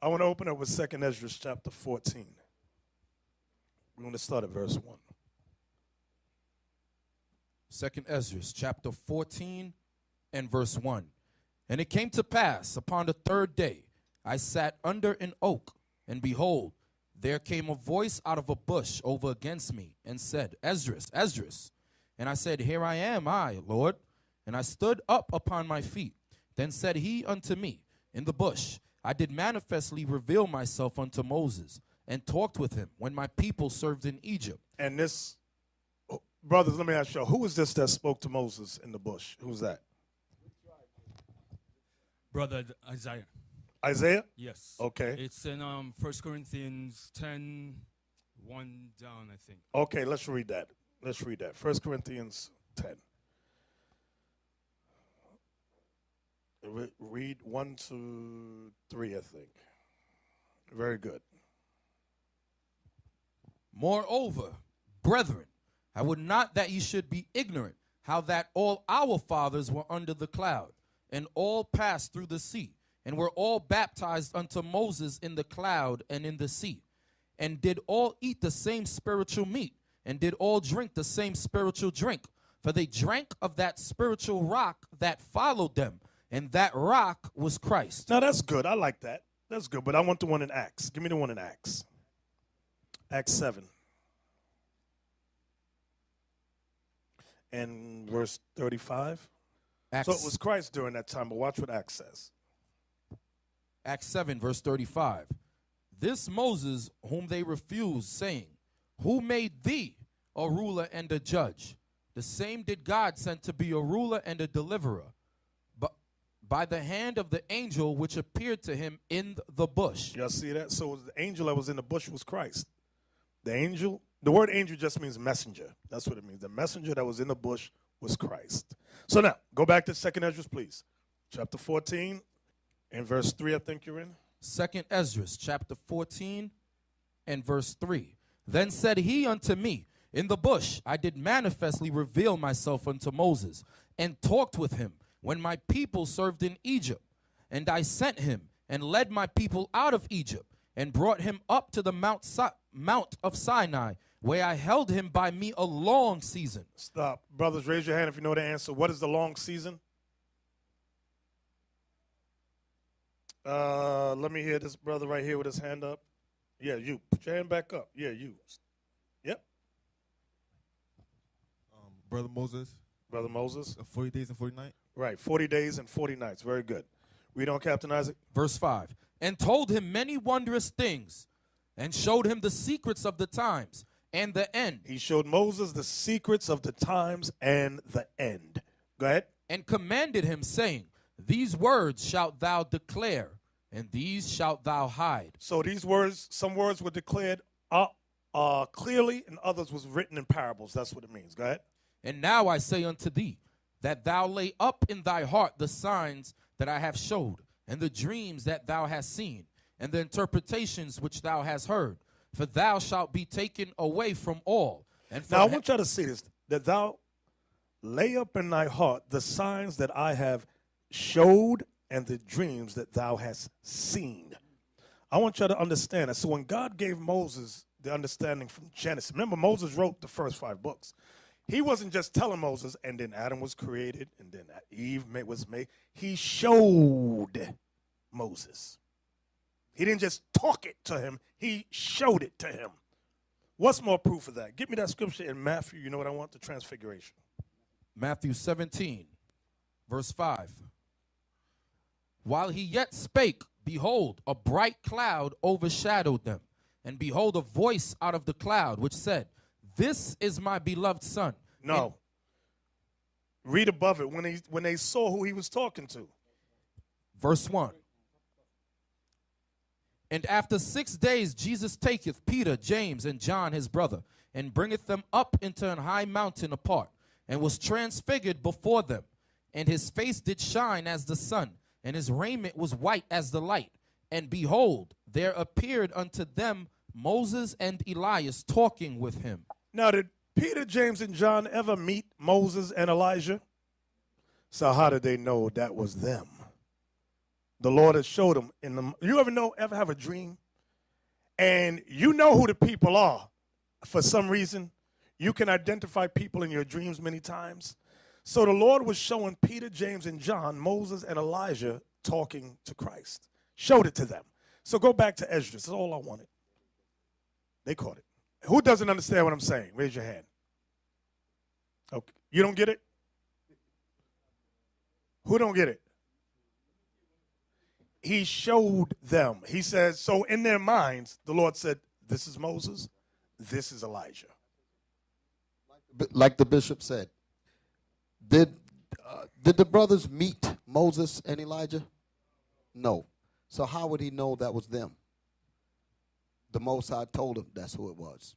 I want to open up with 2nd Ezra chapter 14. We're going to start at verse 1. 2nd Ezra chapter 14 and verse 1. And it came to pass upon the third day, I sat under an oak, and behold, there came a voice out of a bush over against me, and said, Esdras, Esdras. And I said, Here I am, I, Lord. And I stood up upon my feet. Then said he unto me in the bush, I did manifestly reveal myself unto Moses, and talked with him when my people served in Egypt. And this, brothers, let me ask you, who was this that spoke to Moses in the bush? Who's that? Brother Isaiah. Isaiah? Yes. Okay. It's in 1 Corinthians 10, 1 down, I think. Okay, let's read that. Let's read that. 1 Corinthians 10. Read 1 to 3, I think. Very good. Moreover, brethren, I would not that ye should be ignorant how that all our fathers were under the cloud, and all passed through the sea, and were all baptized unto Moses in the cloud and in the sea, and did all eat the same spiritual meat, and did all drink the same spiritual drink. For they drank of that spiritual rock that followed them, and that rock was Christ. Now that's good. I like that. That's good. But I want the one in Acts. Give me the one in Acts. Acts 7. And verse 35. Acts, So it was Christ during that time, but watch what Acts says. Acts 7, verse 35. This Moses whom they refused, saying, Who made thee a ruler and a judge? The same did God send to be a ruler and a deliverer, but by the hand of the angel which appeared to him in the bush. Y'all see that? So the angel that was in the bush was Christ. The angel, the word angel just means messenger. That's what it means. The messenger that was in the bush was Christ. So now, go back to 2nd Ezra, please. Chapter 14 and verse 3, I think you're in. 2nd Ezra, chapter 14 and verse 3. Then said he unto me, In the bush I did manifestly reveal myself unto Moses, and talked with him when my people served in Egypt. And I sent him, and led my people out of Egypt, and brought him up to the Mount of Sinai, where I held him by me a long season. Stop. Brothers, raise your hand if you know the answer. What is the long season? Let me hear this brother right here with his hand up. Yeah, you. Put your hand back up. Yeah, you. Yep. Brother Moses, Brother Moses. 40 days and 40 nights. Right, 40 days and 40 nights. Very good. Read on, Captain Isaac. Verse 5. And told him many wondrous things, and showed him the secrets of the times and the end. He showed Moses the secrets of the times and the end. Go ahead. And commanded him, saying, These words shalt thou declare, and these shalt thou hide. So these words, some words were declared clearly, and others was written in parables. That's what it means. Go ahead. And now I say unto thee, that thou lay up in thy heart the signs that I have showed, and the dreams that thou hast seen, and the interpretations which thou hast heard. For thou shalt be taken away from all. And from now I want y'all to see this, that thou lay up in thy heart the signs that I have showed and the dreams that thou hast seen. I want y'all to understand that. So when God gave Moses the understanding from Genesis, remember Moses wrote the first 5 books. He wasn't just telling Moses, and then Adam was created, and then Eve was made. He showed Moses. He didn't just talk it to him. He showed it to him. What's more proof of that? Give me that scripture in Matthew. You know what I want? The Transfiguration. Matthew 17, verse 5. While he yet spake, behold, a bright cloud overshadowed them. And behold, a voice out of the cloud, which said, This is my beloved son. No. Read above it when they saw who he was talking to. Verse 1. And after 6 days Jesus taketh Peter, James, and John his brother, and bringeth them up into an high mountain apart, and was transfigured before them. And his face did shine as the sun, and his raiment was white as the light. And behold, there appeared unto them Moses and Elias talking with him. Now, did Peter, James, and John ever meet Moses and Elijah? So how did they know that was them? the Lord has showed him in the. You ever have a dream, and you know who the people are, for some reason. You can identify people in your dreams many times. So the Lord was showing Peter, James, and John, Moses, and Elijah talking to Christ. Showed it to them. So go back to Ezra. That's all I wanted. They caught it. Who doesn't understand what I'm saying? Raise your hand. Okay. You don't get it? Who don't get it? He showed them. He says, so in their minds, the Lord said, this is Moses, this is Elijah. Like the bishop said, did the brothers meet Moses and Elijah? No. So how would he know that was them? The Most High told him that's who it was.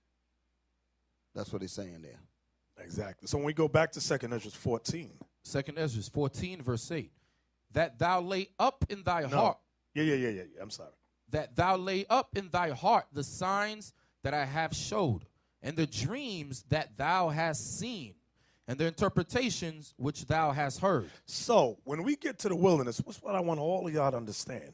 That's what he's saying there. Exactly. So when we go back to 2 Ezra 14. 2 Ezra 14, verse 8. That thou lay up in thy heart. Yeah. I'm sorry. That thou lay up in thy heart the signs that I have showed, and the dreams that thou hast seen, and the interpretations which thou hast heard. So when we get to the wilderness, what's what I want all of y'all to understand?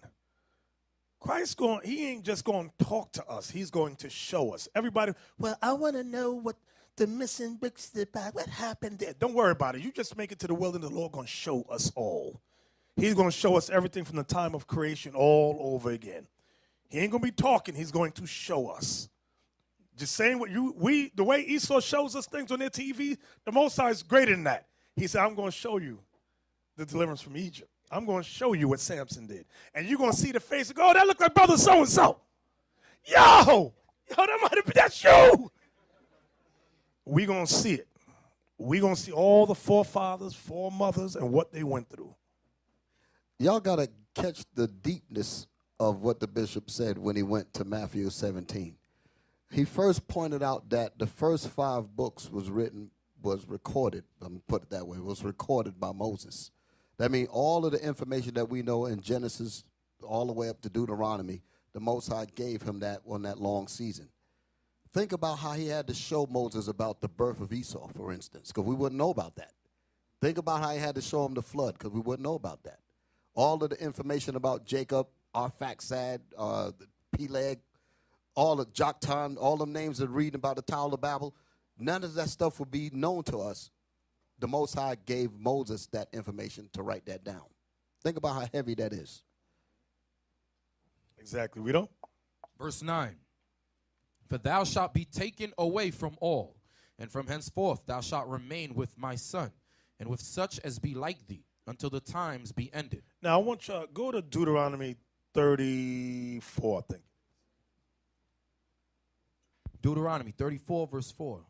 He ain't just going to talk to us. He's going to show us. Everybody, well, I want to know what the missing bricks about, what happened there. Don't worry about it. You just make it to the wilderness. The Lord going to show us all. He's going to show us everything from the time of creation all over again. He ain't going to be talking. He's going to show us. Just saying the way Esau shows us things on their TV, the Most High is greater than that. He said, I'm going to show you the deliverance from Egypt. I'm going to show you what Samson did. And you're going to see the face and go, oh, that look like brother so-and-so. Yo, that might have been, that's you. We're going to see it. We're going to see all the forefathers, foremothers, and what they went through. Y'all got to catch the deepness of what the bishop said when he went to Matthew 17. He first pointed out that the first 5 books was recorded, I'm going to put it that way, was recorded by Moses. That means all of the information that we know in Genesis all the way up to Deuteronomy, the Most High gave him that on that long season. Think about how he had to show Moses about the birth of Esau, for instance, because we wouldn't know about that. Think about how he had to show him the flood, because we wouldn't know about that. All of the information about Jacob, Arphaxad, Peleg, all of Joktan, all them names that are reading about the Tower of Babel, none of that stuff would be known to us. The Most High gave Moses that information to write that down. Think about how heavy that is. Exactly. We don't. Verse 9. For thou shalt be taken away from all, and from henceforth thou shalt remain with my son, and with such as be like thee, until the times be ended. Now, I want you to go to Deuteronomy 34, I think. Deuteronomy 34, verse 4.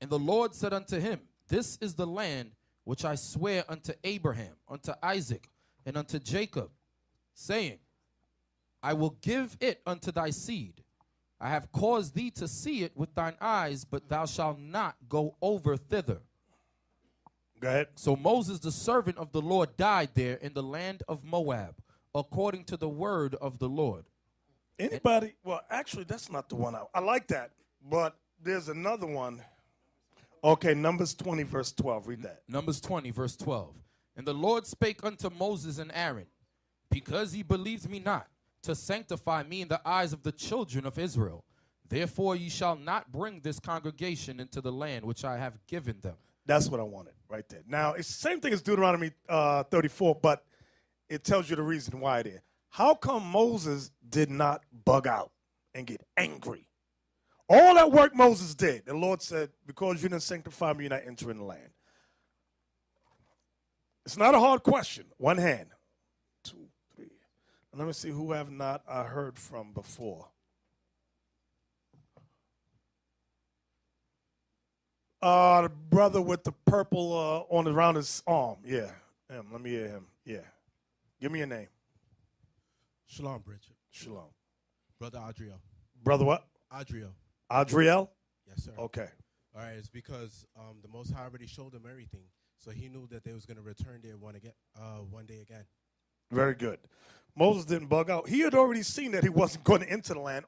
And the Lord said unto him, this is the land which I swear unto Abraham, unto Isaac, and unto Jacob, saying, I will give it unto thy seed. I have caused thee to see it with thine eyes, but thou shalt not go over thither. Go ahead. So Moses, the servant of the Lord, died there in the land of Moab, according to the word of the Lord. Anybody? Well, actually, that's not the one. I like that, but there's another one. Okay, Numbers 20, verse 12. Read that. Numbers 20, verse 12. And the Lord spake unto Moses and Aaron, because ye believed me not, to sanctify me in the eyes of the children of Israel. Therefore ye shall not bring this congregation into the land which I have given them. That's what I wanted right there. Now, it's the same thing as Deuteronomy 34, but it tells you the reason why it is. How come Moses did not bug out and get angry? All that work Moses did, the Lord said, because you didn't sanctify me, you're not entering the land. It's not a hard question. One hand. 2, 3. And let me see who have not I heard from before. The brother with the purple on around his arm. Yeah. Him. Let me hear him. Yeah. Give me a name. Shalom, Bridget. Shalom. Brother Adriel. Brother what? Adriel. Adriel? Yes, sir. Okay. All right, it's because the Most High already showed them everything, so he knew that they was going to return there one day again. Very good. Moses didn't bug out. He had already seen that he wasn't going to enter the land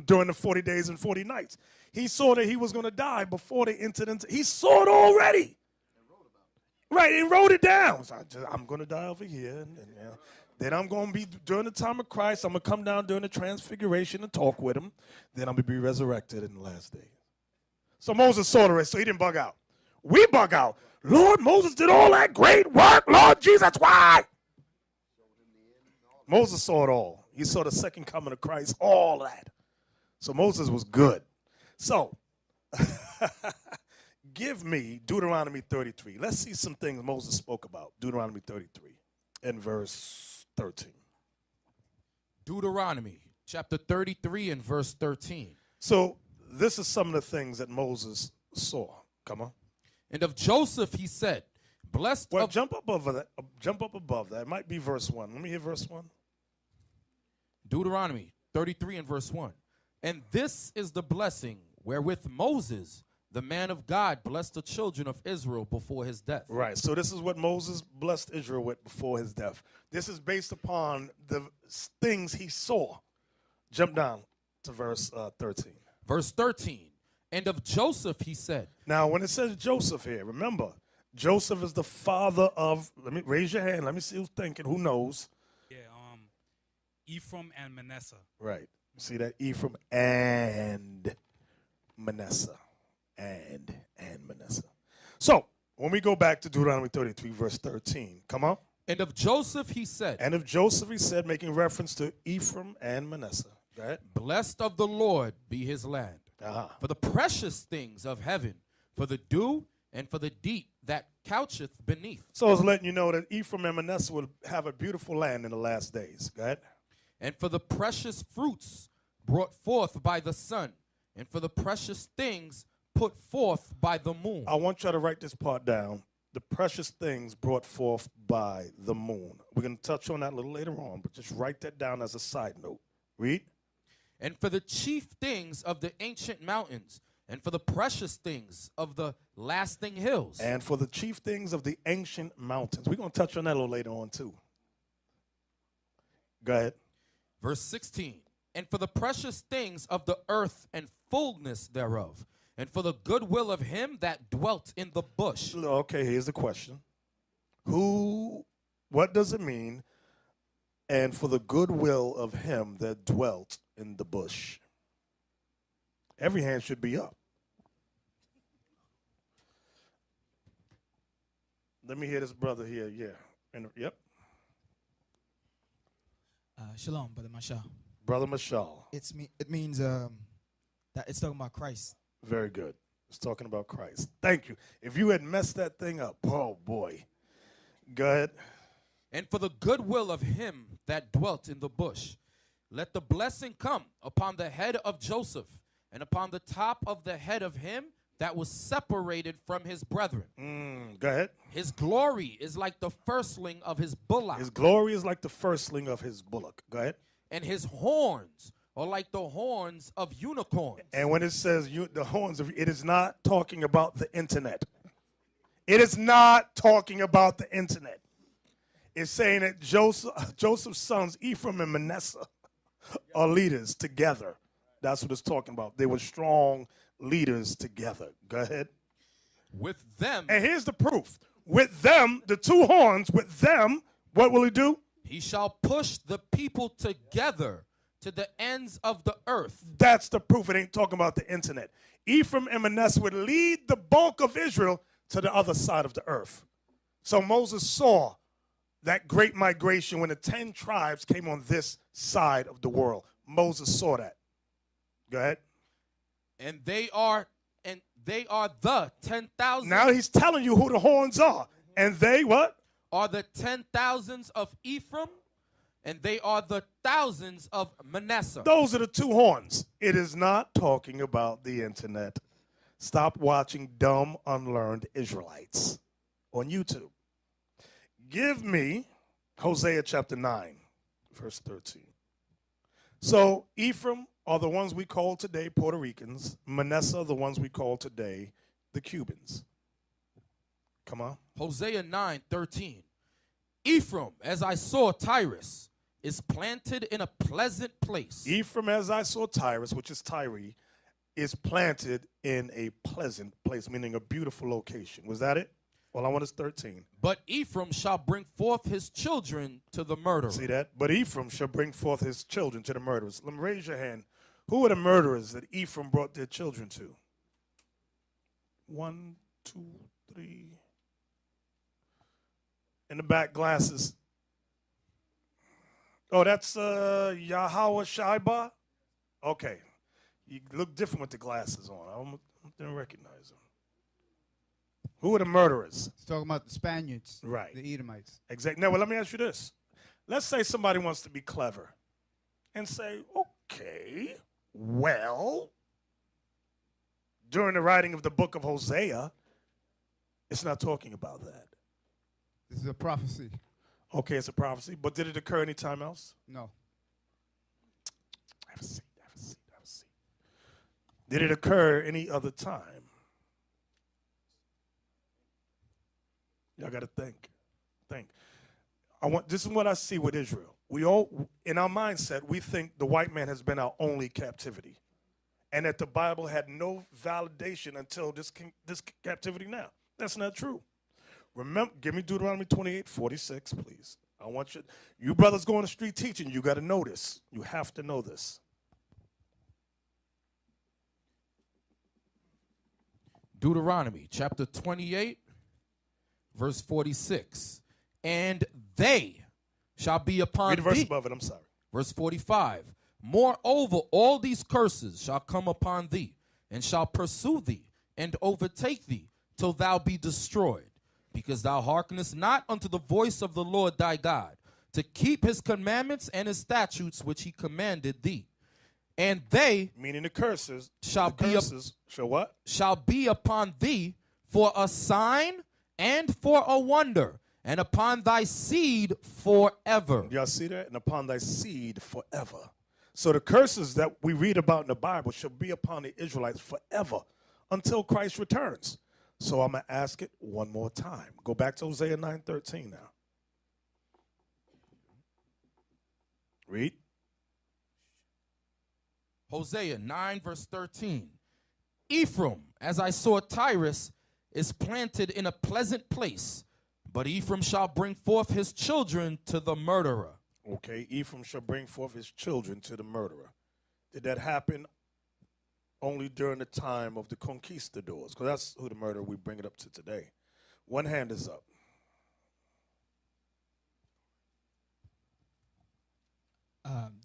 during the 40 days and 40 nights. He saw that he was going to die before they entered into. He saw it already. And wrote about it. Right, and wrote it down. So I'm going to die over here. And, Then I'm going to be during the time of Christ. I'm going to come down during the transfiguration and talk with him. Then I'm going to be resurrected in the last days. So Moses saw the rest, so he didn't bug out. We bug out. Lord, Moses did all that great work. Lord Jesus, why? Moses saw it all. He saw the second coming of Christ, all that. So Moses was good. So, give me Deuteronomy 33. Let's see some things Moses spoke about. Deuteronomy 33 and verse 13. Deuteronomy chapter 33 and verse 13. So, this is some of the things that Moses saw. Come on. And of Joseph he said, blessed Well, of... jump up above that. It might be verse 1. Let me hear verse 1. Deuteronomy 33 and verse 1. And this is the blessing wherewith Moses, the man of God, blessed the children of Israel before his death. Right. So this is what Moses blessed Israel with before his death. This is based upon the things he saw. Jump down to verse 13. Verse 13. And of Joseph he said. Now, when it says Joseph here, remember, Joseph is the father of, let me raise your hand. Let me see who's thinking. Who knows? Yeah, Ephraim and Manasseh. Right. See that? Ephraim and Manasseh. And Manasseh. So, when we go back to Deuteronomy 33, verse 13, come on. And of Joseph he said. And of Joseph he said, making reference to Ephraim and Manasseh. Go ahead. Blessed of the Lord be his land. For the precious things of heaven, for the dew and for the deep that coucheth beneath. So I was letting you know that Ephraim and Manasseh will have a beautiful land in the last days. Go ahead. And for the precious fruits brought forth by the sun, and for the precious things put forth by the moon. I want you to write this part down. The precious things brought forth by the moon. We're going to touch on that a little later on, but just write that down as a side note. Read. And for the chief things of the ancient mountains, and for the precious things of the lasting hills. And for the chief things of the ancient mountains. We're going to touch on that a little later on, too. Go ahead. Verse 16. And for the precious things of the earth and fullness thereof, and for the goodwill of him that dwelt in the bush. Okay, here's the question. What does it mean? And for the goodwill of him that dwelt in the bush. Every hand should be up. Let me hear this brother here. Yeah. Yep. Shalom, Brother Mashal. Brother Mashal. It means that it's talking about Christ. Very good. It's talking about Christ. Thank you. If you had messed that thing up, oh boy. Go ahead. And for the goodwill of him that dwelt in the bush, let the blessing come upon the head of Joseph, and upon the top of the head of him that was separated from his brethren. Go ahead. His glory is like the firstling of his bullock. His glory is like the firstling of his bullock. Go ahead. And his horns are like the horns of unicorns. And when it says the horns of, it is not talking about the internet. It is not talking about the internet. It's saying that Joseph's sons, Ephraim and Manasseh, are leaders together. That's what it's talking about. They were strong leaders together. Go ahead. With them. And here's the proof. With them, the two horns, with them, what will he do? He shall push the people together to the ends of the earth. That's the proof. It ain't talking about the internet. Ephraim and Manasseh would lead the bulk of Israel to the other side of the earth. So Moses saw that great migration when the 10 tribes came on this side of the world. Moses saw that. Go ahead. And they are the 10,000. Now he's telling you who the horns are. And they what? Are the 10,000s of Ephraim, and they are the thousands of Manasseh. Those are the two horns. It is not talking about the internet. Stop watching dumb, unlearned Israelites on YouTube. Give me Hosea chapter 9, verse 13. So Ephraim are the ones we call today Puerto Ricans. Manasseh, the ones we call today the Cubans. Come on. Hosea 9:13. Ephraim, as I saw Tyrus, is planted in a pleasant place. Ephraim, as I saw Tyrus, which is Tyre, is planted in a pleasant place, meaning a beautiful location. Was that it? All I want is 13. But Ephraim shall bring forth his children to the murderer. See that? But Ephraim shall bring forth his children to the murderers. Let me raise your hand. Who are the murderers that Ephraim brought their children to? 1, 2, 3. In the back, glasses. Oh, that's Yahweh Shaiba? Okay. You look different with the glasses on. I didn't recognize him. Who are the murderers? It's talking about the Spaniards, Right. the Edomites. Exactly. Now, well, let me ask you this. Let's say somebody wants to be clever and say, okay, well, during the writing of the book of Hosea, it's not talking about that. This is a prophecy. Okay, it's a prophecy, but did it occur any time else? No. Have a seat. Did it occur any other time? Y'all got to think. This is what I see with Israel. We all, in our mindset, we think the white man has been our only captivity, and that the Bible had no validation until this captivity now. That's not true. Remember, give me Deuteronomy 28:46, please. I want you brothers going to street teaching, you got to know this. You have to know this. Deuteronomy chapter 28, verse 46. And they shall be upon Read the verse thee. above it, I'm sorry. Verse 45. Moreover, all these curses shall come upon thee, and shall pursue thee, and overtake thee, till thou be destroyed, because thou hearkenest not unto the voice of the Lord thy God, to keep his commandments and his statutes which he commanded thee. And they, Meaning the curses, shall what? shall be upon thee for a sign and for a wonder, and upon thy seed forever. Y'all see that? And upon thy seed forever. So the curses that we read about in the Bible shall be upon the Israelites forever until Christ returns. So I'm going to ask it one more time. Go back to Hosea 9:13 now. Read. Hosea 9, verse 13. Ephraim, as I saw Tyrus, is planted in a pleasant place, but Ephraim shall bring forth his children to the murderer. Okay, Ephraim shall bring forth his children to the murderer. Did that happen only during the time of the conquistadors? Because that's who the murderer we bring it up to today. One hand is up.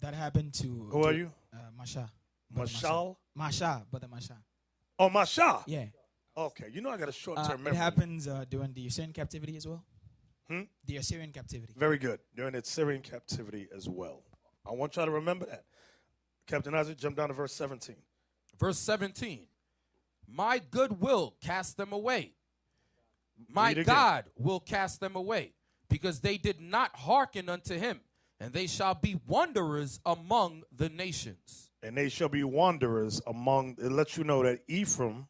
That happened to. Who are you? Masha. Mashal? Brother Masha. Oh, Mashal. Yeah. Okay, you know I got a short-term It memory. happens during the Assyrian captivity as well. Hmm? The Assyrian captivity. Very good. During the Syrian captivity as well. I want y'all to remember that. Captain Isaac, jump down to verse 17. Verse 17. My good will cast them away. My Read again. God will cast them away, because they did not hearken unto him, and they shall be wanderers among the nations. And they shall be wanderers among, it lets you know that Ephraim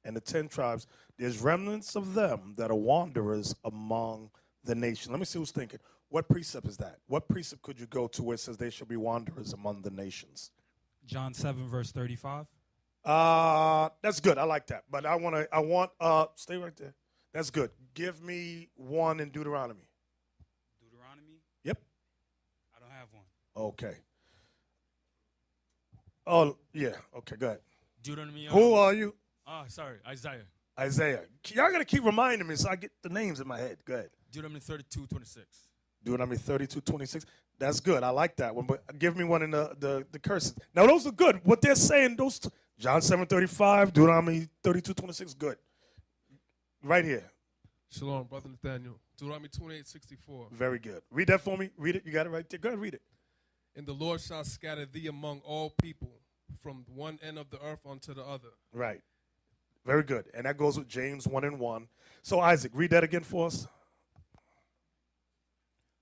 and the 10 tribes, there's remnants of them that are wanderers among the nation. Let me see who's thinking. What precept is that? What precept could you go to where it says they shall be wanderers among the nations? John 7, verse 35. That's good. I like that. But I want, stay right there. That's good. Give me one in Deuteronomy. Deuteronomy? Yep. I don't have one. Okay. Oh, yeah. Okay, go ahead. Deuteronomy. Who are you? Oh, sorry. Isaiah. Isaiah. Y'all got to keep reminding me so I get the names in my head. Go ahead. Deuteronomy 32:26. Deuteronomy 32:26. That's good. I like that one. But give me one in the curses. Now, those are good. What they're saying, those John 7:35, Deuteronomy 32:26, good. Right here. Shalom, Brother Nathanyel. Deuteronomy 28:64. Very good. Read that for me. Read it. You got it right there. Go ahead, read it. And the Lord shall scatter thee among all people, from one end of the earth unto the other. Right. Very good. And that goes with James 1:1. So, Isaac, read that again for us.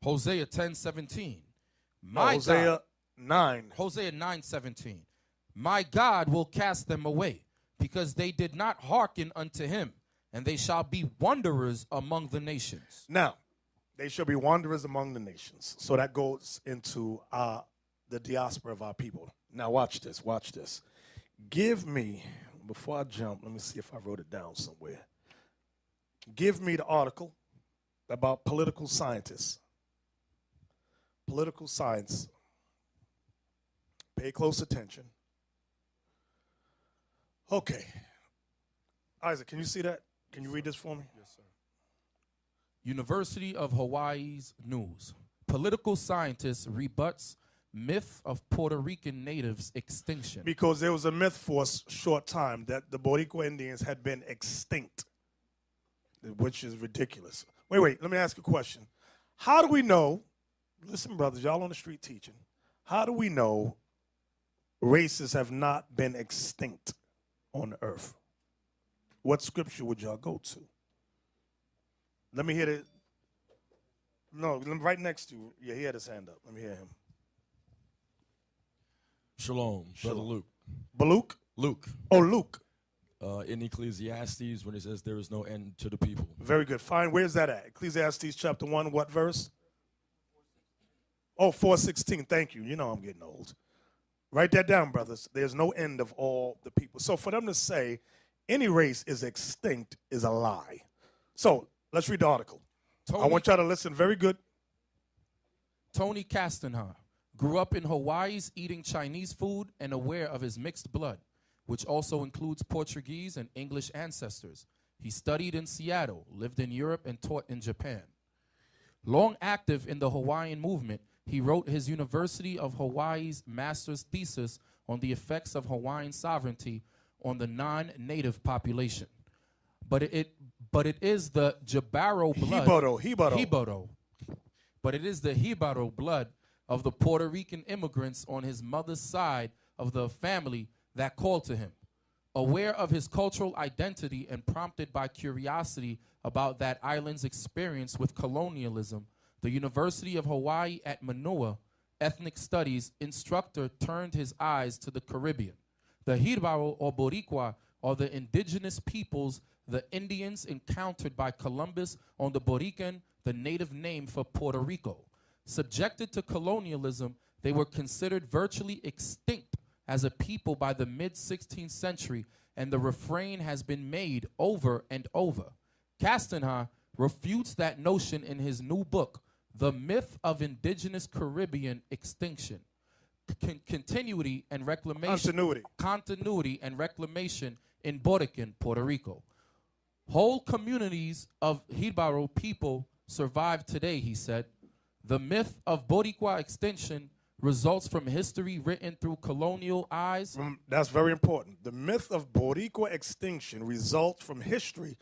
Hosea 10:17. Hosea 9. Hosea 9:17. My God will cast them away, because they did not hearken unto him, and they shall be wanderers among the nations. Now, they shall be wanderers among the nations. So that goes into the diaspora of our people. Now, watch this. Watch this. Give me, before I jump, let me see if I wrote it down somewhere. give me the article about political scientists. Political science. Pay close attention. Okay. Isaac, can you see that? Can you read this for me? Yes, sir. University of Hawaii's news. Political scientist rebuts myth of Puerto Rican natives' extinction. Because there was a myth for a short time that the Boricua Indians had been extinct, which is ridiculous. Wait, let me ask you a question. How do we know, listen, brothers, y'all on the street teaching, how do we know races have not been extinct on the earth? What scripture would y'all go to? Let me hear it. No, right next to you. Yeah, he had his hand up. Let me hear him. Shalom, Brother Shalom. Luke. Baluch? Luke, Oh, Luke. in Ecclesiastes, when it says there is no end to the people. Very good. Fine. Where's that at? Ecclesiastes chapter 1, what verse? Oh, 4:16. Thank you. You know I'm getting old. Write that down, brothers. There's no end of all the people. So for them to say any race is extinct is a lie. So let's read the article. I want y'all to listen very good. Tony Castanha grew up in Hawaii's eating Chinese food and aware of his mixed blood, which also includes Portuguese and English ancestors. He studied in Seattle, lived in Europe, and taught in Japan. Long active in the Hawaiian movement, he wrote his University of Hawaii's master's thesis on the effects of Hawaiian sovereignty on the non-native population. But it is the Jabaro blood. Hibaro. But it is the Hibaro blood of the Puerto Rican immigrants on his mother's side of the family that called to him. Aware of his cultural identity and prompted by curiosity about that island's experience with colonialism, the University of Hawaii at Manoa ethnic studies instructor turned his eyes to the Caribbean. The Hibaro or Boricua are the indigenous peoples, the Indians encountered by Columbus on the Borican, the native name for Puerto Rico. Subjected to colonialism, they were considered virtually extinct as a people by the mid-16th century, and the refrain has been made over and over. Castanha refutes that notion in his new book, The Myth of Indigenous Caribbean Extinction. Continuity and reclamation. Continuity and reclamation in Borican, Puerto Rico. Whole communities of Hibaro people survive today, he said. The myth of Boricua extinction results from history written through colonial eyes. That's very important. The myth of Boricua extinction results from history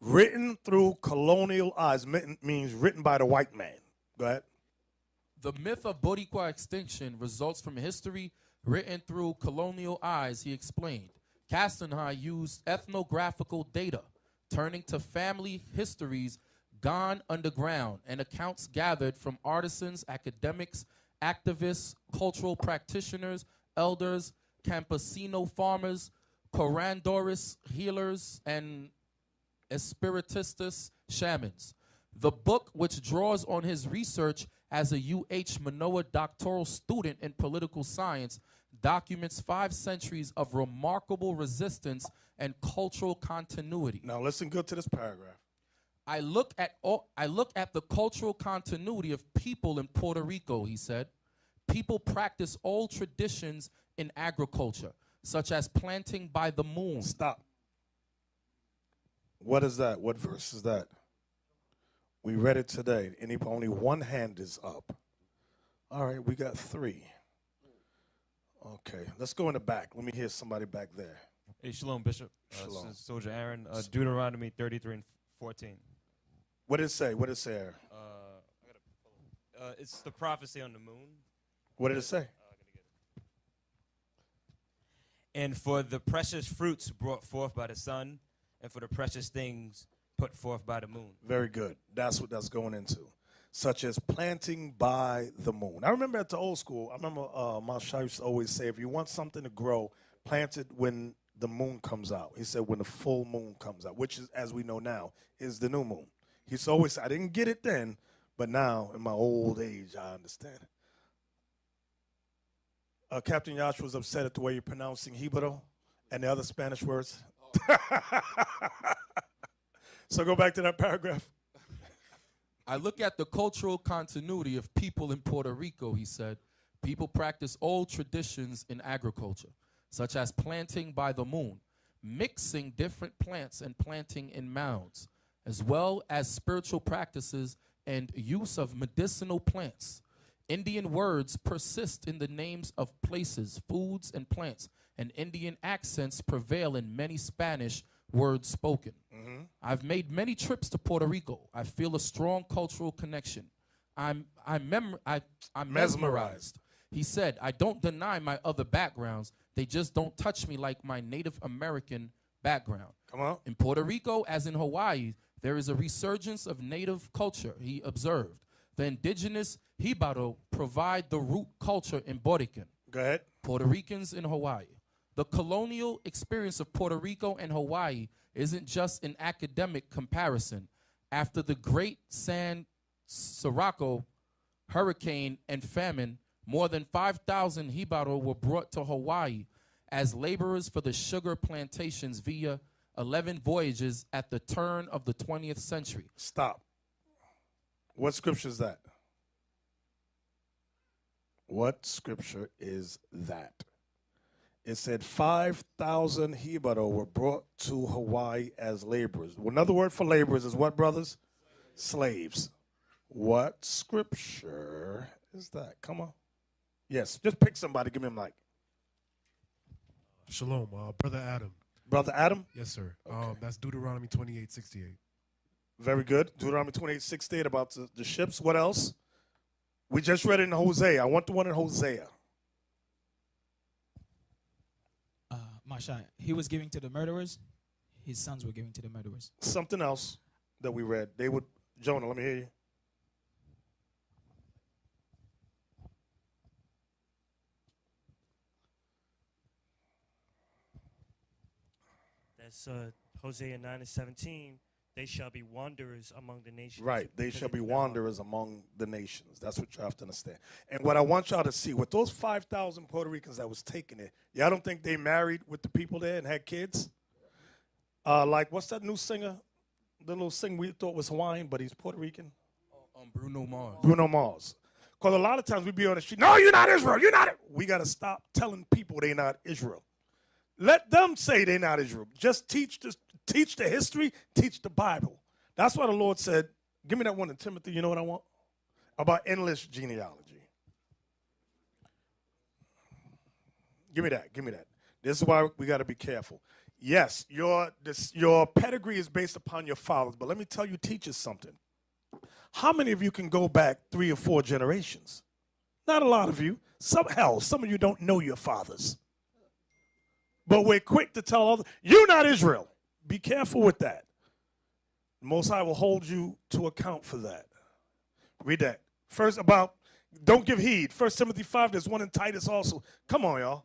written through colonial eyes, means written by the white man. Go ahead. The myth of Boricua extinction results from history written through colonial eyes, he explained. Castanha used ethnographical data, turning to family histories gone underground and accounts gathered from artisans, academics, activists, cultural practitioners, elders, campesino farmers, curandores, healers, and espiritistas, shamans. The book, which draws on his research as a UH Manoa doctoral student in political science, documents 5 centuries of remarkable resistance and cultural continuity. Now listen good to this paragraph. I look at the cultural continuity of people in Puerto Rico, he said. People practice old traditions in agriculture, such as planting by the moon. Stop. What is that? What verse is that? We read it today. Only one hand is up. All right, we got 3. Okay, let's go in the back. Let me hear somebody back there. Hey, shalom, Bishop. Shalom. This is Soldier Aaron. Deuteronomy 33 and 14. What did it say? What did it say, Aaron? It's the prophecy on the moon. What did it say? And for the precious fruits brought forth by the sun, and for the precious things put forth by the moon. Very good. That's what that's going into. Such as planting by the moon. I remember at the old school, I remember my Shah used to always say, if you want something to grow, plant it when the moon comes out. He said when the full moon comes out, which is, as we know now, is the new moon. He used to always say, I didn't get it then, but now in my old age, I understand it. Captain Yashua was upset at the way you're pronouncing Hibaro and the other Spanish words. So go back to that paragraph. I look at the cultural continuity of people in Puerto Rico, he said. People practice old traditions in agriculture, such as planting by the moon, mixing different plants and planting in mounds, as well as spiritual practices and use of medicinal plants. Indian words persist in the names of places, foods, and plants, and Indian accents prevail in many Spanish words spoken. I've made many trips to Puerto Rico. I feel a strong cultural connection. I'm mesmerized. He said, I don't deny my other backgrounds. They just don't touch me like my Native American background. Come on. In Puerto Rico, as in Hawaii, there is a resurgence of native culture, he observed. The indigenous Jibaro provide the root culture in Borican. Go ahead. Puerto Ricans in Hawaii. The colonial experience of Puerto Rico and Hawaii isn't just an academic comparison. After the Great San Sirocco hurricane and famine, more than 5,000 Jibaro were brought to Hawaii as laborers for the sugar plantations via 11 voyages at the turn of the 20th century. Stop. What scripture is that? What scripture is that? It said 5,000 Jibaro were brought to Hawaii as laborers. Another word for laborers is what, brothers? Slaves. What scripture is that? Come on. Yes, just pick somebody. Give me a mic. Shalom, Brother Adam. Brother Adam? Yes, sir. Okay. That's Deuteronomy 28:68. Very good. Deuteronomy 28:68 about the ships. What else? We just read it in Hosea. I want the one in Hosea. Masha, he was giving to the murderers. His sons were giving to the murderers. Something else that we read. They would, Jonah, let me hear you. That's Hosea 9:17. They shall be wanderers among the nations. Right. They because shall be do not want- wanderers among the nations. That's what you have to understand. And what I want y'all to see, with those 5,000 Puerto Ricans that was taking it, y'all don't think they married with the people there and had kids? Like, what's that new singer? The little singer we thought was Hawaiian, but he's Puerto Rican? Bruno Mars. Bruno Mars. Because a lot of times we be on the street, no, you're not Israel, you're not. We got to stop telling people they're not Israel. Let them say they're not Israel. Just teach the history, teach the Bible. That's why the Lord said, give me that one in Timothy, you know what I want? About endless genealogy. Give me that, give me that. This is why we got to be careful. Yes, your pedigree is based upon your fathers, but let me tell you, teachers something. How many of you can go back 3 or 4 generations? Not a lot of you. Some of you don't know your fathers. But we're quick to tell others, you're not Israel. Be careful with that. The Most High will hold you to account for that. Read that. First about, don't give heed. 1 Timothy 5, there's one in Titus also. Come on, y'all.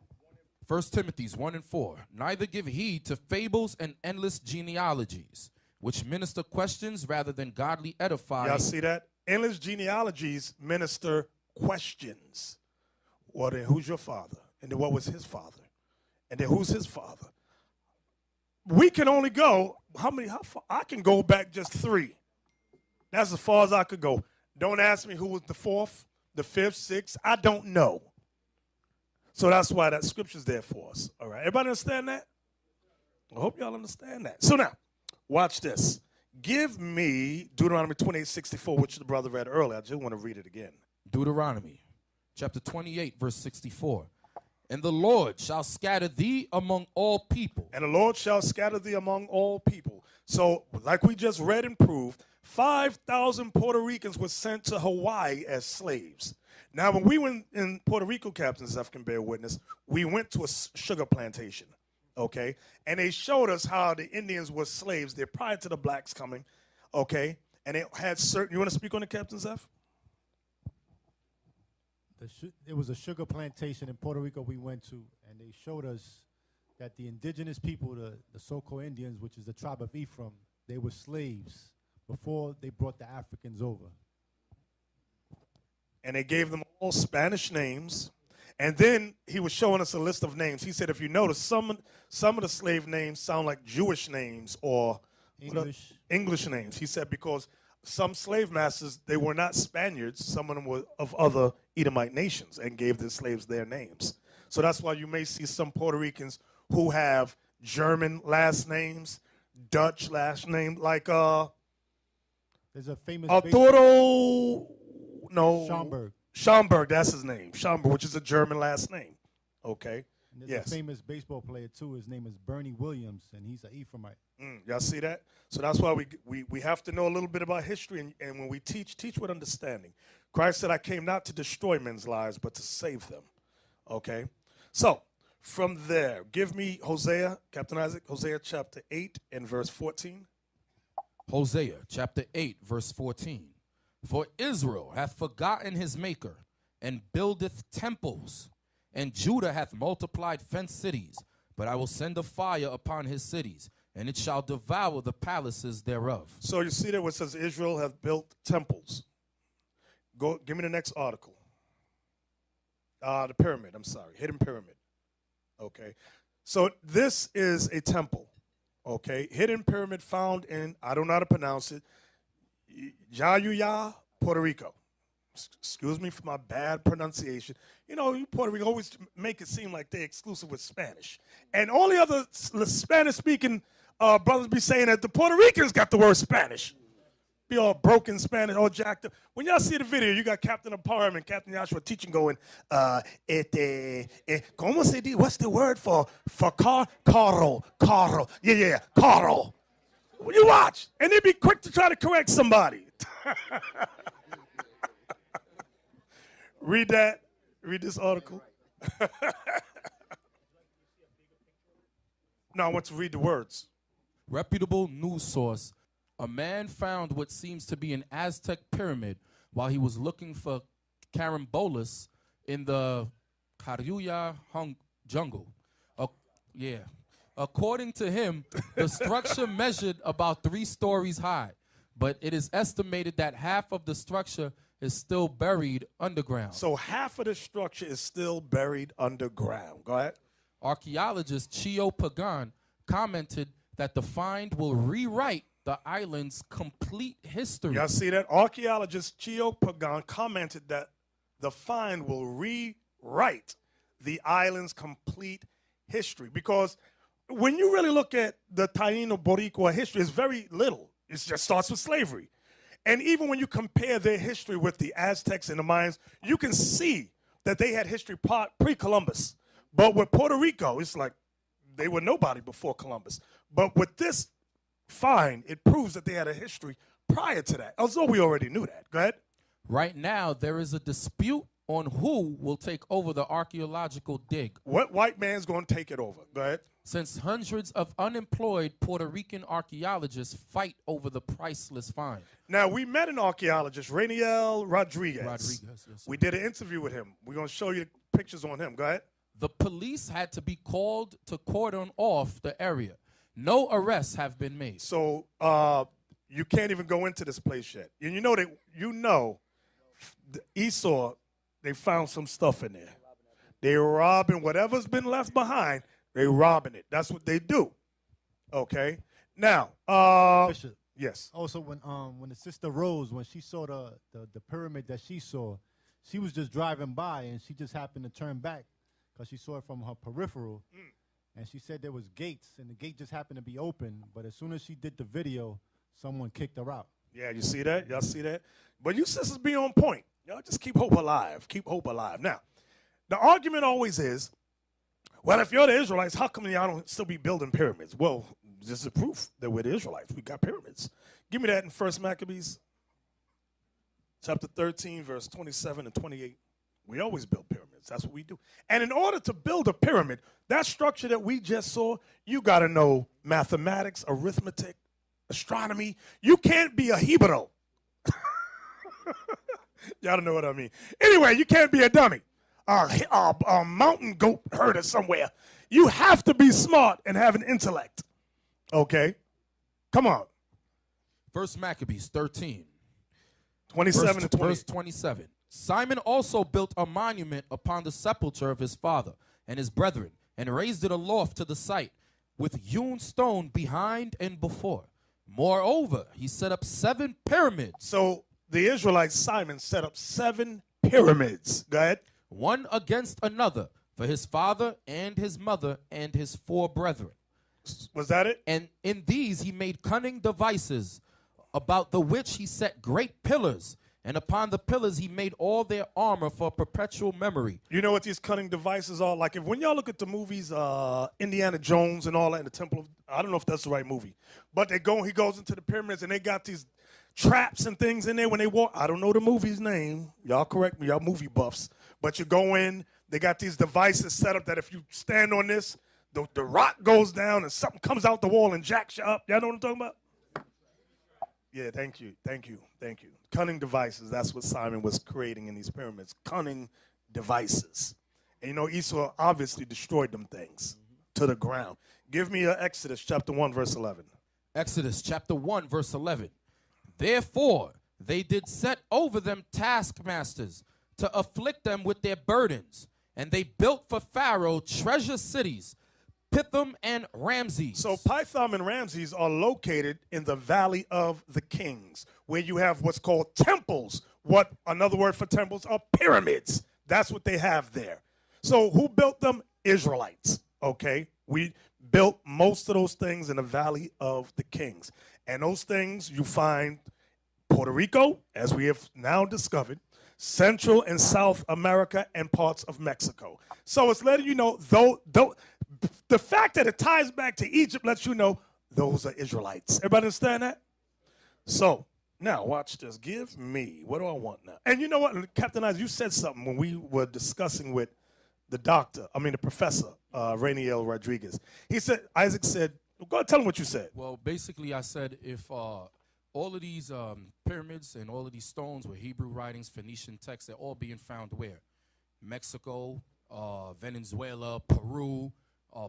1 Timothy's 1 and 4. Neither give heed to fables and endless genealogies, which minister questions rather than godly edifying. Y'all see that? Endless genealogies minister questions. Well, then who's your father? And then what was his father? And then who's his father? We can only go, how far? I can go back just 3. That's as far as I could go. Don't ask me who was the 4th, the 5th, 6th. I don't know. So that's why that scripture's there for us. All right. Everybody understand that? I hope y'all understand that. So now, watch this. Give me Deuteronomy 28:64, which the brother read earlier. I just want to read it again. Deuteronomy chapter 28, verse 64. And the Lord shall scatter thee among all people. And the Lord shall scatter thee among all people. So, like we just read and proved, 5,000 Puerto Ricans were sent to Hawaii as slaves. Now, when we went in Puerto Rico, Captain Zeph can bear witness, we went to a sugar plantation, okay? And they showed us how the Indians were slaves there prior to the blacks coming, okay? And it had certain, you want to speak on it, Captain Zeph? It was a sugar plantation in Puerto Rico we went to, and they showed us that the indigenous people, the so-called Indians, which is the tribe of Ephraim, they were slaves before they brought the Africans over. And they gave them all Spanish names. And then he was showing us a list of names. He said, if you notice, some of the slave names sound like Jewish names or English names. He said because some slave masters, they were not Spaniards. Some of them were of other Edomite nations and gave their slaves their names. So that's why you may see some Puerto Ricans who have German last names, Dutch last name, like there's a famous Arturo, Schomburg. Schomburg, that's his name. Schomburg, which is a German last name. Okay. And there's a famous baseball player too. His name is Bernie Williams, and he's an Ephraimite. Y'all see that? So that's why we have to know a little bit about history, and when we teach with understanding. Christ said, I came not to destroy men's lives, but to save them. Okay? So, from there, give me Hosea, Captain Isaac, Hosea chapter 8 and verse 14. Hosea chapter 8, verse 14. For Israel hath forgotten his maker, and buildeth temples, and Judah hath multiplied fenced cities. But I will send a fire upon his cities, and it shall devour the palaces thereof. So you see there where it says Israel hath built temples. Go, give me the next article. The pyramid, I'm sorry, hidden pyramid. Okay. So this is a temple. Okay. Hidden pyramid found in, I don't know how to pronounce it, Jayuya, Puerto Rico. Excuse me for my bad pronunciation. You know, Puerto Rico always make it seem like they're exclusive with Spanish. And all the other Spanish-speaking brothers be saying that the Puerto Ricans got the word Spanish. Be all broken Spanish, all jacked up. When y'all see the video, you got Captain of Parham and Captain Joshua teaching going, ¿cómo se dice? What's the word for car? Carro. Yeah, carro. You watch, and they be quick to try to correct somebody. Read that. Read this article. No, I want to read the words. Reputable news source. A man found what seems to be an Aztec pyramid while he was looking for carambolas in the Caruya jungle. According to him, the structure measured about 3 stories high, but it is estimated that half of the structure is still buried underground. So half of the structure is still buried underground. Go ahead. Archaeologist Chio Pagan commented that the find will rewrite the island's complete history. Y'all see that? Archaeologist Chio Pagan commented that the find will rewrite the island's complete history. Because when you really look at the Taino Boricua history, it's very little. It just starts with slavery. And even when you compare their history with the Aztecs and the Mayans, you can see that they had history pre-Columbus. But with Puerto Rico, it's like they were nobody before Columbus. But with this find, it proves that they had a history prior to that, although we already knew that. Go ahead. Right now, there is a dispute on who will take over the archaeological dig. What white man's going to take it over? Go ahead. Since hundreds of unemployed Puerto Rican archaeologists fight over the priceless find. Now, we met an archaeologist, Nathanyel Rodriguez. Yes, we did an interview with him. We're going to show you pictures on him. Go ahead. The police had to be called to cordon off the area. No arrests have been made. So you can't even go into this place yet. And Esau, they found some stuff in there. They're robbing whatever's been left behind. They're robbing it. That's what they do. Okay. Now, Bishop. Yes. Also, when the sister Rose, when she saw the pyramid that she saw, she was just driving by and she just happened to turn back because she saw it from her peripheral. And she said there was gates, and the gate just happened to be open. But as soon as she did the video, someone kicked her out. Yeah, you see that? Y'all see that? But you sisters be on point. Y'all just keep hope alive. Keep hope alive. Now, the argument always is, well, if you're the Israelites, how come y'all don't still be building pyramids? Well, this is proof that we're the Israelites. We got pyramids. Give me that in 1 Maccabees, chapter 13, verse 27 and 28. We always build pyramids. That's what we do. And in order to build a pyramid, that structure that we just saw, you got to know mathematics, arithmetic, astronomy. You can't be a Hebrew. Y'all don't know what I mean. Anyway, you can't be a dummy. A mountain goat herder somewhere. You have to be smart and have an intellect. Okay? Come on. 1 Maccabees 13. 27 and 20. Verse 27. Simon also built a monument upon the sepulchre of his father and his brethren, and raised it aloft to the site, with hewn stone behind and before. Moreover, he set up 7 pyramids. So the Israelite Simon set up 7 pyramids. Go ahead. One against another, for his father and his mother and his 4 brethren. Was that it? And in these he made cunning devices, about the which he set great pillars, and upon the pillars he made all their armor for perpetual memory. You know what these cunning devices are? Like, when y'all look at the movies, Indiana Jones and all that in the Temple of, I don't know if that's the right movie, but he goes into the pyramids and they got these traps and things in there when they walk. I don't know the movie's name. Y'all correct me, y'all movie buffs. But you go in, they got these devices set up that if you stand on this, the rock goes down and something comes out the wall and jacks you up. Y'all know what I'm talking about? Yeah, thank you. Cunning devices, that's what Simon was creating in these pyramids. Cunning devices. And you know, Esau obviously destroyed them things to the ground. Give me Exodus chapter 1, verse 11. Exodus chapter 1, verse 11. Therefore they did set over them taskmasters to afflict them with their burdens. And they built for Pharaoh treasure cities, Pithom and Ramses. So Pithom and Ramses are located in the Valley of the Kings, where you have what's called temples. What another word for temples are pyramids. That's what they have there. So who built them? Israelites. Okay, we built most of those things in the Valley of the Kings, and those things you find Puerto Rico, as we have now discovered, Central and South America, and parts of Mexico. So it's letting you know, though the fact that it ties back to Egypt lets you know those are Israelites. Everybody understand that? So now watch this. Give me, what do I want now? And you know what, Captain Isaac, you said something when we were discussing with the professor, Rainiel Rodriguez. Isaac said, go ahead, tell him what you said. Well, basically I said if all of these pyramids and all of these stones were Hebrew writings, Phoenician texts, they're all being found where? Mexico, Venezuela, Peru,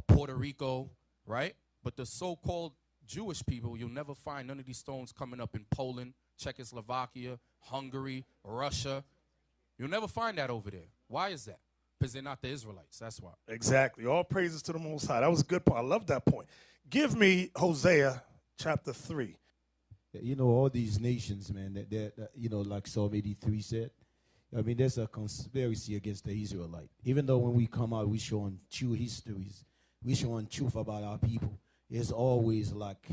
Puerto Rico, right? But the so-called Jewish people, you'll never find none of these stones coming up in Poland, Czechoslovakia, Hungary, Russia. You'll never find that over there. Why is that? Because they're not the Israelites. That's why. Exactly. All praises to the Most High. That was a good point. I love that point. Give me Hosea chapter 3. You know, all these nations, man, that you know, like Psalm 83 said, I mean, there's a conspiracy against the Israelite. Even though when we come out, we showing true histories, we showing truth about our people. There's always like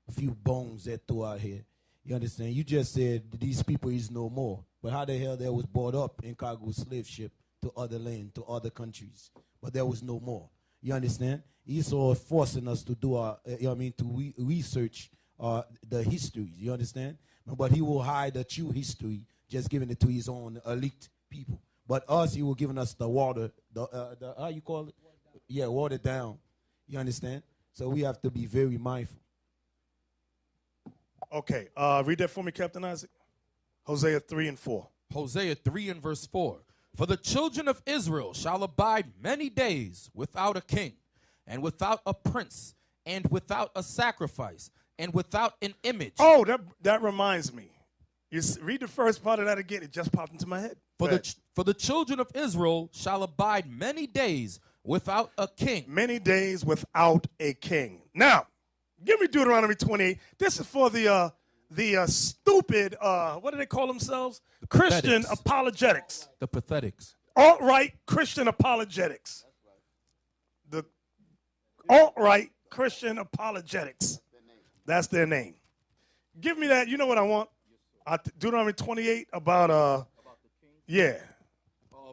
a few bones that throw out here. You understand? You just said these people is no more. But how the hell they was brought up in cargo slave ship to other land, to other countries? But there was no more. You understand? Esau forcing us to do to research the histories. You understand? But he will hide the true history, just giving it to his own elite people. But us, he will giving us the water, the how you call it? Yeah, watered down. You understand? So we have to be very mindful. Okay, read that for me, Captain Isaac. Hosea 3 and 4. Hosea 3 and verse 4. For the children of Israel shall abide many days without a king, and without a prince, and without a sacrifice, and without an image. Oh, that reminds me. Read the first part of that again. It just popped into my head. For the children of Israel shall abide many days without a king. Many days without a king. Now, give me Deuteronomy 28. This is for the stupid, what do they call themselves? Christian apologetics. The pathetics. Alt-right Christian apologetics. The alt-right Christian apologetics. That's their name. Give me that. You know what I want? Deuteronomy 28 about, yeah.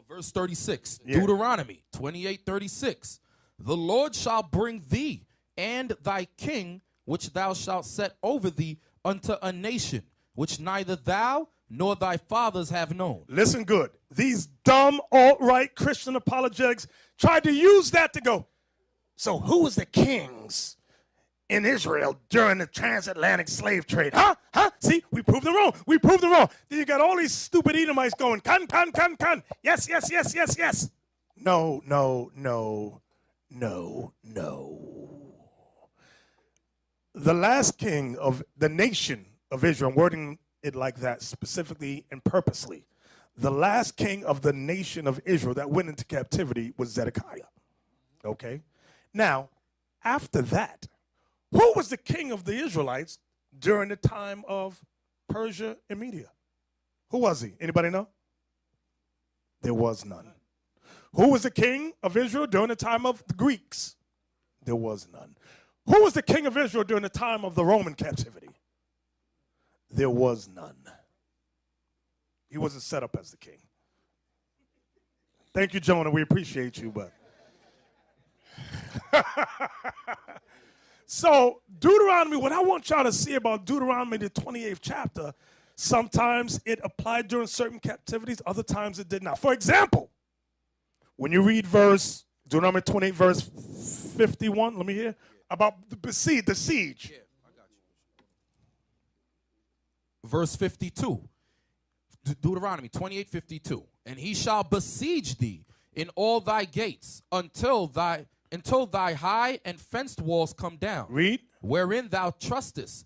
Verse 36, yeah. Deuteronomy 28:36. The Lord shall bring thee and thy king, which thou shalt set over thee, unto a nation which neither thou nor thy fathers have known. Listen good. These dumb alt-right Christian apologetics tried to use that to go, so who was the kings in Israel during the transatlantic slave trade? Huh? See, we proved them wrong. Then you got all these stupid Edomites going, can. Yes. No. The last king of the nation of Israel, I'm wording it like that specifically and purposely, the last king of the nation of Israel that went into captivity was Zedekiah. Okay? Now, after that, who was the king of the Israelites during the time of Persia and Media? Who was he? Anybody know? There was none. Who was the king of Israel during the time of the Greeks? There was none. Who was the king of Israel during the time of the Roman captivity? There was none. He wasn't set up as the king. Thank you, Jonah. We appreciate you, but. So, Deuteronomy, what I want y'all to see about Deuteronomy, the 28th chapter, sometimes it applied during certain captivities, other times it did not. For example, when you read Deuteronomy 28, verse 51, let me hear, about the siege. Verse 52. Deuteronomy 28:52. And he shall besiege thee in all thy gates until thy high and fenced walls come down. Read. Wherein thou trustest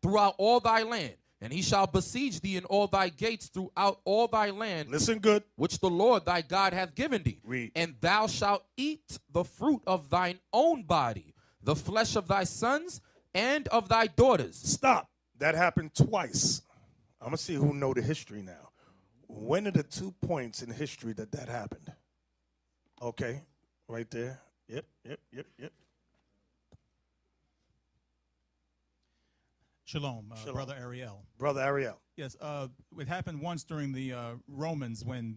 throughout all thy land. And he shall besiege thee in all thy gates throughout all thy land. Listen good. Which the Lord thy God hath given thee. Read. And thou shalt eat the fruit of thine own body, the flesh of thy sons and of thy daughters. Stop. That happened twice. I'm going to see who know the history now. When are the 2 points in history that happened? Okay, right there. Yep. Shalom, Brother Ariel. Brother Ariel. Yes, it happened once during the Romans when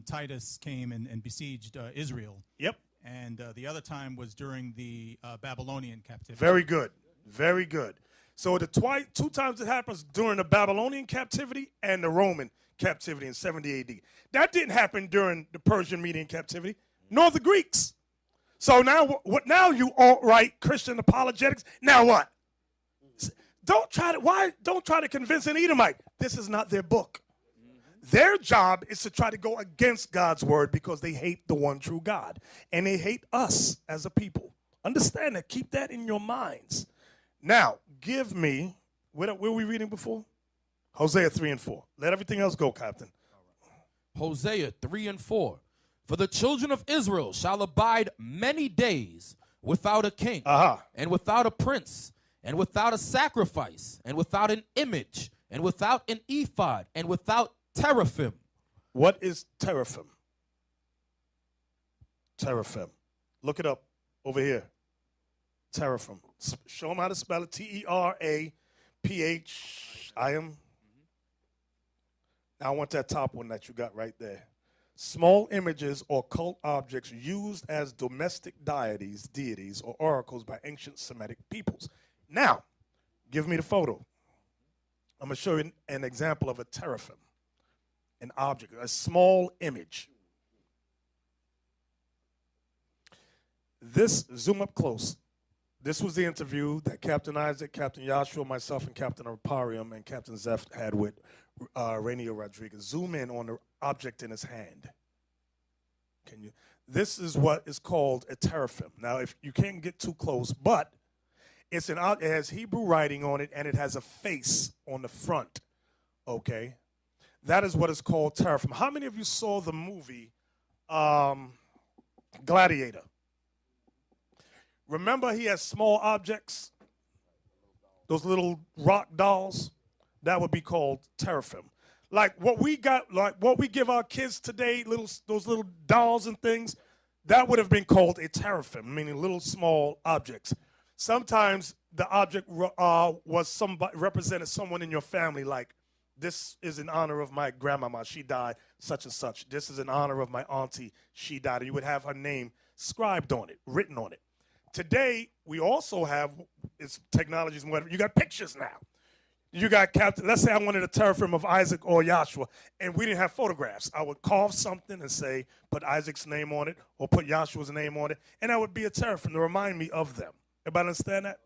Titus came and besieged Israel. Yep. And the other time was during the Babylonian captivity. Very good. Very good. So the 2 times it happens during the Babylonian captivity and the Roman captivity in 70 AD. That didn't happen during the Persian Median captivity, nor the Greeks. So now, now you alt-right Christian apologetics? Now what? Don't try to convince an Edomite. This is not their book. Their job is to try to go against God's word because they hate the one true God. And they hate us as a people. Understand that. Keep that in your minds. Now, give me, where were we reading before? Hosea 3 and 4. Let everything else go, Captain. Hosea 3 and 4. For the children of Israel shall abide many days without a king, and without a prince, and without a sacrifice, and without an image, and without an ephod, and without teraphim. What is teraphim? Teraphim. Look it up over here. Teraphim. Show them how to spell it. Teraphim. Now I want that top one that you got right there. Small images or cult objects used as domestic deities, or oracles by ancient Semitic peoples. Now, give me the photo. I'm going to show you an example of a teraphim, an object, a small image. This, zoom up close. This was the interview that Captain Isaac, Captain Joshua, myself, and Captain Arparium and Captain Zeph had with Rainier Rodriguez. Zoom in on the object in his hand. Can you? This is what is called a teraphim. Now, if you can't get too close, but it has Hebrew writing on it, and it has a face on the front. Okay, that is what is called teraphim. How many of you saw the movie Gladiator? Remember, he has small objects, those little rock dolls. That would be called teraphim. Like what we got, like what we give our kids today, those little dolls and things, that would have been called a teraphim, meaning little small objects. Sometimes the object represented someone in your family, like this is in honor of my grandmama, she died, such and such. This is in honor of my auntie, she died. And you would have her name scribed on it, written on it. Today, we also have, it's technologies and whatever, you got pictures now. You got Captain, let's say I wanted a teraphim of Isaac or Joshua, and we didn't have photographs. I would carve something and say, put Isaac's name on it, or put Joshua's name on it, and that would be a teraphim to remind me of them. Everybody understand that?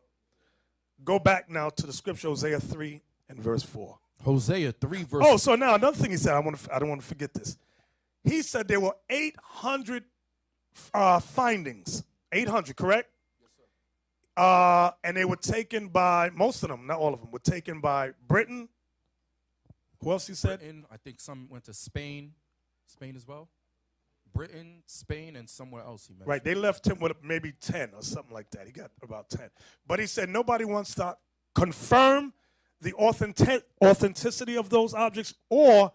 Go back now to the scripture, Hosea 3 and verse 4. Hosea 3 verse. Oh, so now another thing he said, I don't want to forget this. He said there were 800 findings. 800, correct? Yes, sir. And they were taken by, most of them, not all of them, were taken by Britain. Who else he said? Britain, I think some went to Spain as well. Britain, Spain, and somewhere else he mentioned. Right, they left him with maybe 10 or something like that. He got about 10. But he said nobody wants to confirm the authenticity of those objects or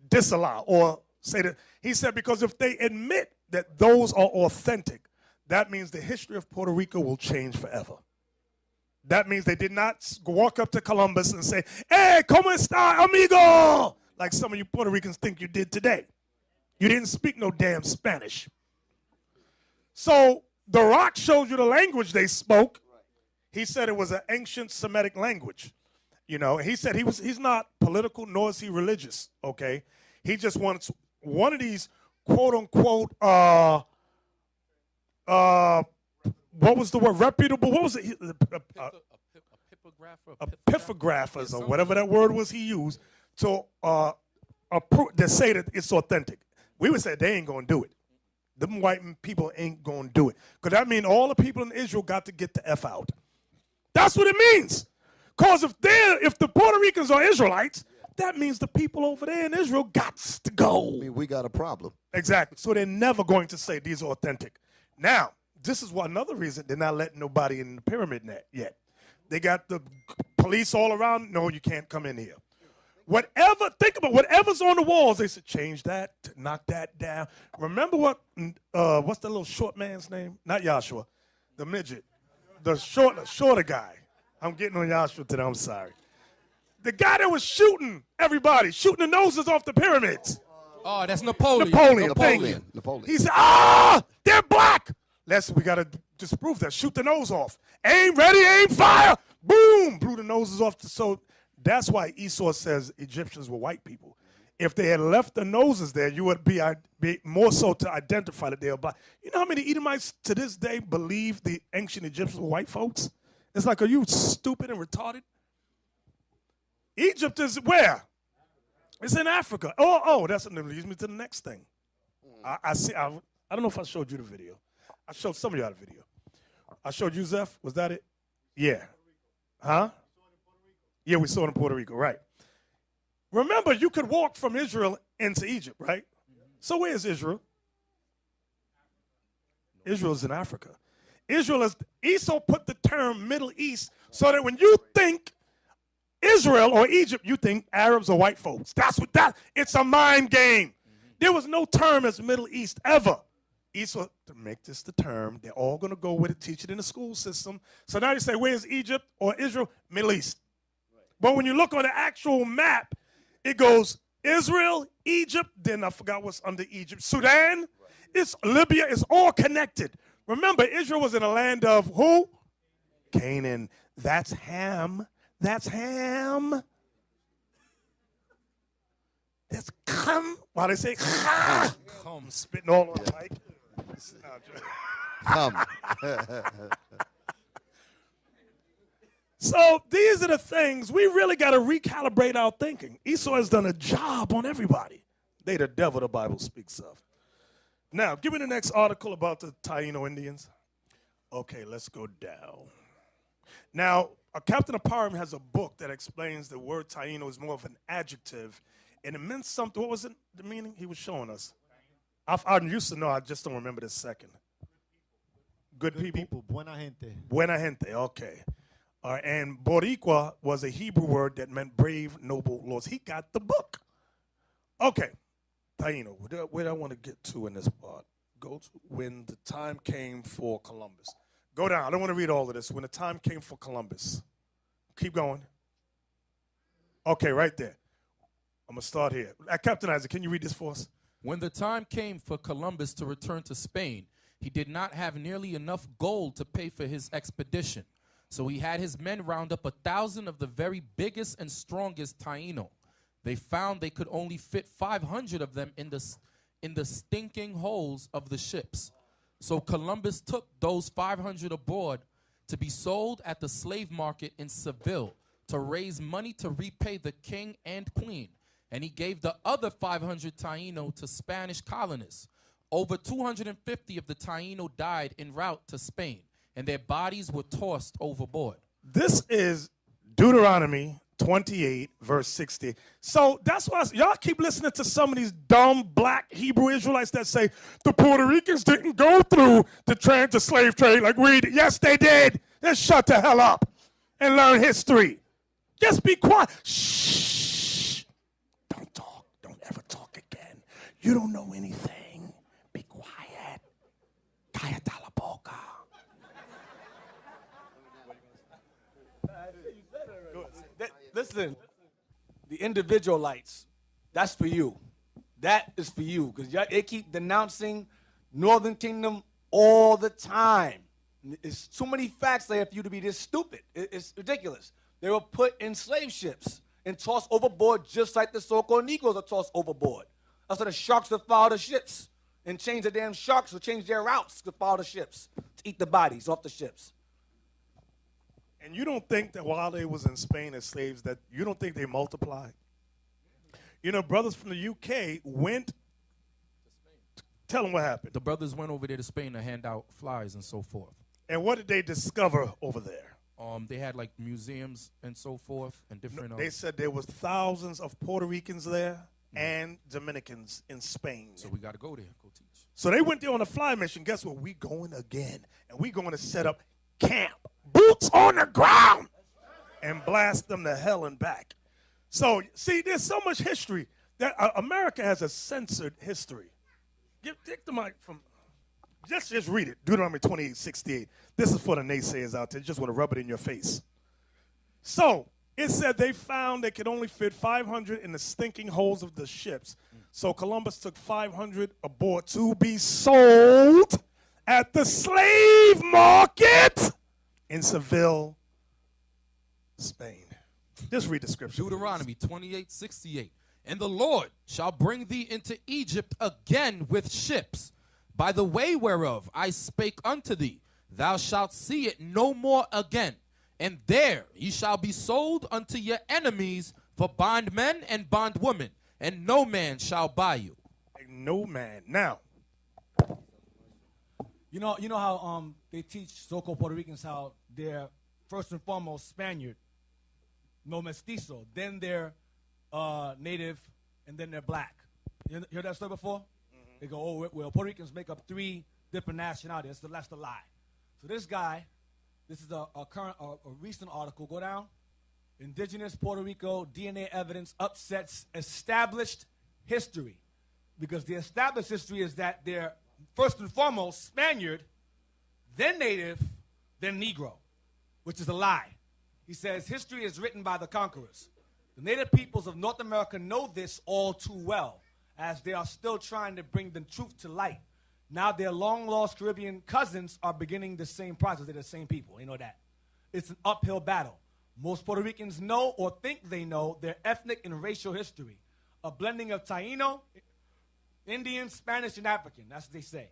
disallow or say that. He said because if they admit that those are authentic, that means the history of Puerto Rico will change forever. That means they did not walk up to Columbus and say, "Hey, ¿cómo está, amigo?" like some of you Puerto Ricans think you did today. You didn't speak no damn Spanish. So the rock shows you the language they spoke. He said it was an ancient Semitic language. You know, he said he's not political nor is he religious, okay? He just wants one of these quote unquote what was the word? Reputable, what was it? Epigraphers or whatever that word was he used to say that it's authentic. We would say they ain't gonna do it. Them white people ain't gonna do it. Because that means all the people in Israel got to get the F out. That's what it means. Because if the Puerto Ricans are Israelites, that means the people over there in Israel got to go. I mean, we got a problem. Exactly. So they're never going to say these are authentic. Now, this is another reason they're not letting nobody in the pyramid net yet. They got the police all around. No, you can't come in here. Think about whatever's on the walls. They said change that, knock that down. Remember what's the little short man's name? Not Joshua, the midget, the shorter guy. I'm getting on Joshua today. I'm sorry. The guy that was shooting everybody, shooting the noses off the pyramids. Oh, that's Napoleon. Napoleon. He said, they're black. We got to disprove that. Shoot the nose off. Aim, ready, aim, fire. Boom. Blew the noses off. So that's why Esau says Egyptians were white people. If they had left the noses there, you would be more so to identify that they were black. You know how many Edomites to this day believe the ancient Egyptians were white folks? It's like, are you stupid and retarded? Egypt is where? It's in Africa. That leads me to the next thing. I don't know if I showed you the video. I showed some of y'all the video. I showed you, Zeph. Was that it? Yeah. Huh? Yeah, we saw it in Puerto Rico, right. Remember, you could walk from Israel into Egypt, right? So where's Israel? Israel's in Africa. Esau put the term Middle East so that when you think Israel or Egypt, you think Arabs or white folks. It's a mind game. There was no term as Middle East ever. Esau, to make this the term, they're all going to go with it, teach it in the school system. So now you say, where's Egypt or Israel? Middle East. But when you look on the actual map, it goes Israel, Egypt, then I forgot what's under Egypt. Sudan, it's Libya, it's all connected. Remember, Israel was in a land of who? Canaan. That's Ham. That's Ham. That's come. Why they say come? Spitting all on the mic. Come. So these are the things we really got to recalibrate our thinking. Esau has done a job on everybody. They the devil the Bible speaks of. Now, give me the next article about the Taino Indians. Okay, let's go down. Now, Captain Aparim has a book that explains the word Taino is more of an adjective, and it meant something. What was it, the meaning he was showing us? I used to know, I just don't remember the second. Good people. Buena gente. Buena gente, okay. And Boricua was a Hebrew word that meant brave, noble lords. He got the book. Okay, Taino, where do I want to get to in this part? Go to when the time came for Columbus. Go down. I don't want to read all of this. When the time came for Columbus. Keep going. Okay, right there. I'm going to start here. Captain Isaac, can you read this for us? When the time came for Columbus to return to Spain, he did not have nearly enough gold to pay for his expedition. So he had his men round up 1,000 of the very biggest and strongest Taino. They found they could only fit 500 of them in the stinking holes of the ships. So Columbus took those 500 aboard to be sold at the slave market in Seville to raise money to repay the king and queen. And he gave the other 500 Taino to Spanish colonists. Over 250 of the Taino died en route to Spain, and their bodies were tossed overboard. This is Deuteronomy 28, verse 60. So that's why y'all keep listening to some of these dumb black Hebrew Israelites that say the Puerto Ricans didn't go through the slave trade like we did. Yes, they did. Then shut the hell up. and learn history. Just be quiet. Shh. Don't talk. Don't ever talk again. You don't know anything. Be quiet. Cállate la boca. Listen, the individualites, that's for you. That is for you. Because they keep denouncing Northern Kingdom all the time. It's too many facts there for you to be this stupid. It's ridiculous. They were put in slave ships and tossed overboard just like the so-called Negroes are tossed overboard. That's why the sharks would follow the ships and change the damn sharks would change their routes to follow the ships to eat the bodies off the ships. And you don't think that while they was in Spain as slaves that you don't think they multiplied? You know, brothers from the UK went. Tell them what happened. The brothers went over there to Spain to hand out flyers and so forth. And what did they discover over there? They had like museums and so forth and different. They said there was thousands of Puerto Ricans there and Dominicans in Spain. So we got to go there, go teach. So they went there on a fly mission. Guess what? We going again, and we going to set up camp, boots on the ground, and blast them to hell and back. So see, there's so much history that America has a censored history. Take the mic from. Just read it. Deuteronomy 28:68. This is for the naysayers out there. Just want to rub it in your face. So it said they found they could only fit 500 in the stinking holes of the ships. So Columbus took 500 aboard to be sold at the slave market in Seville, Spain. Just read the scripture. Deuteronomy 28:68. And the Lord shall bring thee into Egypt again with ships, by the way whereof I spake unto thee. Thou shalt see it no more again. And there ye shall be sold unto your enemies for bondmen and bondwomen, and no man shall buy you. No man. Now, you know how they teach so-called Puerto Ricans how they're first and foremost Spaniard, no mestizo, then they're native, and then they're black. You heard that story before? Mm-hmm. They go, oh, well, Puerto Ricans make up 3 different nationalities. That's the lie. So this guy, this is a recent article. Go down. Indigenous Puerto Rico DNA evidence upsets established history. Because the established history is that they're first and foremost Spaniard, then native, then Negro, which is a lie. He says history is written by the conquerors. The native peoples of North America know this all too well, as they are still trying to bring the truth to light. Now their long-lost Caribbean cousins are beginning the same process. They're the same people. You know that. It's an uphill battle. Most Puerto Ricans know or think they know their ethnic and racial history, a blending of Taino, Indian, Spanish, and African. That's what they say.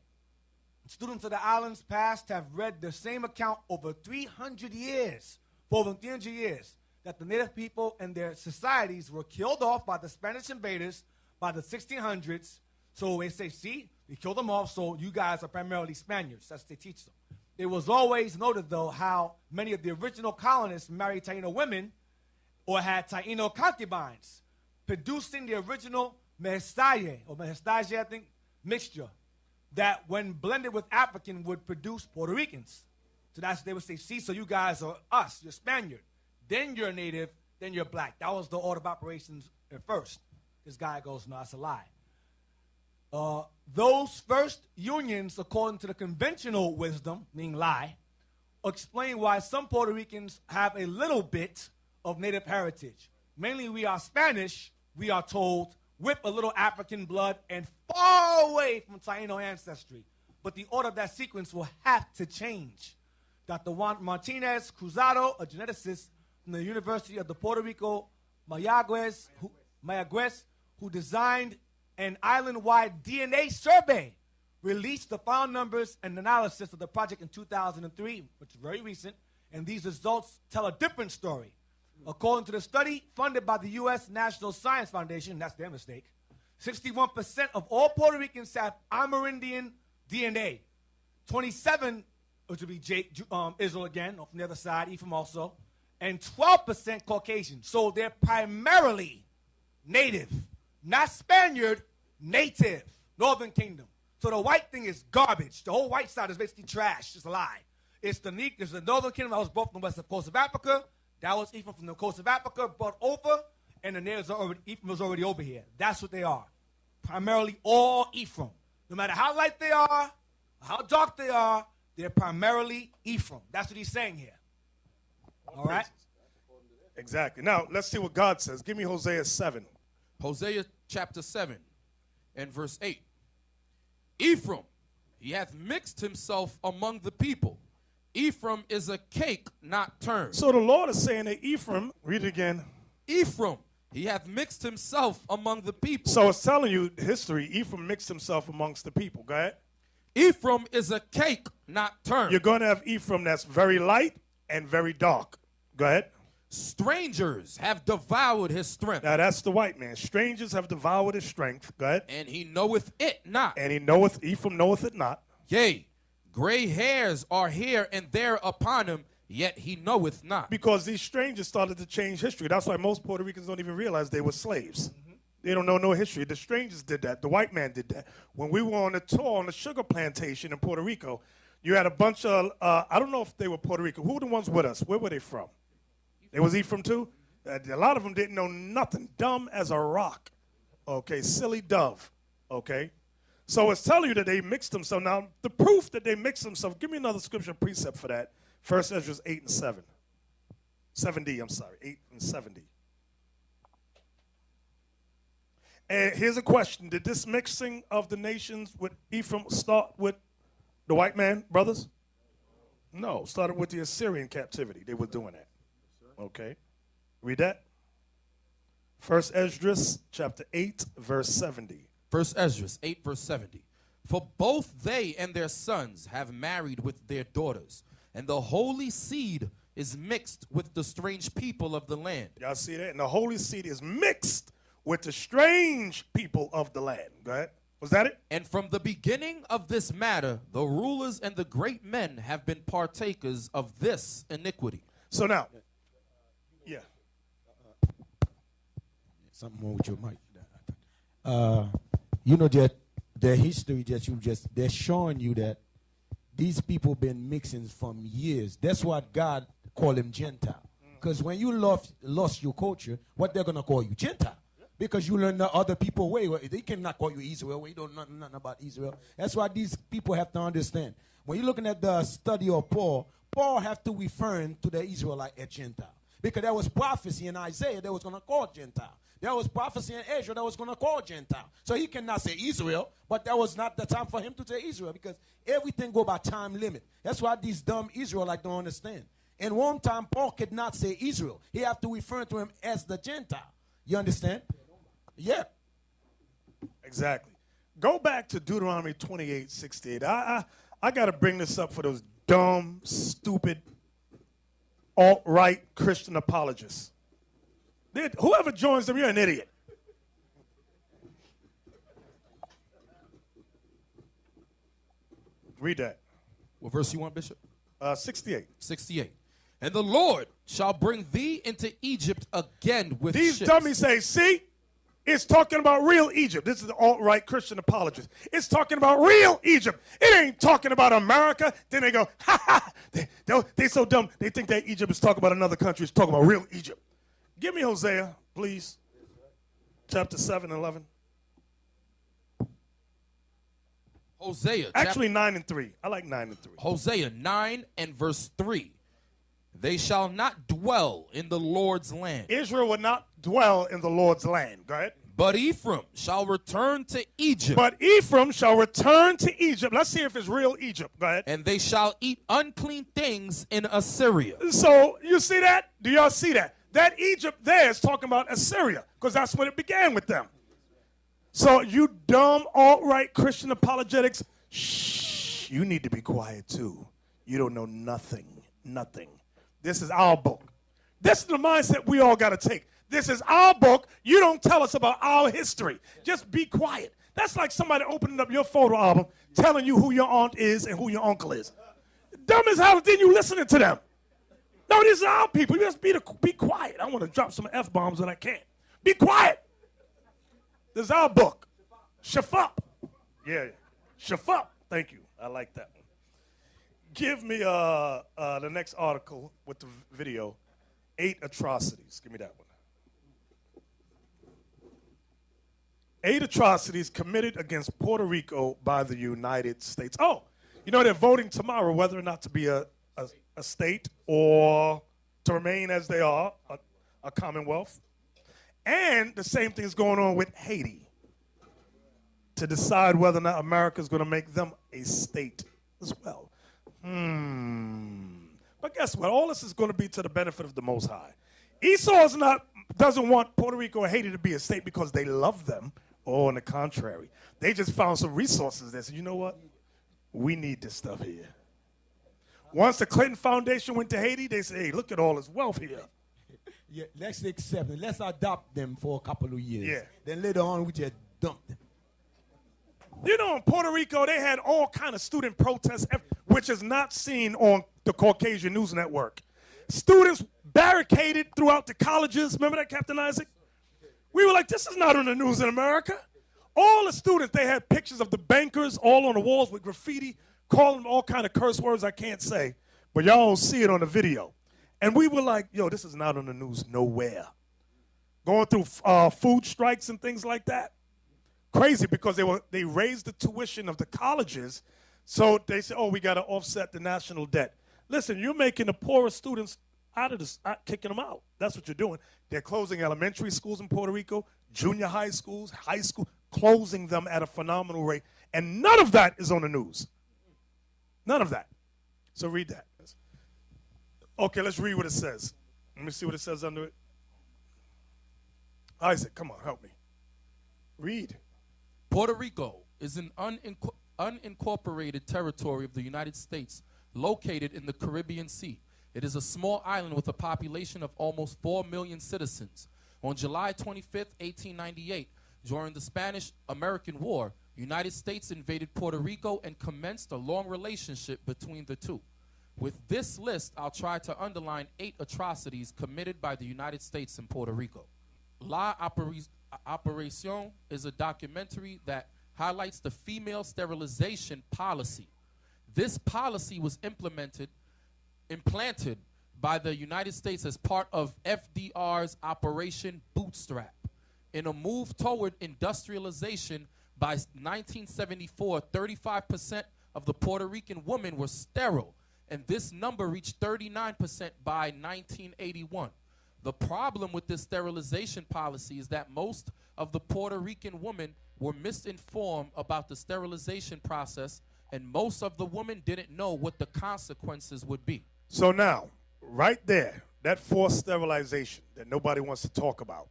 Students of the islands past have read the same account over 300 years, for over 300 years, that the native people and their societies were killed off by the Spanish invaders by the 1600s. So they say, see, they killed them off, so you guys are primarily Spaniards. That's what they teach them. It was always noted, though, how many of the original colonists married Taino women or had Taino concubines, producing the original mestizaje, or mestizaje, I think, mixture, that when blended with African would produce Puerto Ricans. So that's, they would say, see, so you guys are us, you're Spaniard. Then you're native, then you're black. That was the order of operations at first. This guy goes, no, that's a lie. Those first unions, according to the conventional wisdom, meaning lie, explain why some Puerto Ricans have a little bit of native heritage. Mainly we are Spanish, we are told, with a little African blood and far away from Taino ancestry. But the order of that sequence will have to change. Dr. Juan Martinez Cruzado, a geneticist from the University of the Puerto Rico, Mayagüez, who designed an island-wide DNA survey, released the final numbers and analysis of the project in 2003, which is very recent, and these results tell a different story. According to the study funded by the U.S. National Science Foundation, that's their mistake, 61% of all Puerto Ricans have Amerindian DNA. 27, which would be Israel again, from the other side, Ephraim also, and 12% Caucasian. So they're primarily native, not Spaniard, native, Northern Kingdom. So the white thing is garbage. The whole white side is basically trash. It's a lie. It's the Northern Kingdom that was brought from the western coast of Africa, That was Ephraim from the coast of Africa brought over, and the natives are already, Ephraim was already over here. That's what they are. Primarily all Ephraim. No matter how light they are, how dark they are, they're primarily Ephraim. That's what he's saying here. All right? Exactly. Now, let's see what God says. Give me Hosea 7. Hosea chapter 7 and verse 8. Ephraim, he hath mixed himself among the people. Ephraim is a cake not turned. So the Lord is saying that Ephraim, read it again. Ephraim, he hath mixed himself among the people. So it's telling you history. Ephraim mixed himself amongst the people. Go ahead. Ephraim is a cake not turned. You're going to have Ephraim that's very light and very dark. Go ahead. Strangers have devoured his strength. Now that's the white man. Strangers have devoured his strength. Go ahead. And he knoweth it not. And he knoweth, Ephraim knoweth it not. Yea, gray hairs are here and there upon him, yet he knoweth not. Because these strangers started to change history. That's why most Puerto Ricans don't even realize they were slaves. They don't know no history. The strangers did that. The white man did that. When we were on a tour on the sugar plantation in Puerto Rico, you had a bunch of, I don't know if they were Puerto Rican. Who were the ones with us? Where were they from? It was Ephraim too? A lot of them didn't know nothing. Dumb as a rock. Okay, silly dove. Okay? So it's telling you that they mixed themselves. Now, the proof that they mixed themselves, give me another scripture precept for that. 1 Ezra 8 and 7. 70, I'm sorry. 8 and 70. And here's a question. Did this mixing of the nations with Ephraim start with the white man, brothers? No, started with the Assyrian captivity. They were doing that. Okay. Read that. 1 Esdras chapter 8, verse 70. 1 Esdras 8, verse 70. For both they and their sons have married with their daughters, and the holy seed is mixed with the strange people of the land. Y'all see that? And the holy seed is mixed with the strange people of the land. Go ahead. Was that it? And from the beginning of this matter, the rulers and the great men have been partakers of this iniquity. So now, yeah. Something wrong with your mic. You know that the history that they're showing you that these people been mixing from years. That's what God called them Gentile. Because when you lost your culture, what they're going to call you? Gentile. Because you learn the other people way. They cannot call you Israel. We don't know nothing about Israel. That's why these people have to understand. When you're looking at the study of Paul have to refer to the Israelite as Gentile. Because there was prophecy in Isaiah that was going to call Gentile. There was prophecy in Ezra that was going to call Gentile. So he cannot say Israel, but that was not the time for him to say Israel because everything go by time limit. That's why these dumb Israelites don't understand. And one time, Paul could not say Israel. He have to refer to him as the Gentile. You understand? Yeah. Exactly. Go back to Deuteronomy 28:68. I got to bring this up for those dumb, stupid, alt-right Christian apologists. Whoever joins them, you're an idiot. Read that. What verse you want, Bishop? 68. 68. And the Lord shall bring thee into Egypt again with These ships. dummies say, see, it's talking about real Egypt. This is the alt-right Christian apologist. It's talking about real Egypt. It ain't talking about America. Then they go, ha ha. They so dumb. They think that Egypt is talking about another country. It's talking about real Egypt. Give me Hosea, please. Chapter 7 and 11. Hosea. Actually, 9 and 3. I like 9 and 3. Hosea 9 and verse 3. They shall not dwell in the Lord's land. Israel would not dwell in the Lord's land. Go ahead. But Ephraim shall return to Egypt. But Ephraim shall return to Egypt. Let's see if it's real Egypt. Go ahead. And they shall eat unclean things in Assyria. So, you see that? Do y'all see that? That Egypt there is talking about Assyria, because that's when it began with them. So, you dumb alt-right Christian apologetics, shh, you need to be quiet too. You don't know nothing. Nothing. This is our book. This is the mindset we all got to take. This is our book. You don't tell us about our history. Just be quiet. That's like somebody opening up your photo album, telling you who your aunt is and who your uncle is. Dumb as hell, then you listening to them. No, these are our people. You just be quiet. I want to drop some F-bombs when I can. Be quiet. This is our book. Shafup. Yeah, Shafup. Thank you. I like that one. Give me the next article with the video. 8 atrocities. Give me that one. 8 atrocities committed against Puerto Rico by the United States. Oh, you know, they're voting tomorrow whether or not to be a state or to remain as they are, a commonwealth. And the same thing is going on with Haiti to decide whether or not America is going to make them a state as well. But guess what? All this is going to be to the benefit of the Most High. Esau doesn't want Puerto Rico or Haiti to be a state because they love them. Oh, on the contrary. They just found some resources there. So you know what? We need this stuff here. Once the Clinton Foundation went to Haiti, they said, hey, look at all this wealth here. Yeah, let's accept them. Let's adopt them for a couple of years. Yeah. Then later on, we just dump them. You know, in Puerto Rico, they had all kind of student protests, which is not seen on the Caucasian News Network. Students barricaded throughout the colleges. Remember that, Captain Isaac? We were like, this is not on the news in America. All the students, they had pictures of the bankers all on the walls with graffiti, calling them all kind of curse words I can't say, but y'all don't see it on the video. And we were like, yo, this is not on the news nowhere. Going through food strikes and things like that. Crazy, because they raised the tuition of the colleges, so they said, oh, we got to offset the national debt. Listen, you're making the poorest students out of this, kicking them out. That's what you're doing. They're closing elementary schools in Puerto Rico, junior high schools, high school, closing them at a phenomenal rate. And none of that is on the news. None of that. So read that. Okay, let's read what it says. Let me see what it says under it. Isaac, come on, help me. Read. Puerto Rico is an unincorporated territory of the United States located in the Caribbean Sea. It is a small island with a population of almost 4 million citizens. On July 25th, 1898, during the Spanish-American War, the United States invaded Puerto Rico and commenced a long relationship between the two. With this list, I'll try to underline 8 atrocities committed by the United States in Puerto Rico. La Operación is a documentary that highlights the female sterilization policy. This policy was implanted by the United States as part of FDR's Operation Bootstrap. In a move toward industrialization, by 1974, 35% of the Puerto Rican women were sterile, and this number reached 39% by 1981. The problem with this sterilization policy is that most of the Puerto Rican women were misinformed about the sterilization process, and most of the women didn't know what the consequences would be. So now, right there, that forced sterilization that nobody wants to talk about.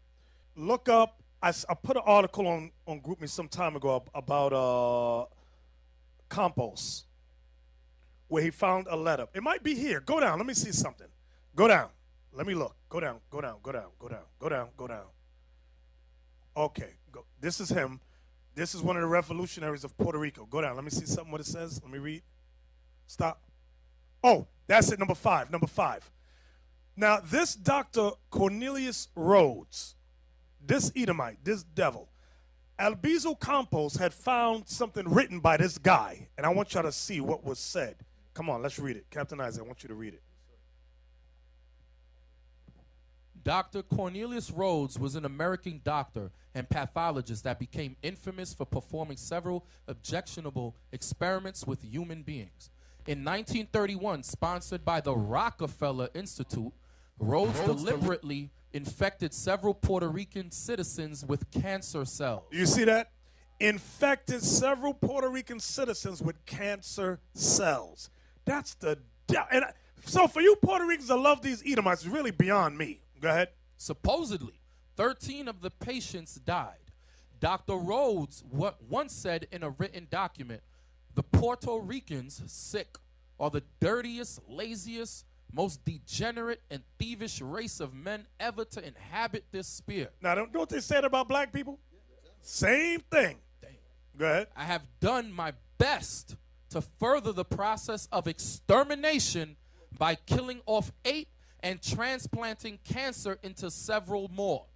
Look up, I put an article on GroupMe some time ago about Campos, where he found a letter. It might be here. Go down. Let me see something. Go down. Let me look. Go down. Go down. Go down. Go down. Go down. Go down. Okay. Go. This is him. This is one of the revolutionaries of Puerto Rico. Go down. Let me see something what it says. Let me read. Stop. Oh, that's it. Number 5. Number 5. Now, this Dr. Cornelius Rhodes, this Edomite, this devil, Albizu Campos had found something written by this guy, and I want y'all to see what was said. Come on, let's read it. Captain Isaac, I want you to read it. Dr. Cornelius Rhodes was an American doctor and pathologist that became infamous for performing several objectionable experiments with human beings. In 1931, sponsored by the Rockefeller Institute, Rhodes deliberately infected several Puerto Rican citizens with cancer cells. You see that? Infected several Puerto Rican citizens with cancer cells. That's the... So for you Puerto Ricans that love these Edomites, it's really beyond me. Go ahead. Supposedly, 13 of the patients died. Dr. Rhodes once said in a written document, the Puerto Ricans, sick, are the dirtiest, laziest, most degenerate and thievish race of men ever to inhabit this sphere. Now, don't they say that about black people? Same thing. Go ahead. I have done my best to further the process of extermination by killing off 8 and transplanting cancer into several more.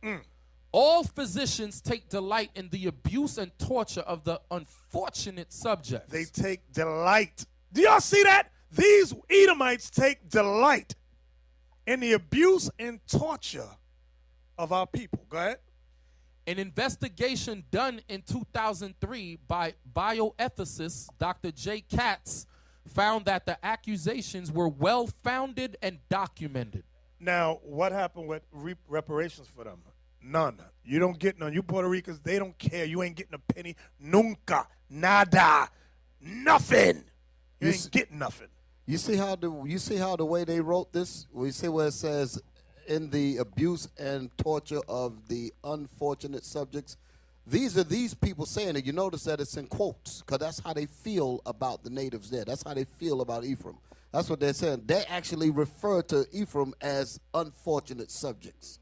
All physicians take delight in the abuse and torture of the unfortunate subjects. They take delight. Do y'all see that? These Edomites take delight in the abuse and torture of our people. Go ahead. An investigation done in 2003 by bioethicist Dr. J. Katz found that the accusations were well-founded and documented. Now, what happened with reparations for them? None. You don't get none. You Puerto Ricans, they don't care. You ain't getting a penny. Nunca. Nada. Nothing. You ain't getting nothing. You see how the way they wrote this? We see where it says, in the abuse and torture of the unfortunate subjects. These are these people saying it. You notice that it's in quotes, because that's how they feel about the natives there. That's how they feel about Ephraim. That's what they're saying. They actually refer to Ephraim as unfortunate subjects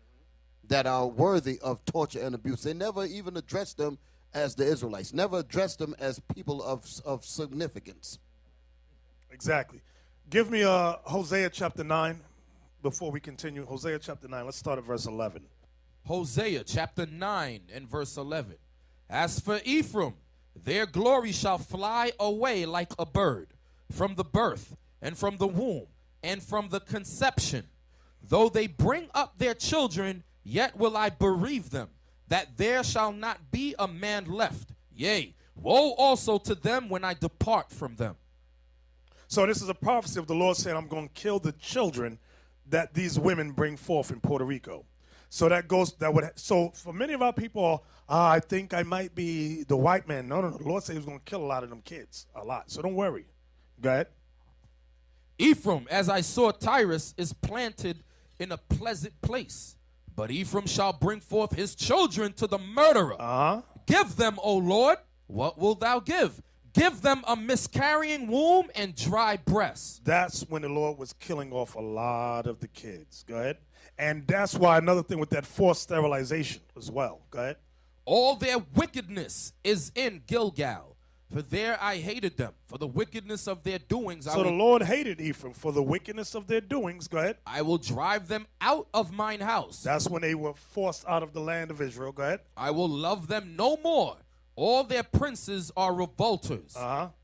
that are worthy of torture and abuse. They never even addressed them as the Israelites, never addressed them as people of significance. Exactly. Give me Hosea chapter 9 before we continue. Hosea chapter 9. Let's start at verse 11. Hosea chapter 9 and verse 11. As for Ephraim, their glory shall fly away like a bird from the birth and from the womb and from the conception. Though they bring up their children, yet will I bereave them, that there shall not be a man left. Yea, woe also to them when I depart from them. So this is a prophecy of the Lord saying, I'm going to kill the children that these women bring forth in Puerto Rico. So so for many of our people, I think I might be the white man. No. The Lord said he was going to kill a lot of them kids, a lot. So don't worry. Go ahead. Ephraim, as I saw Tyrus, is planted in a pleasant place. But Ephraim shall bring forth his children to the murderer. Give them, O Lord, what wilt thou give? Give them a miscarrying womb and dry breasts. That's when the Lord was killing off a lot of the kids. Go ahead. And that's why another thing with that forced sterilization as well. Go ahead. All their wickedness is in Gilgal, for there I hated them, for the wickedness of their doings. So the Lord hated Ephraim for the wickedness of their doings. Go ahead. I will drive them out of mine house. That's when they were forced out of the land of Israel. Go ahead. I will love them no more. All their princes are revolters.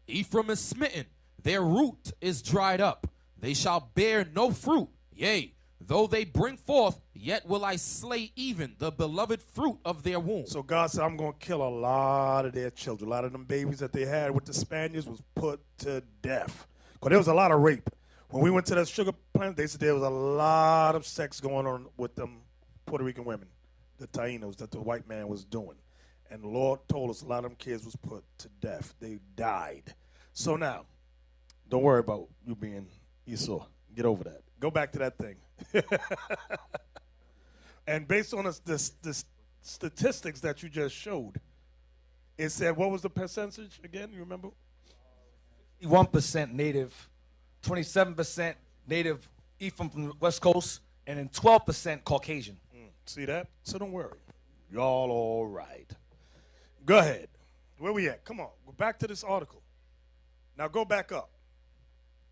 Ephraim is smitten. Their root is dried up. They shall bear no fruit. Yea, though they bring forth, yet will I slay even the beloved fruit of their womb. So God said, I'm going to kill a lot of their children. A lot of them babies that they had with the Spaniards was put to death. Because there was a lot of rape. When we went to that sugar plant, they said there was a lot of sex going on with them Puerto Rican women, the Tainos that the white man was doing. And the Lord told us a lot of them kids was put to death. They died. So now, don't worry about you being Esau. Get over that. Go back to that thing. And based on the statistics that you just showed, it said, what was the percentage again? You remember? 1% native, 27% native Ephraim from the West Coast, and then 12% Caucasian. See that? So don't worry. Y'all all right. Go ahead. Where we at? Come on. Go back to this article. Now go back up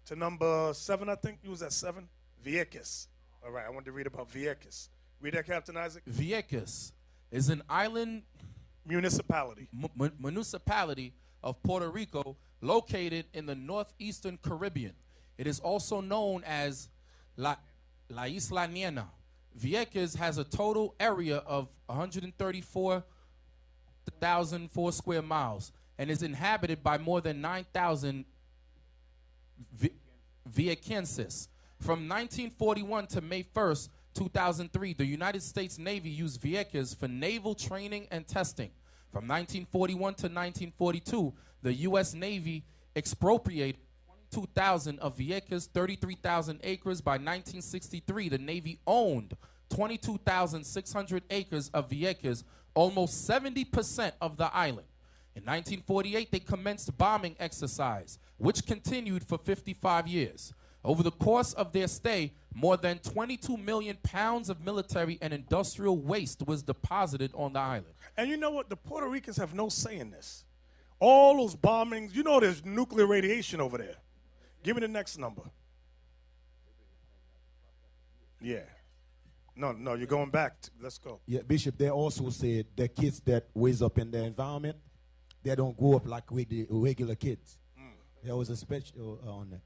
to number 7, I think. You was at 7. Vieques. All right, I wanted to read about Vieques. Read that, Captain Isaac. Vieques is an island municipality municipality of Puerto Rico located in the northeastern Caribbean. It is also known as La Isla Niena. Vieques has a total area of 134,004 square miles and is inhabited by more than 9,000 Viequenses. From 1941 to May 1st, 2003, the United States Navy used Vieques for naval training and testing. From 1941 to 1942, the U.S. Navy expropriated 22,000 of Vieques' 33,000 acres. By 1963, the Navy owned 22,600 acres of Vieques, almost 70% of the island. In 1948, they commenced bombing exercise, which continued for 55 years. Over the course of their stay, more than 22 million pounds of military and industrial waste was deposited on the island. And you know what? The Puerto Ricans have no say in this. All those bombings, you know there's nuclear radiation over there. Give me the next number. Yeah. No, you're going back. Let's go. Yeah, Bishop, they also said the kids that raise up in the environment, they don't grow up like regular kids. There was a special on that.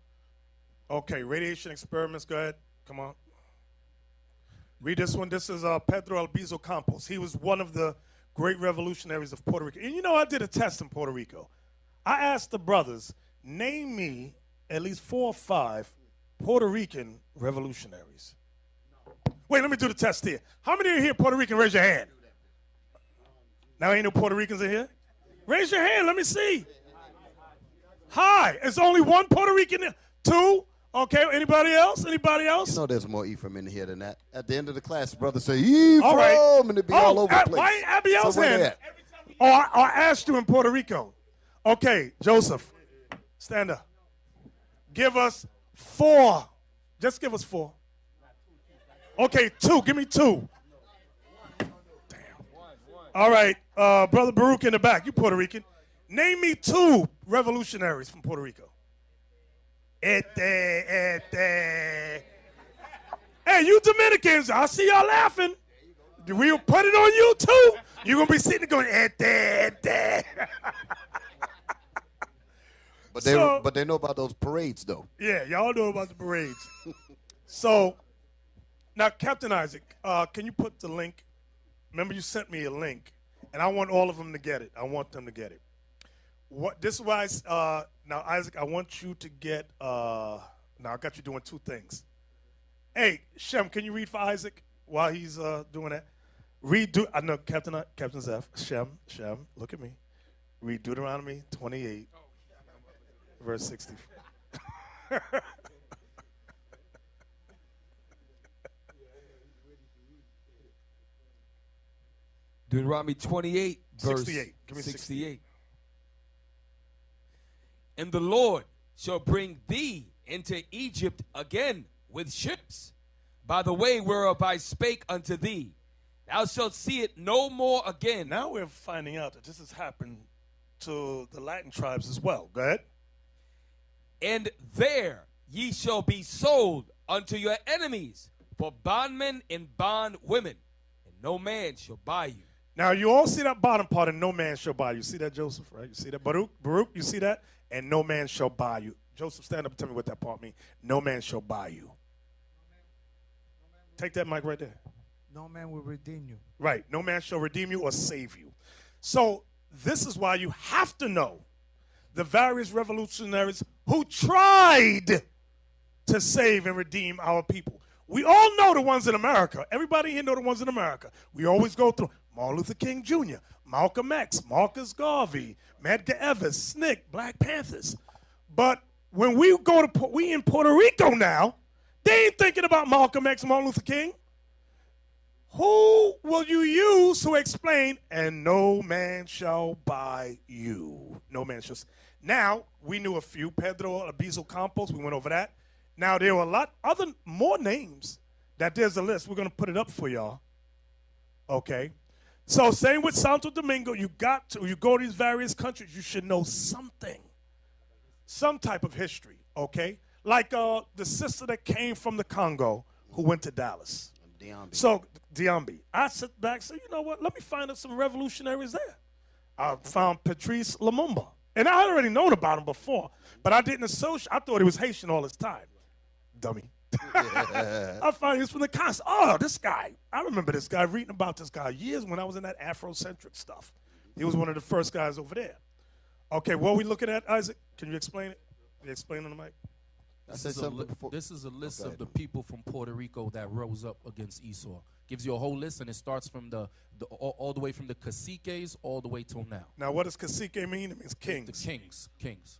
Okay, radiation experiments, go ahead. Come on. Read this one. This is Pedro Albizu Campos. He was one of the great revolutionaries of Puerto Rico. And you know, I did a test in Puerto Rico. I asked the brothers, name me at least 4 or 5 Puerto Rican revolutionaries. Wait, let me do the test here. How many are here Puerto Rican? Raise your hand. Now ain't no Puerto Ricans in here? Raise your hand. Let me see. Hi. It's only 1 Puerto Rican. 2. Okay. Anybody else? Anybody else? You know there's more Ephraim in here than that. At the end of the class, brother say Ephraim, All right. and it be all over the place. Why ain't Abby else So where they hand? at? Oh, I asked you in Puerto Rico. Okay, Joseph, stand up. Give us 4. Just give us 4. Okay, 2. Give me 2. Damn. All right, Brother Baruch in the back. You Puerto Rican. Name me 2 revolutionaries from Puerto Rico. Hey, you Dominicans, I see y'all laughing. We'll put it on you too. You're going to be sitting there going, But they know about those parades, though. Yeah, y'all know about the parades. So, now, Captain Isaac, can you put the link? Remember, you sent me a link, and I want all of them to get it. I want them to get it. This is why, now, Isaac, I want you to get, now I got you doing 2 things. Hey, Shem, can you read for Isaac while he's doing that? I know, Captain Zeph, Shem, look at me. Read Deuteronomy 28, verse 64. Deuteronomy 28, verse 68. Give me 68. And the Lord shall bring thee into Egypt again with ships, by the way whereof I spake unto thee. Thou shalt see it no more again. Now we're finding out that this has happened to the Latin tribes as well. Go ahead. And there ye shall be sold unto your enemies for bondmen and bondwomen, and no man shall buy you. Now, you all see that bottom part, and no man shall buy you. See that, Joseph, right? You see that? Baruch, you see that? And no man shall buy you. Joseph, stand up and tell me what that part means. No man shall buy you. Take that mic right there. No man will redeem you. Right. No man shall redeem you or save you. So this is why you have to know the various revolutionaries who tried to save and redeem our people. We all know the ones in America. Everybody here know the ones in America. We always go through Martin Luther King Jr., Malcolm X, Marcus Garvey, Medgar Evers, SNCC, Black Panthers. But when we in Puerto Rico now, they ain't thinking about Malcolm X, Martin Luther King. Who will you use to explain, and no man shall buy you? No man shall. Now, we knew a few. Pedro Albizu Campos, we went over that. Now, there were a lot more names that there's a list. We're going to put it up for y'all. Okay? So, same with Santo Domingo, you go to these various countries, you should know something. Some type of history, okay? Like the sister that came from the Congo who went to Dallas. Diambi. I sit back and say, you know what? Let me find out some revolutionaries there. I found Patrice Lumumba. And I had already known about him before, but I didn't associate. I thought he was Haitian all his time. Dummy. I found he was from the Congo. Oh, this guy. I remember this guy, reading about this guy years when I was in that Afrocentric stuff. He was one of the first guys over there. Okay, what are we looking at, Isaac? Can you explain it? Can you explain on the mic? This is a list of the people from Puerto Rico that rose up against Esau. Gives you a whole list, and it starts from all the way from the caciques all the way till now. Now, what does cacique mean? It means kings. The kings.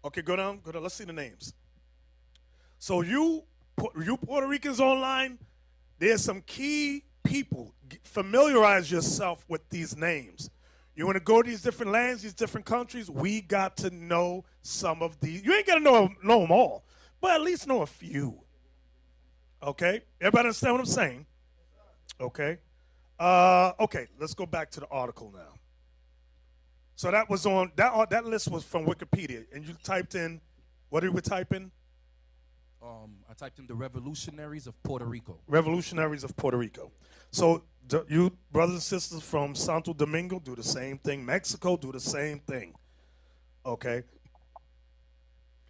Okay, go down. Let's see the names. So you Puerto Ricans online, there's some key people. Familiarize yourself with these names. You want to go to these different lands, these different countries, we got to know some of these. You ain't got to know them all, but at least know a few. Okay? Everybody understand what I'm saying? Okay? Okay, let's go back to the article now. So that was on, that list was from Wikipedia, and you typed in, what did we type in? I typed in the revolutionaries of Puerto Rico. Revolutionaries of Puerto Rico. So you brothers and sisters from Santo Domingo do the same thing. Mexico do the same thing. Okay.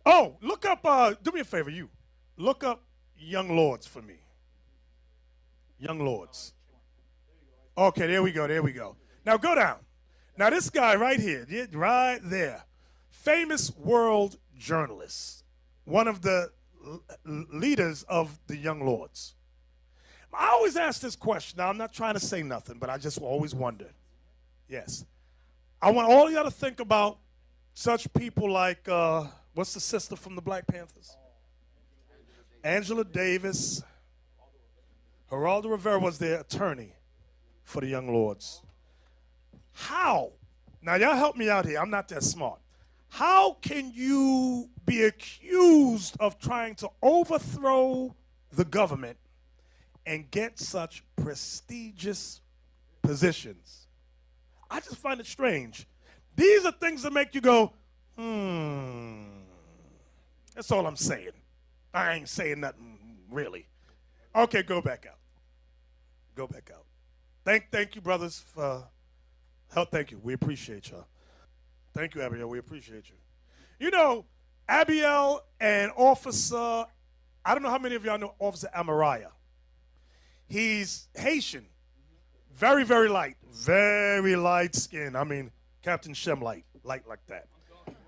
Oh, look up, do me a favor, you. Look up Young Lords for me. Young Lords. Okay, there we go. There we go. Now go down. Now this guy right here, right there, famous world journalist, one of the leaders of the Young Lords. I always ask this question. Now I'm not trying to say nothing, but I just always wondered. Yes. I want all y'all to think about such people like, what's the sister from the Black Panthers? Angela Davis. Geraldo Rivera was their attorney for the Young Lords. How? Now, y'all help me out here. I'm not that smart. How can you be accused of trying to overthrow the government and get such prestigious positions? I just find it strange. These are things that make you go, That's all I'm saying. I ain't saying nothing really. Okay, go back out. Go back out. Thank you, brothers, for help. Thank you. We appreciate y'all. Thank you, Abiel. We appreciate you. You know, Abiel and Officer, I don't know how many of y'all know Officer Amariah. He's Haitian. Very, very light. Very light skin. I mean, Captain Shem light like that.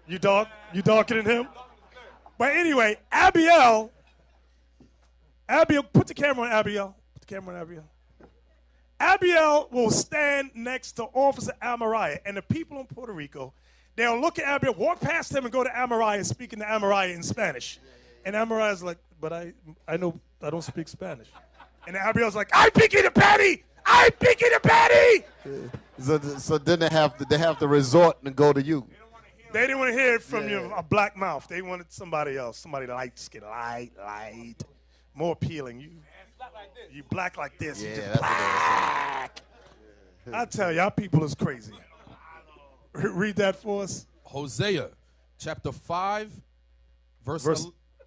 You dark? You darker than him? But anyway, Abiel, put the camera on Abiel. Put the camera on Abiel. Abiel will stand next to Officer Amariah, and the people in Puerto Rico, they'll look at Abiel, walk past him, and go to Amariah, speaking to Amariah in Spanish. And Amariah's like, but I know I don't speak Spanish. And Abiel's like, I'm picking the patty! I'm picking the patty! So then they have to resort and go to you. They didn't want to hear it from you, a black mouth. They wanted somebody else, somebody light skin, light, more appealing. You black like this. Yeah, you just that's black. I tell y'all, people is crazy. Read that for us. Hosea, chapter 5, verse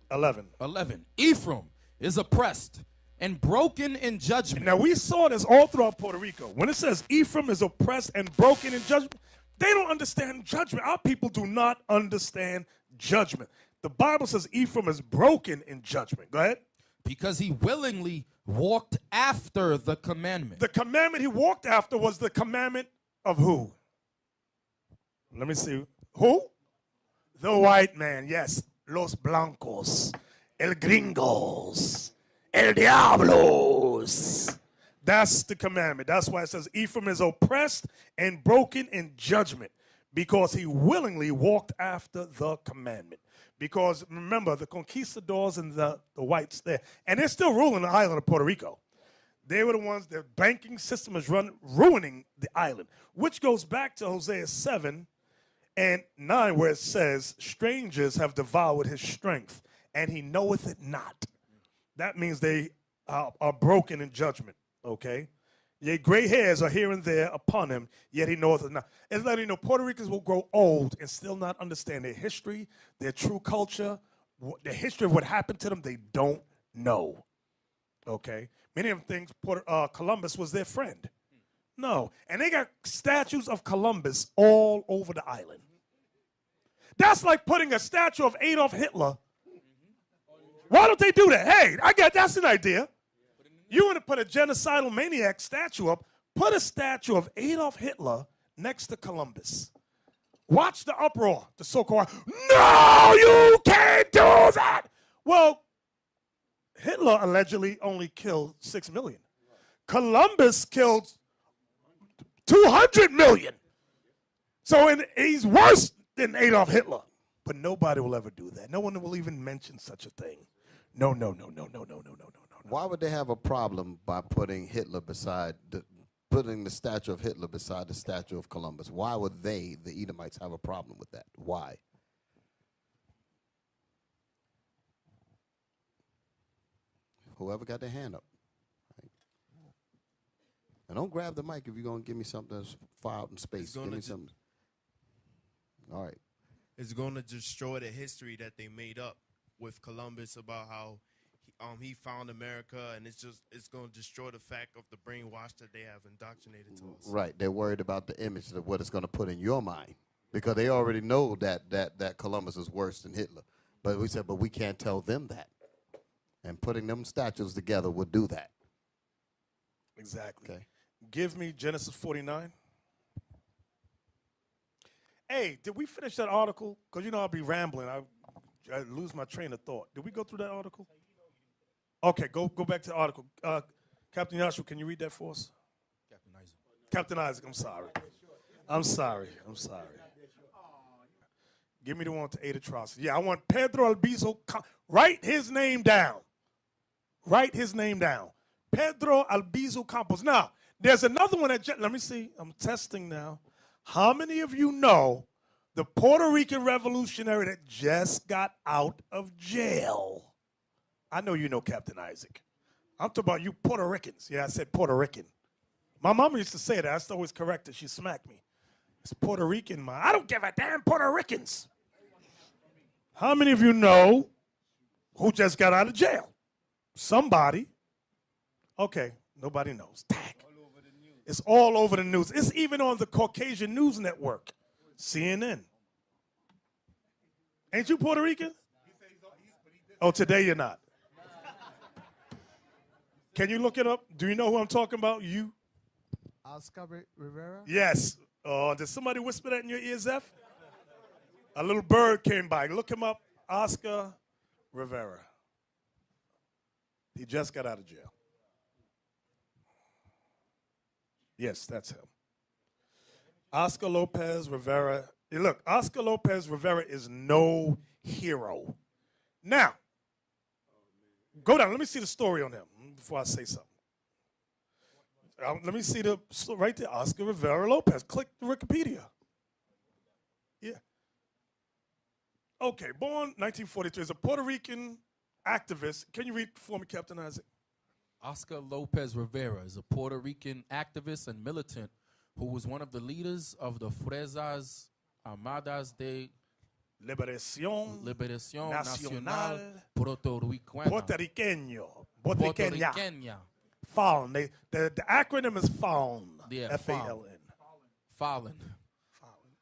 11. 11. Ephraim is oppressed and broken in judgment. Now, we saw this all throughout Puerto Rico. When it says Ephraim is oppressed and broken in judgment, they don't understand judgment. Our people do not understand judgment. The Bible says Ephraim is broken in judgment. Go ahead. Because he willingly walked after the commandment. The commandment he walked after was the commandment of who? Let me see. Who? The white man, yes. Los blancos. El gringos. El diablos. That's the commandment. That's why it says Ephraim is oppressed and broken in judgment because he willingly walked after the commandment. Because remember, the conquistadors and the whites there, and they're still ruling the island of Puerto Rico. They were the ones, their banking system was ruining the island, which goes back to Hosea 7 and 9, where it says, strangers have devoured his strength, and he knoweth it not. That means they are broken in judgment, okay? Yea, gray hairs are here and there upon him, yet he knoweth it not. It's letting you know Puerto Ricans will grow old and still not understand their history, their true culture, the history of what happened to them, they don't know, okay? Many of them think Columbus was their friend. No, and they got statues of Columbus all over the island. That's like putting a statue of Adolf Hitler. Why don't they do that? Hey, that's an idea. You want to put a genocidal maniac statue up, put a statue of Adolf Hitler next to Columbus. Watch the uproar, the so-called, no, you can't do that. Well, Hitler allegedly only killed 6 million. Columbus killed 200 million. So he's worse than Adolf Hitler. But nobody will ever do that. No one will even mention such a thing. No. Why would they have a problem by putting putting the statue of Hitler beside the statue of Columbus? Why would they, the Edomites, have a problem with that? Why? Whoever got their hand up. Right. And don't grab the mic if you're going to give me something that's far out in space. Give me something. All right. It's going to destroy the history that they made up with Columbus about how he found America, and it's going to destroy the fact of the brainwash that they have indoctrinated to us. Right. They're worried about the image of what it's going to put in your mind because they already know that Columbus is worse than Hitler. But we said, but we can't tell them that. And putting them statues together would do that. Exactly. Okay. Give me Genesis 49. Hey, did we finish that article? Because, I'll be rambling. I lose my train of thought. Did we go through that article? Okay, go back to the article. Captain Yashua, can you read that for us? Captain Isaac. Captain Isaac, I'm sorry. I'm sorry. Give me the one with the 8 atrocities. Yeah, I want Pedro Albizu. Write his name down. Pedro Albizu Campos. Now, there's another one let me see. I'm testing now. How many of you know the Puerto Rican revolutionary that just got out of jail? I know you know Captain Isaac. I'm talking about you Puerto Ricans. Yeah, I said Puerto Rican. My mama used to say that. I used to always correct her. She smacked me. It's Puerto Rican, man. I don't give a damn Puerto Ricans. How many of you know who just got out of jail? Somebody. Okay, nobody knows. Tag. It's all over the news. It's even on the Caucasian News Network, CNN. Ain't you Puerto Rican? Oh, today you're not. Can you look it up? Do you know who I'm talking about? You? Oscar Rivera? Yes. Did somebody whisper that in your ear, Zeph? A little bird came by. Look him up. Oscar Rivera. He just got out of jail. Yes, that's him. Oscar Lopez Rivera. Look, Oscar Lopez Rivera is no hero. Now, go down. Let me see the story on him before I say something. Let me see right there. Oscar Rivera Lopez. Click the Wikipedia. Yeah. Okay, born 1943 as a Puerto Rican activist. Can you read for me, Captain Isaac? Oscar Lopez Rivera is a Puerto Rican activist and militant who was one of the leaders of the Fuerzas Armadas de Liberación Nacional Puertorriqueña. Puertorriqueña. FALN. The acronym is FALN. Yeah, F-A-L-N. FALN.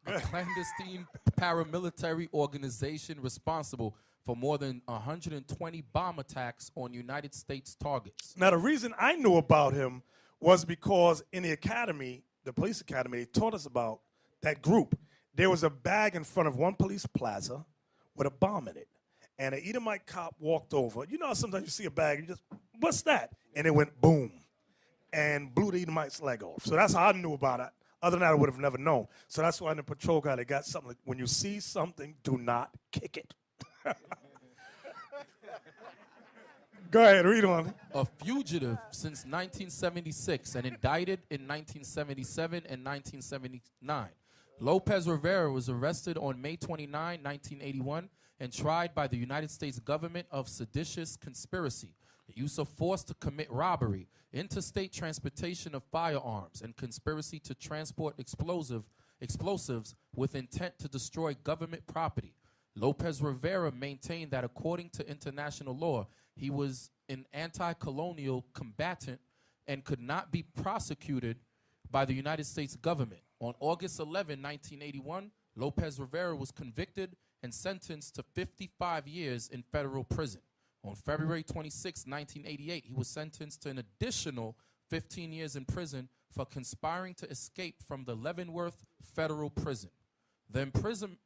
A clandestine paramilitary organization responsible for more than 120 bomb attacks on United States targets. Now, the reason I knew about him was because in the academy, the police academy, they taught us about that group. There was a bag in front of one police plaza with a bomb in it. And an Edomite cop walked over. You know how sometimes you see a bag, you just, what's that? And it went boom and blew the Edomite's leg off. So that's how I knew about it. Other than that, I would have never known. So that's why in the patrol car, they got something. Like, when you see something, do not kick it. Go ahead, read on. A fugitive since 1976 and indicted in 1977 and 1979. Lopez Rivera was arrested on May 29, 1981, and tried by the United States government of seditious conspiracy, the use of force to commit robbery, interstate transportation of firearms, and conspiracy to transport explosives with intent to destroy government property. Lopez Rivera maintained that according to international law, he was an anti-colonial combatant and could not be prosecuted by the United States government. On August 11, 1981, Lopez Rivera was convicted and sentenced to 55 years in federal prison. On February 26, 1988, he was sentenced to an additional 15 years in prison for conspiring to escape from the Leavenworth federal prison. The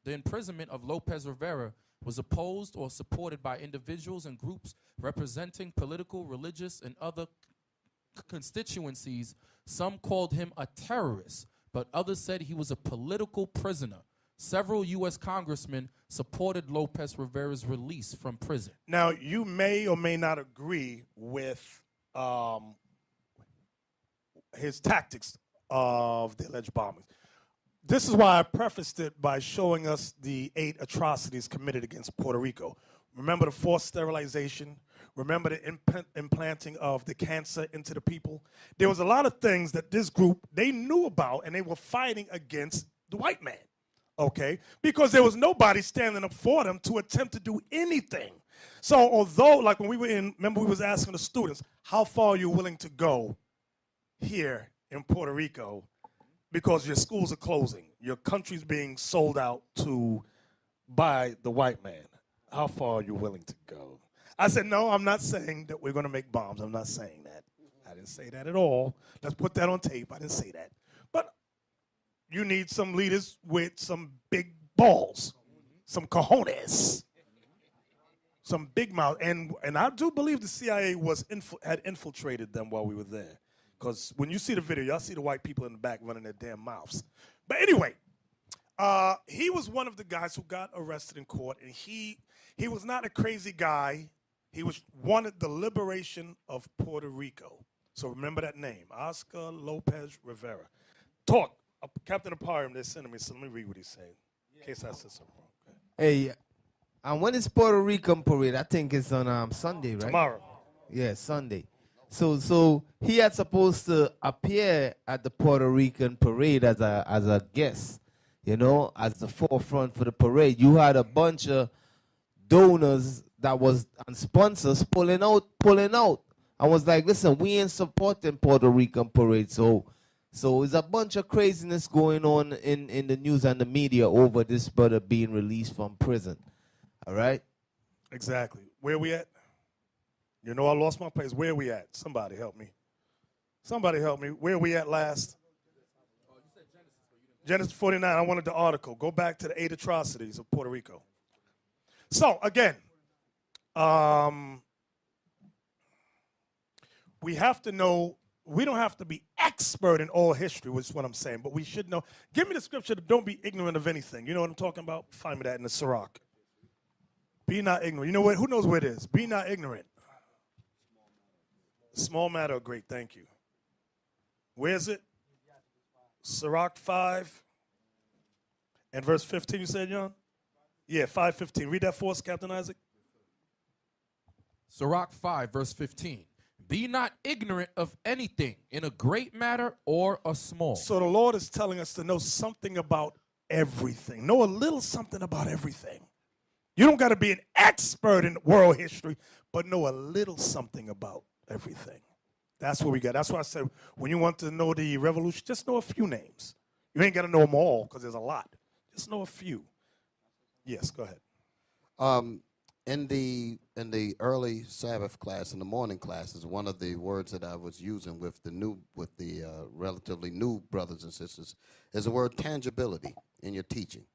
imprisonment of Lopez Rivera was opposed or supported by individuals and groups representing political, religious, and other constituencies. Some called him a terrorist, but others said he was a political prisoner. Several U.S. congressmen supported Lopez Rivera's release from prison. Now, you may or may not agree with his tactics of the alleged bombings. This is why I prefaced it by showing us the 8 atrocities committed against Puerto Rico. Remember the forced sterilization? Remember the implanting of the cancer into the people? There was a lot of things that this group, they knew about, and they were fighting against the white man, okay? Because there was nobody standing up for them to attempt to do anything. So although, like when we were in, remember we was asking the students, how far are you willing to go here in Puerto Rico? Because your schools are closing. Your country's being sold out by the white man. How far are you willing to go? I said, no, I'm not saying that we're going to make bombs. I'm not saying that. I didn't say that at all. Let's put that on tape. I didn't say that. But you need some leaders with some big balls, some cojones, some big mouth. And I do believe the CIA had infiltrated them while we were there. Because when you see the video, y'all see the white people in the back running their damn mouths. But anyway, he was one of the guys who got arrested in court, and he was not a crazy guy. He wanted the liberation of Puerto Rico. So remember that name, Oscar Lopez Rivera. Talk. Captain Aparium, they're sending me, so let me read what he's saying, in case I said something wrong. Hey, and when is Puerto Rican parade? I think it's on Sunday, right? Tomorrow. Yeah, Sunday. So he had supposed to appear at the Puerto Rican parade as a guest, as the forefront for the parade. You had a bunch of donors that was and sponsors pulling out. I was like, listen, we ain't supporting Puerto Rican parade. So it's a bunch of craziness going on in the news and the media over this brother being released from prison. All right? Exactly. Where we at? I lost my place. Where we at? Somebody help me. Somebody help me. Where we at last? Genesis 49. I wanted the article. Go back to the 8 atrocities of Puerto Rico. So, again, we have to know. We don't have to be expert in all history, which is what I'm saying, but we should know. Give me the scripture that don't be ignorant of anything. You know what I'm talking about? Find me that in the Sirach. Be not ignorant. You know what? Who knows where it is? Be not ignorant. Small matter of great. Thank you. Where is it? Sirach 5 and verse 15, you said, John? Yeah, 5:15. Read that for us, Captain Isaac. Sirach 5, verse 15. Be not ignorant of anything in a great matter or a small. So the Lord is telling us to know something about everything. Know a little something about everything. You don't got to be an expert in world history, but know a little something about everything. That's what we got. That's why I said when you want to know the revolution, just know a few names. You ain't got to know them all because there's a lot. Just know a few. Yes, go ahead. In the early Sabbath class, in the morning classes, one of the words that I was using with the relatively new brothers and sisters is the word tangibility in your teaching.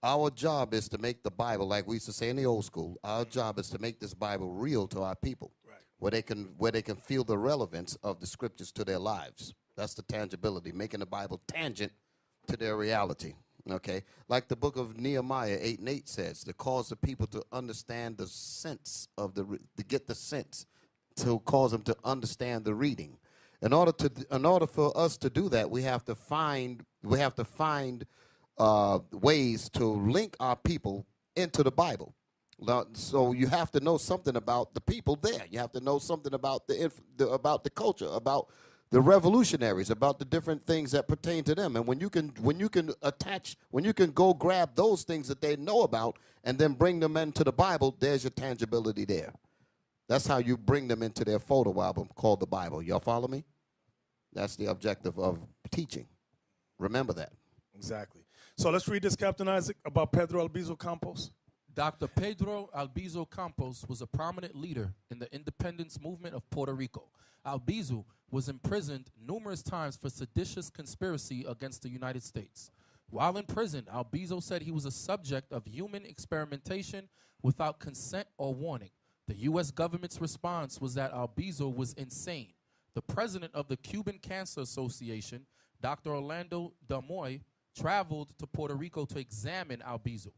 Our job is to make the Bible, like we used to say in the old school, our job is to make this Bible real to our people, where they can feel the relevance of the scriptures to their lives. That's the tangibility, making the Bible tangent to their reality. Okay, like the book of Nehemiah 8:8 says, to cause the people to understand the sense of to get the sense, to cause them to understand the reading. In order for us to do that, we have to find ways to link our people into the Bible. So you have to know something about the people there. You have to know something about about the culture, about the revolutionaries, about the different things that pertain to them. And when you can go grab those things that they know about and then bring them into the Bible, there's your tangibility there. That's how you bring them into their photo album called the Bible. Y'all follow me? That's the objective of teaching. Remember that. Exactly. So let's read this, Captain Isaac, about Pedro Albizu Campos. Dr. Pedro Albizu Campos was a prominent leader in the independence movement of Puerto Rico. Albizu was imprisoned numerous times for seditious conspiracy against the United States. While in prison, Albizu said he was a subject of human experimentation without consent or warning. The U.S. government's response was that Albizu was insane. The president of the Cuban Cancer Association, Dr. Orlando Damoy, traveled to Puerto Rico to examine Albizu.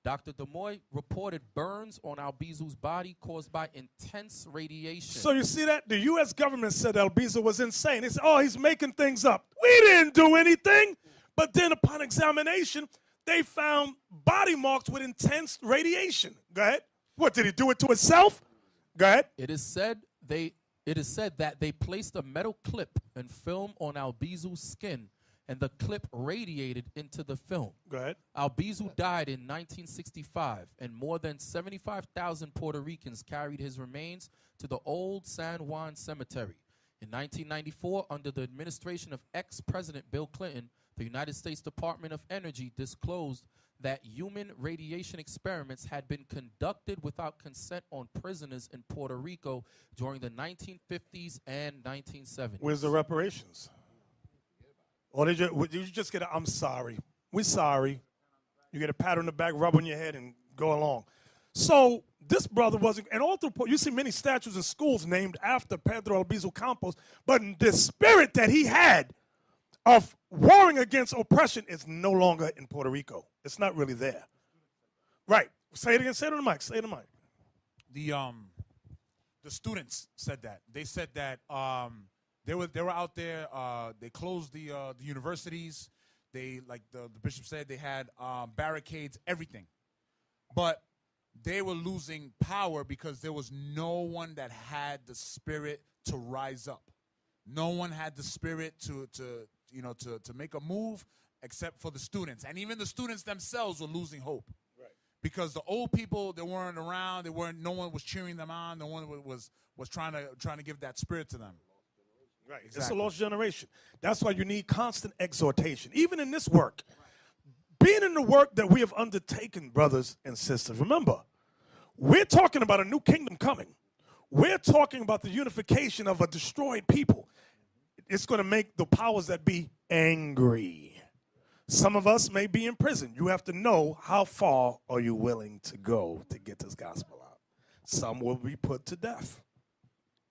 Dr. Damoy reported burns on Albizu's body caused by intense radiation. So you see that? The U.S. government said Albizu was insane. They said, oh, he's making things up. We didn't do anything. But then upon examination, they found body marks with intense radiation. Go ahead. What, did he do it to himself? Go ahead. It is said that they placed a metal clip and film on Albizu's skin, and the clip radiated into the film. Go ahead. Albizu died in 1965, and more than 75,000 Puerto Ricans carried his remains to the old San Juan Cemetery. In 1994, under the administration of ex-President Bill Clinton, the United States Department of Energy disclosed that human radiation experiments had been conducted without consent on prisoners in Puerto Rico during the 1950s and 1970s. Where's the reparations? Or did you just get a, I'm sorry. We're sorry. You get a pat on the back, rub on your head, and go along. So this brother wasn't, and all through, you see many statues in schools named after Pedro Albizu Campos, but the spirit that he had of warring against oppression is no longer in Puerto Rico. It's not really there. Right. Say it again. Say it on the mic. Say it on the mic. The students said that. They said that they were out there. They closed the universities. They, like the bishop said, they had barricades, everything. But they were losing power because there was no one that had the spirit to rise up. No one had the spirit to make a move except for the students. And even the students themselves were losing hope. Right. Because the old people, they weren't around, no one was cheering them on, no one was trying to give that spirit to them. Right. Exactly. It's a lost generation. That's why you need constant exhortation. Even in this work, being in the work that we have undertaken, brothers and sisters, remember, we're talking about a new kingdom coming. We're talking about the unification of a destroyed people. It's going to make the powers that be angry. Some of us may be in prison. You have to know how far are you willing to go to get this gospel out. Some will be put to death.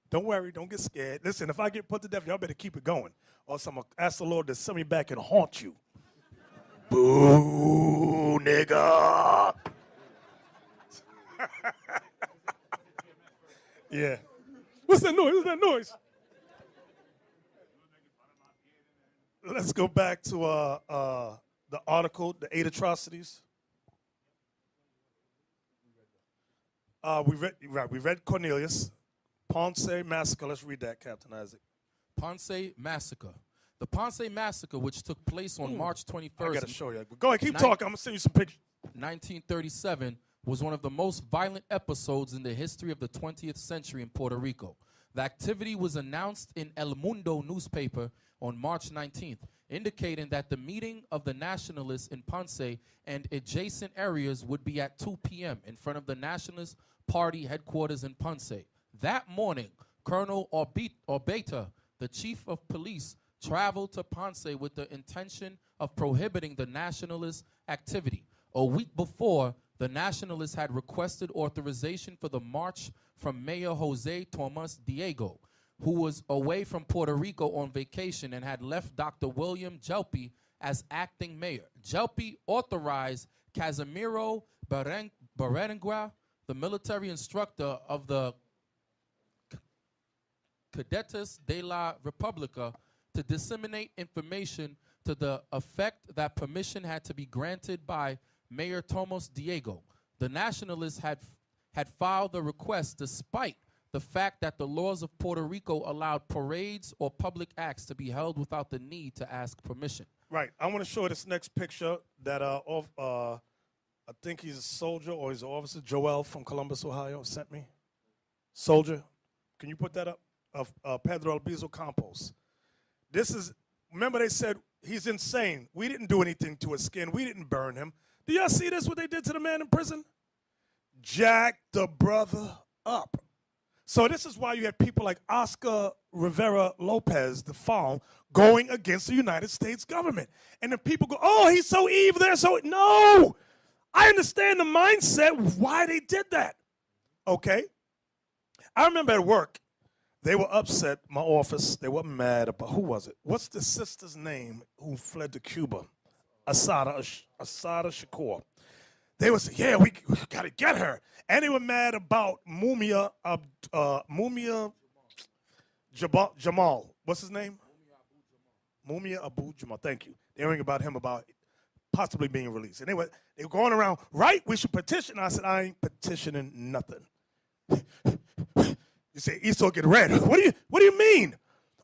Don't worry. Don't get scared. Listen, if I get put to death, y'all better keep it going. Or I'm going to ask the Lord to send me back and haunt you. Boo, nigga. Yeah. What's that noise? What's that noise? Let's go back to the article, the 8 atrocities. We read Cornelius. Ponce Massacre. Let's read that, Captain Isaac. Ponce Massacre. The Ponce Massacre, which took place on March 21st. I got to show you. Go ahead, keep talking. I'm going to send you some pictures. 1937 was one of the most violent episodes in the history of the 20th century in Puerto Rico. The activity was announced in El Mundo newspaper on March 19th, indicating that the meeting of the nationalists in Ponce and adjacent areas would be at 2 p.m. in front of the Nationalist Party headquarters in Ponce. That morning, Colonel Orbeta, the chief of police, traveled to Ponce with the intention of prohibiting the nationalist activity. A week before, the nationalists had requested authorization for the march from Mayor Jose Tomas Diego, who was away from Puerto Rico on vacation and had left Dr. William Jelpi as acting mayor. Jelpi authorized Casimiro Berenguer, the military instructor of the Cadetes de la República, to disseminate information to the effect that permission had to be granted by Mayor Tomas Diego. The nationalists had filed the request despite the fact that the laws of Puerto Rico allowed parades or public acts to be held without the need to ask permission. Right. I want to show you this next picture that I think he's a soldier or he's an officer, Joel from Columbus, Ohio, sent me. Soldier. Can you put that up? Of Pedro Albizu Campos. This is, remember they said he's insane. We didn't do anything to his skin. We didn't burn him. Do y'all see this, what they did to the man in prison? Jack the brother up. So this is why you had people like Oscar Rivera Lopez, the Fawn, going against the United States government. And then people go, oh, he's so evil there. So, no, I understand the mindset, why they did that. Okay. I remember at work, they were upset, my office. They were mad about, who was it? What's the sister's name who fled to Cuba? Asada Shakur. They would say, yeah, we got to get her. And they were mad about Mumia Jamal. What's his name? Mumia Abu Jamal. Thank you. They were about him about possibly being released. And they were going around, right, we should petition. I said, I ain't petitioning nothing. You say, Esau get red. What do you mean?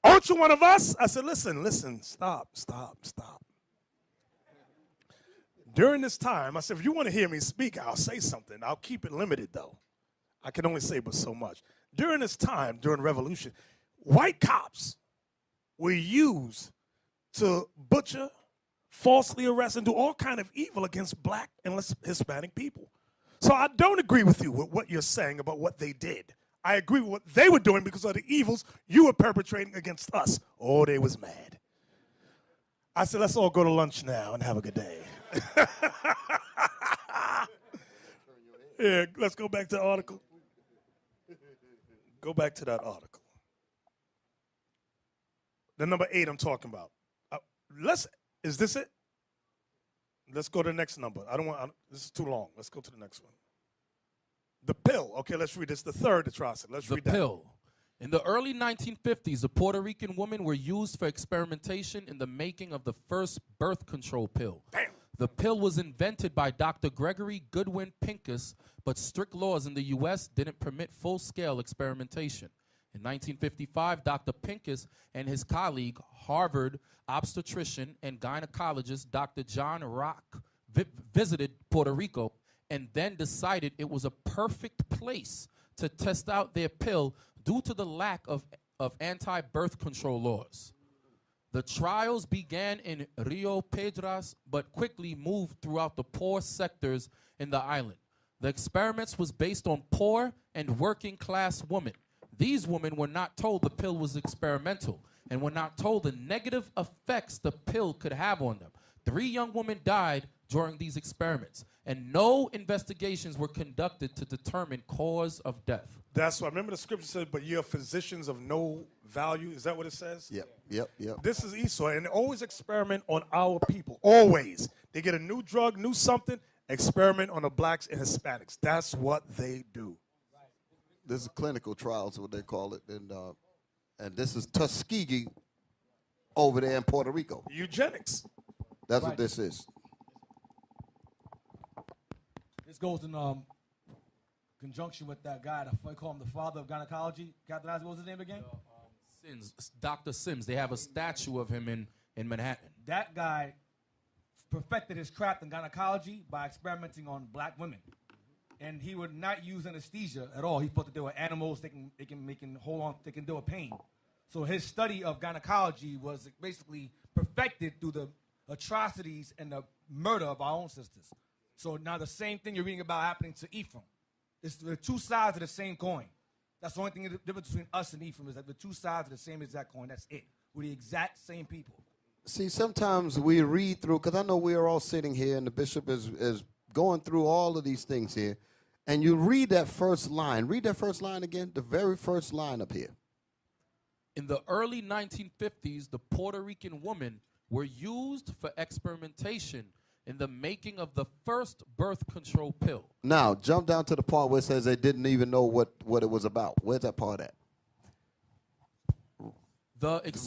Aren't you one of us? I said, listen, stop. During this time, I said, if you want to hear me speak, I'll say something. I'll keep it limited, though. I can only say but so much. During this time, during Revolution, white cops were used to butcher, falsely arrest, and do all kind of evil against black and Hispanic people. So I don't agree with you with what you're saying about what they did. I agree with what they were doing because of the evils you were perpetrating against us. Oh, they was mad. I said, let's all go to lunch now and have a good day. Yeah, let's go back to the article. Go back to that article. The number 8 I'm talking about. Is this it? Let's go to the next number. This is too long. Let's go to the next one. The pill. Okay, let's read this. The third atrocity. Let's read that. The pill. In the early 1950s, the Puerto Rican women were used for experimentation in the making of the first birth control pill. Damn. The pill was invented by Dr. Gregory Goodwin Pincus, but strict laws in the U.S. didn't permit full-scale experimentation. In 1955, Dr. Pincus and his colleague, Harvard obstetrician and gynecologist Dr. John Rock, visited Puerto Rico and then decided it was a perfect place to test out their pill due to the lack of anti-birth control laws. The trials began in Rio Piedras, but quickly moved throughout the poor sectors in the island. The experiments was based on poor and working class women. These women were not told the pill was experimental and were not told the negative effects the pill could have on them. 3 young women died during these experiments, and no investigations were conducted to determine cause of death. That's why. Remember the scripture said, but you're physicians of no value. Is that what it says? Yep. This is Esau, and they always experiment on our people. Always. They get a new drug, new something, experiment on the blacks and Hispanics. That's what they do. This is clinical trials, what they call it, and this is Tuskegee over there in Puerto Rico. Eugenics. That's what this is. This goes in conjunction with that guy. I call him the father of gynecology. Captain Isaac, what was his name again? Dr. Sims. They have a statue of him in Manhattan. That guy perfected his craft in gynecology by experimenting on black women. And he would not use anesthesia at all. He thought that they were animals. They can hold on. They can deal with pain. So his study of gynecology was basically perfected through the atrocities and the murder of our own sisters. So now the same thing you're reading about happening to Ephraim. It's the two sides of the same coin. That's the only thing, the difference between us and Ephraim is that the two sides of the same exact coin. That's it. We're the exact same people. See, sometimes we read through, because I know we are all sitting here, and the bishop is going through all of these things here, and you read that first line. Read that first line again, the very first line up here. In the early 1950s, the Puerto Rican women were used for experimentation in the making of the first birth control pill. Now, jump down to the part where it says they didn't even know what it was about. Where's that part at?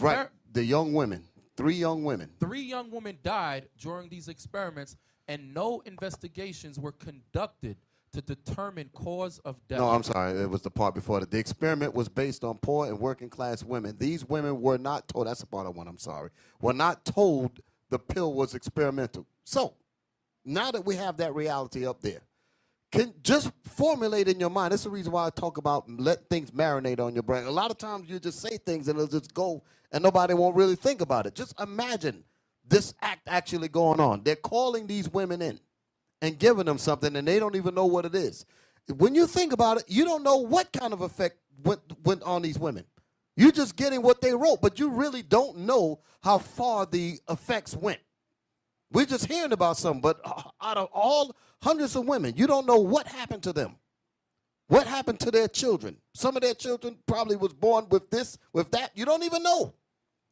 Right, the young women. 3 young women. 3 young women died during these experiments, and no investigations were conducted to determine cause of death. No, I'm sorry. It was the part before that. The experiment was based on poor and working class women. These women were not told, that's the part I want, I'm sorry, were not told the pill was experimental. So, now that we have that reality up there, can just formulate in your mind. That's the reason why I talk about let things marinate on your brain. A lot of times you just say things and it'll just go and nobody won't really think about it. Just imagine this act actually going on. They're calling these women in and giving them something, and they don't even know what it is. When you think about it, you don't know what kind of effect went on these women. You're just getting what they wrote, but you really don't know how far the effects went. We're just hearing about some, but out of all hundreds of women, you don't know what happened to them. What happened to their children? Some of their children probably was born with this, with that. You don't even know.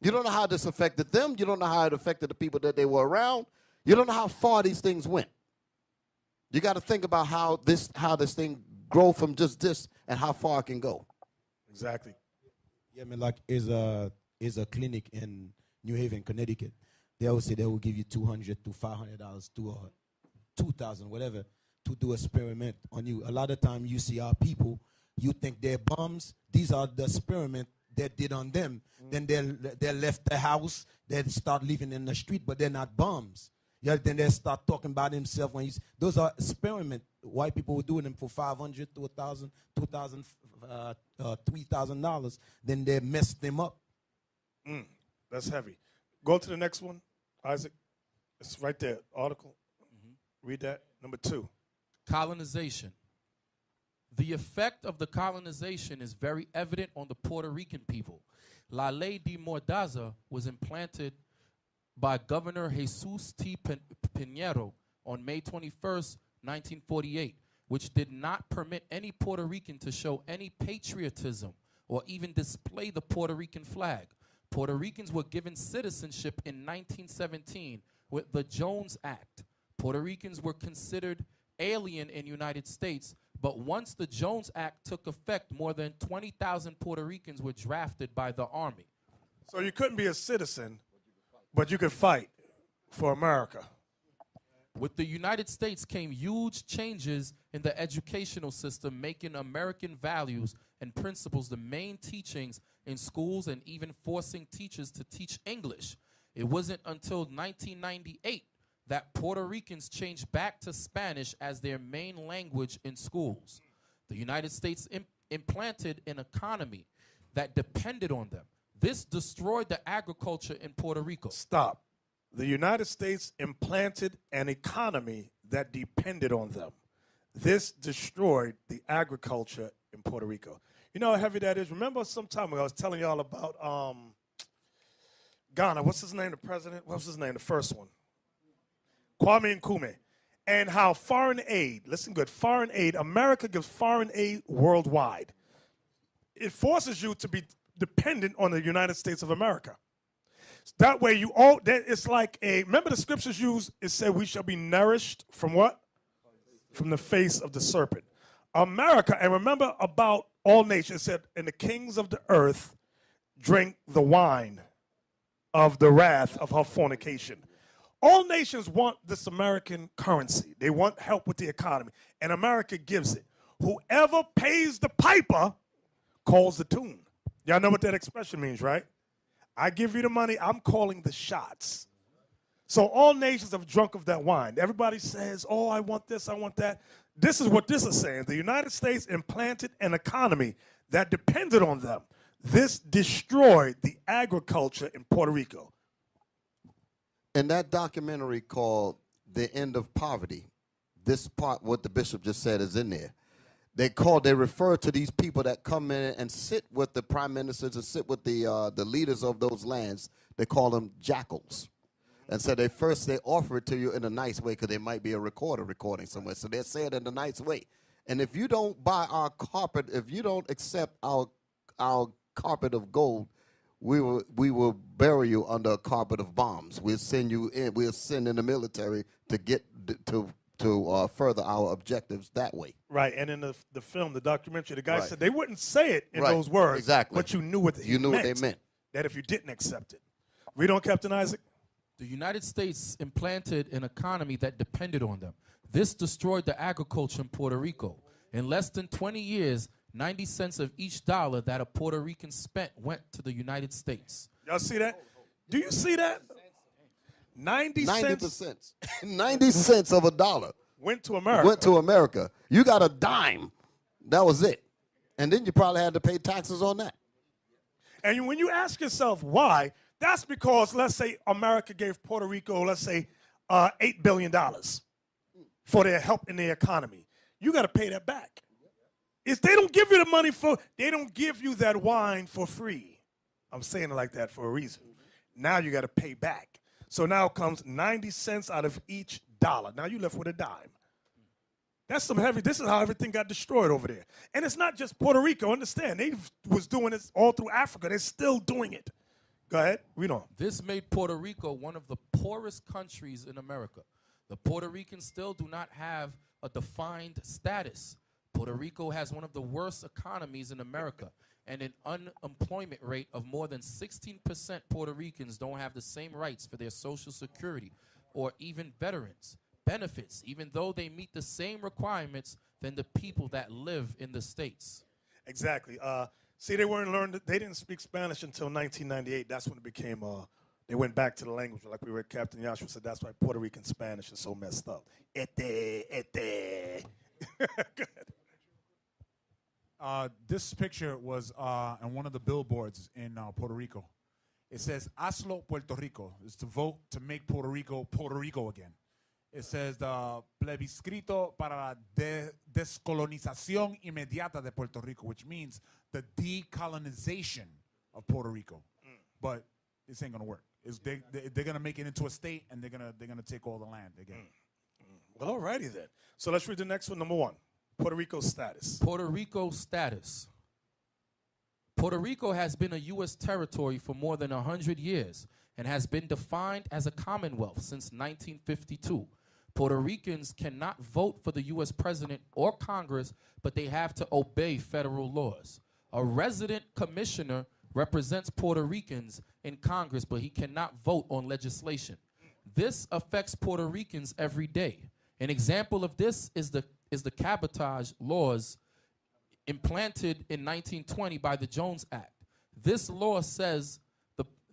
You don't know how this affected them. You don't know how it affected the people that they were around. You don't know how far these things went. You got to think about how this thing grow from just this and how far it can go. Exactly. Yeah, I mean, like is a clinic in New Haven, Connecticut. They always say they will give you $200 to $500 to $2,000, whatever, to do experiment on you. A lot of time you see our people, you think they're bums. These are the experiment that did on them. Then they left the house. They start living in the street, but they're not bums. Yeah, then they start talking about themselves. Those are experiment. White people were doing them for $500 to $1,000, $2,000, $3,000. Then they messed them up. That's heavy. Go to the next one, Isaac. It's right there. Article. Read that. Number 2. Colonization. The effect of the colonization is very evident on the Puerto Rican people. La Ley de Mordaza was implanted by Governor Jesus T. Pinheiro on May 21st, 1948, which did not permit any Puerto Rican to show any patriotism or even display the Puerto Rican flag. Puerto Ricans were given citizenship in 1917 with the Jones Act. Puerto Ricans were considered alien in the United States, but once the Jones Act took effect, more than 20,000 Puerto Ricans were drafted by the Army. So you couldn't be a citizen, but you could fight for America. With the United States came huge changes in the educational system, making American values and principles the main teachings in schools and even forcing teachers to teach English. It wasn't until 1998 that Puerto Ricans changed back to Spanish as their main language in schools. The United States implanted an economy that depended on them. This destroyed the agriculture in Puerto Rico. Stop. The United States implanted an economy that depended on them. This destroyed the agriculture in Puerto Rico. You know how heavy that is? Remember some time ago I was telling y'all about Ghana. What's his name, the president? What's his name, the first one? Kwame Nkrumah. And how foreign aid, listen good, foreign aid, America gives foreign aid worldwide. It forces you to be dependent on the United States of America. That way you all, it's like remember the scriptures used, it said we shall be nourished from what? From the face of the serpent. America, and remember about all nations, it said, and the kings of the earth drink the wine of the wrath of her fornication. All nations want this American currency. They want help with the economy, and America gives it. Whoever pays the piper calls the tune. Y'all know what that expression means, right? I give you the money, I'm calling the shots. So all nations have drunk of that wine. Everybody says, oh, I want this, I want that. This is what this is saying. The United States implanted an economy that depended on them. This destroyed the agriculture in Puerto Rico. In that documentary called The End of Poverty, this part, what the bishop just said, is in there. They refer to these people that come in and sit with the prime ministers and sit with the leaders of those lands. They call them jackals. And so they offer it to you in a nice way because there might be a recorder recording somewhere. So they say it in a nice way. And if you don't buy our carpet, if you don't accept our carpet of gold, we will bury you under a carpet of bombs. We'll send you in. We'll send in the military to get to further our objectives that way. Right, and in the film, the documentary, the guy Right. said they wouldn't say it in Right, those words, exactly. but you knew what You knew what they meant. That if you didn't accept it. Read on, Captain Isaac. The United States implanted an economy that depended on them. This destroyed the agriculture in Puerto Rico. In less than 20 years, 90 cents of each dollar that a Puerto Rican spent went to the United States. Y'all see that? Do you see that? 90 cents 90 cents of a dollar went to America. Went to America. You got a dime. That was it. And then you probably had to pay taxes on that. And when you ask yourself why, that's because, let's say, America gave Puerto Rico, let's say, $8 billion for their help in their economy. You got to pay that back. If they don't give you the money they don't give you that wine for free. I'm saying it like that for a reason. Now you got to pay back. So now comes 90 cents out of each dollar. Now you left with a dime. That's some heavy. This is how everything got destroyed over there. And it's not just Puerto Rico. Understand, they was doing this all through Africa. They're still doing it. Go ahead. Read on. This made Puerto Rico one of the poorest countries in America. The Puerto Ricans still do not have a defined status. Puerto Rico has one of the worst economies in America and an unemployment rate of more than 16%. Puerto Ricans don't have the same rights for their Social Security or even veterans benefits, even though they meet the same requirements than the people that live in the States. Exactly. See, they didn't speak Spanish until 1998. That's when it became, they went back to the language. Like we read Captain Joshua said, that's why Puerto Rican Spanish is so messed up. Good. This picture was on one of the billboards in Puerto Rico. It says, Hazlo Puerto Rico. It's to vote to make Puerto Rico again. It says the plebiscito para la descolonización inmediata de Puerto Rico, which means the decolonization of Puerto Rico. But this ain't gonna work. They're gonna make it into a state, and they're gonna take all the land again. Well, all righty then. So let's read the next one. Number 1, Puerto Rico's status. Puerto Rico's status. Puerto Rico has been a U.S. territory for more than 100 years and has been defined as a commonwealth since 1952. Puerto Ricans cannot vote for the U.S. president or Congress, but they have to obey federal laws. A resident commissioner represents Puerto Ricans in Congress, but he cannot vote on legislation. This affects Puerto Ricans every day. An example of this is the cabotage laws implanted in 1920 by the Jones Act. This law says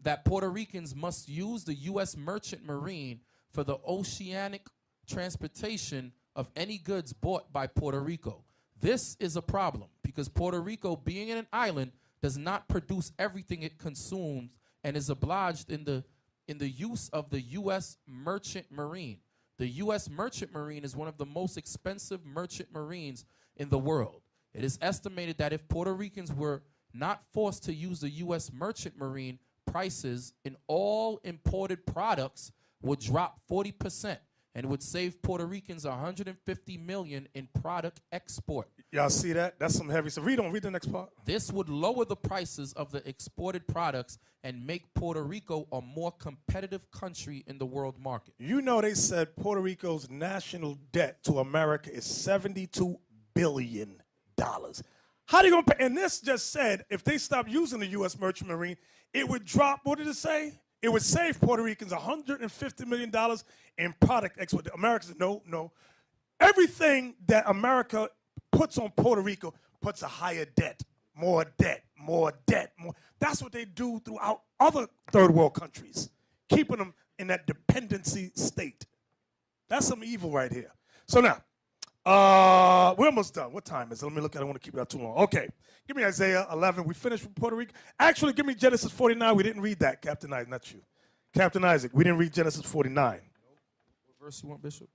that Puerto Ricans must use the U.S. Merchant Marine for the oceanic transportation of any goods bought by Puerto Rico. This is a problem because Puerto Rico, being an island, does not produce everything it consumes and is obliged in the use of the U.S. Merchant Marine. The U.S. Merchant Marine is one of the most expensive merchant marines in the world. It is estimated that if Puerto Ricans were not forced to use the U.S. Merchant Marine, prices in all imported products would drop 40% and would save Puerto Ricans $150 million in product export. Y'all see that? That's some heavy stuff. Read the next part. This would lower the prices of the exported products and make Puerto Rico a more competitive country in the world market. You know they said Puerto Rico's national debt to America is $72 billion. How are they going to pay? And this just said if they stop using the U.S. Merchant Marine, it would drop, what did it say? It would save Puerto Ricans $150 million in product export. America said, no. Everything that America puts on Puerto Rico puts a higher debt, more debt, more debt. That's what they do throughout other third world countries, keeping them in that dependency state. That's some evil right here. So now, we're almost done. What time is it? Let me look at it. I don't want to keep it out too long. Okay. Give me Isaiah 11. We finished with Puerto Rico. Actually, give me Genesis 49. We didn't read that, Captain Isaac. Not you. Captain Isaac. We didn't read Genesis 49. What verse you want, Bishop?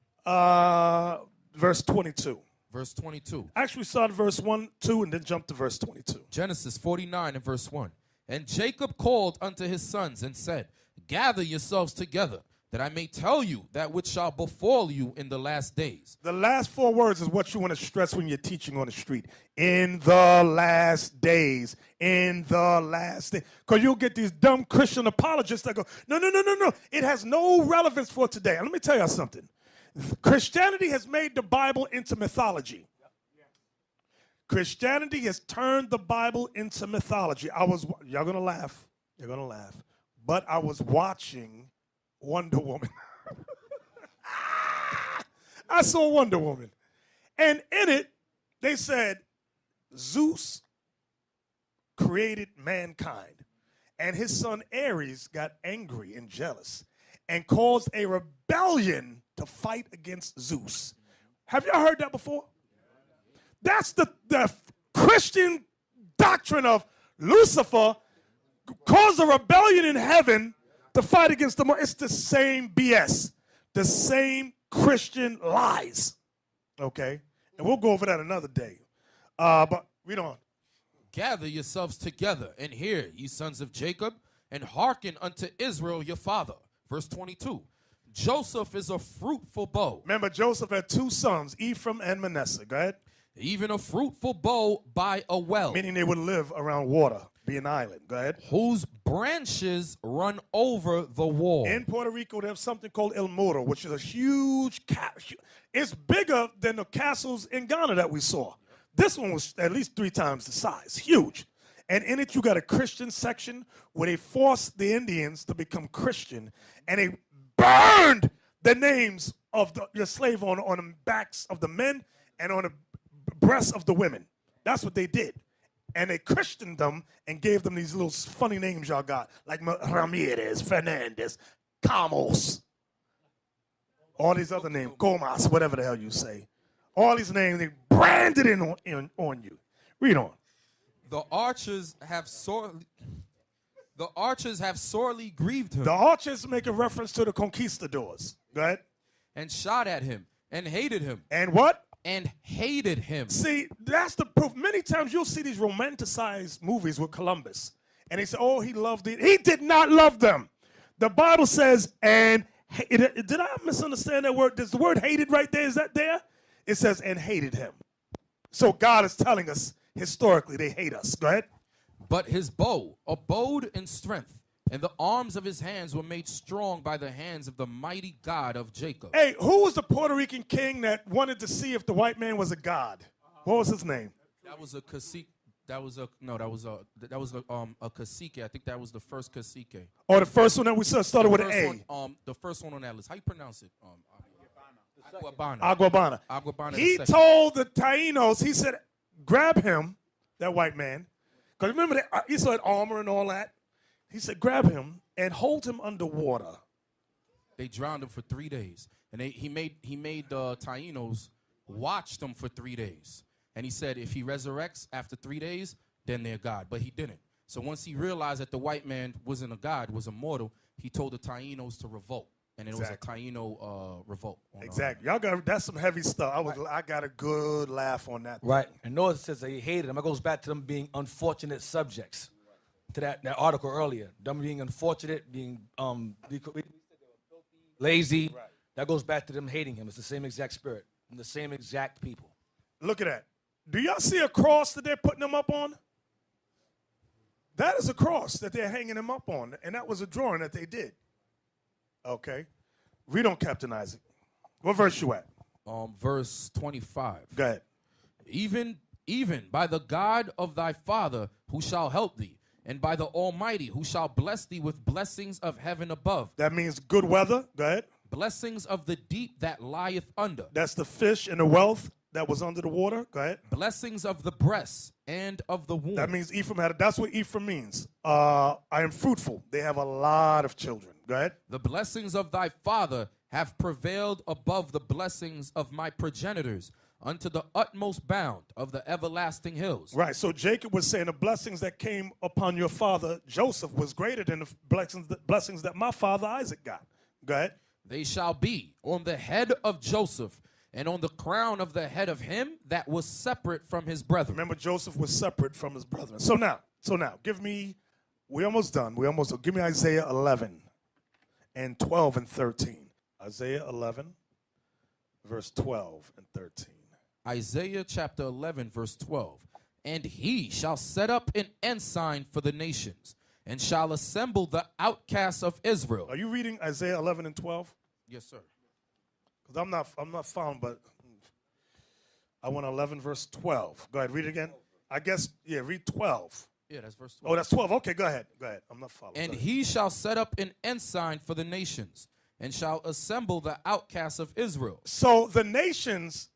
Verse 22. Verse 22. Actually, start verse 1, 2, and then jump to verse 22. Genesis 49 and verse 1. And Jacob called unto his sons and said, gather yourselves together, that I may tell you that which shall befall you in the last days. The last 4 words is what you want to stress when you're teaching on the street. In the last days. In the last days. Because you'll get these dumb Christian apologists that go, no. It has no relevance for today. And let me tell you something. Christianity has made the Bible into mythology. Christianity has turned the Bible into mythology. Y'all going to laugh. You're going to laugh. But I was watching Wonder Woman. I saw Wonder Woman. And in it, they said Zeus created mankind. And his son Ares got angry and jealous and caused a rebellion to fight against Zeus. Have y'all heard that before? That's the Christian doctrine of Lucifer caused a rebellion in heaven to fight against the. It's the same BS, the same Christian lies. Okay? And we'll go over that another day. But read on. Gather yourselves together and hear, ye sons of Jacob, and hearken unto Israel your father. Verse 22. Joseph is a fruitful bow. Remember, Joseph had 2 sons, Ephraim and Manasseh. Go ahead. Even a fruitful bow by a well. Meaning they would live around water, be an island. Go ahead. Whose branches run over the wall. In Puerto Rico, they have something called El Muro, which is a huge it's bigger than the castles in Ghana that we saw. This one was at least 3 times the size. Huge. And in it, you got a Christian section where they forced the Indians to become Christian, and they burned the names of your slave on the backs of the men and on the breasts of the women. That's what they did. And they Christianed them and gave them these little funny names y'all got, like Ramirez, Fernandez, Camos, all these other names, Gomas, whatever the hell you say. All these names, they branded on you. Read on. The archers have sorely The archers have sorely grieved him. The archers make a reference to the conquistadors. Go ahead. And shot at him and hated him. And what? And hated him. See, that's the proof. Many times you'll see these romanticized movies with Columbus. And they say, oh, he loved it. He did not love them. The Bible says, and did I misunderstand that word? Does the word hated right there? Is that there? It says, and hated him. So God is telling us historically they hate us. Go ahead. But his bow abode in strength, and the arms of his hands were made strong by the hands of the mighty God of Jacob. Hey, who was the Puerto Rican king that wanted to see if the white man was a god? What was his name? That was a cacique. That was a cacique. I think that was the first cacique. Or the first one that we saw started with an A. The first one on that list. How you pronounce it? Aguabana. Aguabana. He told the Taínos, he said, grab him, that white man. Because remember, he saw armor and all that. He said, grab him and hold him underwater. They drowned him for 3 days. And he made the Taínos watch them for 3 days. And he said, if he resurrects after 3 days, then they're God. But he didn't. So once he realized that the white man wasn't a God, was immortal, he told the Taínos to revolt. And it was a Taíno revolt. Exactly. Y'all got, that's some heavy stuff. I got a good laugh on that. Right. And Noah says that he hated them. That goes back to them being unfortunate subjects. To that article earlier. Them being unfortunate, being lazy. Right. That goes back to them hating him. It's the same exact spirit. And the same exact people. Look at that. Do y'all see a cross that they're putting them up on? That is a cross that they're hanging him up on. And that was a drawing that they did. Okay. Read on, Captain Isaac. What verse you at? Verse 25. Go ahead. Even by the God of thy father who shall help thee, and by the Almighty who shall bless thee with blessings of heaven above. That means good weather. Go ahead. Blessings of the deep that lieth under. That's the fish and the wealth that was under the water. Go ahead. Blessings of the breast and of the womb. That means Ephraim had it. That's what Ephraim means. I am fruitful. They have a lot of children. Go ahead. The blessings of thy father have prevailed above the blessings of my progenitors unto the utmost bound of the everlasting hills. Right. So Jacob was saying the blessings that came upon your father Joseph was greater than the blessings that my father Isaac got. Go ahead. They shall be on the head of Joseph and on the crown of the head of him that was separate from his brethren. Remember, Joseph was separate from his brethren. So now, give me, we're almost done. Give me Isaiah 11 and 12 and 13. Isaiah 11, verse 12 and 13. Isaiah chapter 11, verse 12. And he shall set up an ensign for the nations, and shall assemble the outcasts of Israel. Are you reading Isaiah 11 and 12? Yes, sir. Because I'm not found, but I want 11 verse 12. Go ahead, read it again. I guess, read 12. Yeah, that's verse 12. Oh, that's 12. Okay, go ahead. I'm not following. And he shall set up an ensign for the nations, and shall assemble the outcasts of Israel. So the nations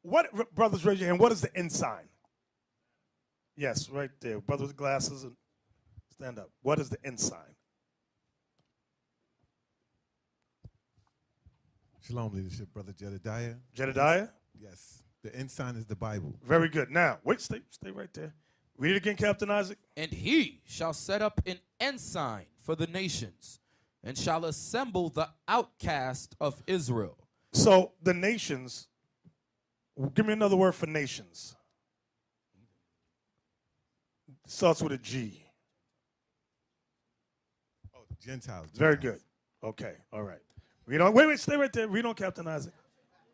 what, brothers, raise your hand. What is the ensign? Yes, right there. Brother with glasses, and stand up. What is the ensign? Shalom, leadership, Brother Jedediah. Jedediah? Yes. The ensign is the Bible. Very good. Now, wait, stay right there. Read it again, Captain Isaac. And he shall set up an ensign for the nations, and shall assemble the outcast of Israel. So the nations, give me another word for nations. Starts with a G. Oh, Gentiles. Very good. Okay, all right. Read on. Wait, stay right there. Read on, Captain Isaac.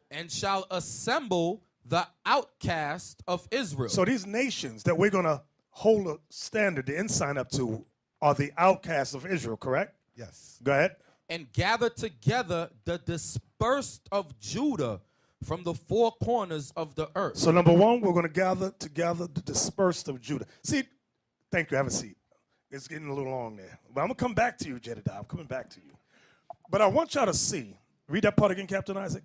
And shall assemble the outcast of Israel. So these nations that we're going to hold a standard, the ensign up to, are the outcasts of Israel, correct? Yes. Go ahead. And gather together the dispersed of Judah from the four corners of the earth. So number one, we're going to gather together the dispersed of Judah. See, thank you. Have a seat. It's getting a little long there. But I'm going to come back to you, Jedediah. I'm coming back to you. But I want y'all to see. Read that part again, Captain Isaac.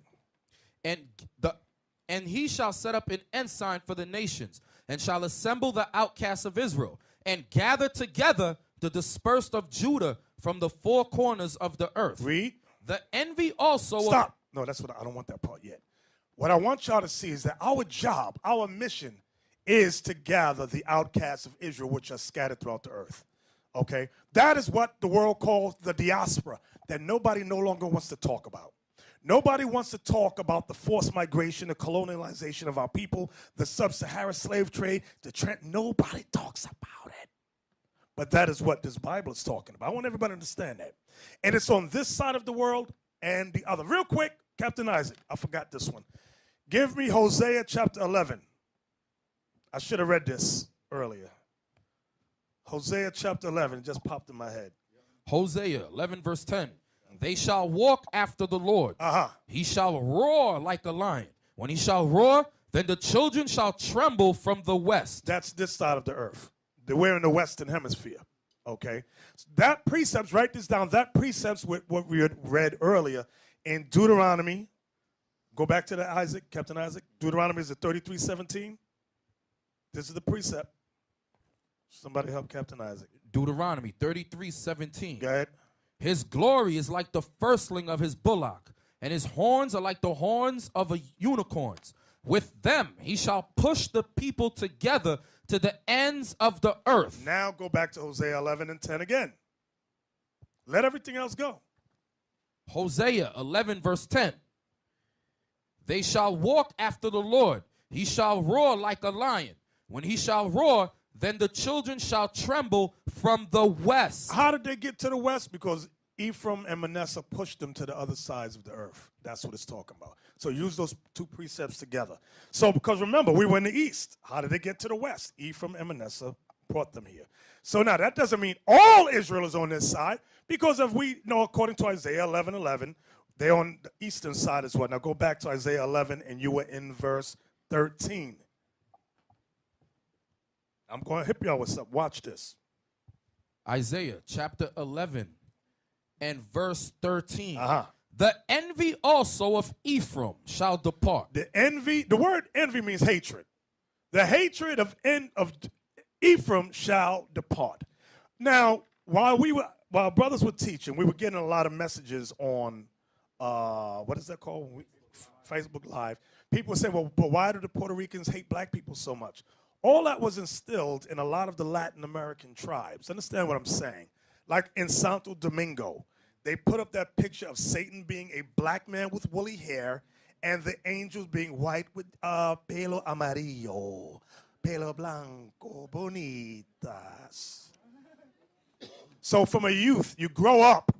And he shall set up an ensign for the nations, and shall assemble the outcasts of Israel, and gather together the dispersed of Judah from the four corners of the earth. Read. The envy also. Stop. No, that's what I don't want that part yet. What I want y'all to see is that our job, our mission, is to gather the outcasts of Israel, which are scattered throughout the earth. Okay? That is what the world calls the diaspora, that nobody no longer wants to talk about. Nobody wants to talk about the forced migration, the colonialization of our people, the sub-Saharan slave trade, nobody talks about it. But that is what this Bible is talking about. I want everybody to understand that. And it's on this side of the world and the other. Real quick, Captain Isaac, I forgot this one. Give me Hosea chapter 11. I should have read this earlier. Hosea chapter 11, it just popped in my head. Hosea 11 verse 10. They shall walk after the Lord. He shall roar like a lion. When he shall roar, then the children shall tremble from the west. That's this side of the earth. We're in the Western Hemisphere. Okay? That precepts, write this down, that precepts with what we had read earlier in Deuteronomy. Go back to the Isaac, Captain Isaac. Deuteronomy is at 33:17. This is the precept. Somebody help Captain Isaac. Deuteronomy 33:17. Go ahead. His glory is like the firstling of his bullock, and his horns are like the horns of a unicorns. With them he shall push the people together to the ends of the earth. Now go back to Hosea 11 and 10 again. Let everything else go. Hosea 11 verse 10. They shall walk after the Lord. He shall roar like a lion. When he shall roar, then the children shall tremble from the west. How did they get to the west? Because Ephraim and Manasseh pushed them to the other sides of the earth. That's what it's talking about. So use those two precepts together. So because remember, we were in the east. How did they get to the west? Ephraim and Manasseh brought them here. So now that doesn't mean all Israel is on this side, because if we know, according to Isaiah 11:11, they're on the eastern side as well. Now go back to Isaiah 11, and you were in verse 13. I'm going to hit y'all with something. Watch this. Isaiah chapter 11 and verse 13. The envy also of Ephraim shall depart. The word envy means hatred. The hatred of Ephraim shall depart. Now, while brothers were teaching, we were getting a lot of messages on, what is that called? Facebook Live. People were saying, well, but why do the Puerto Ricans hate black people so much? All that was instilled in a lot of the Latin American tribes. Understand what I'm saying? Like in Santo Domingo, they put up that picture of Satan being a black man with woolly hair and the angels being white with pelo amarillo, pelo blanco, bonitas. So from a youth, you grow up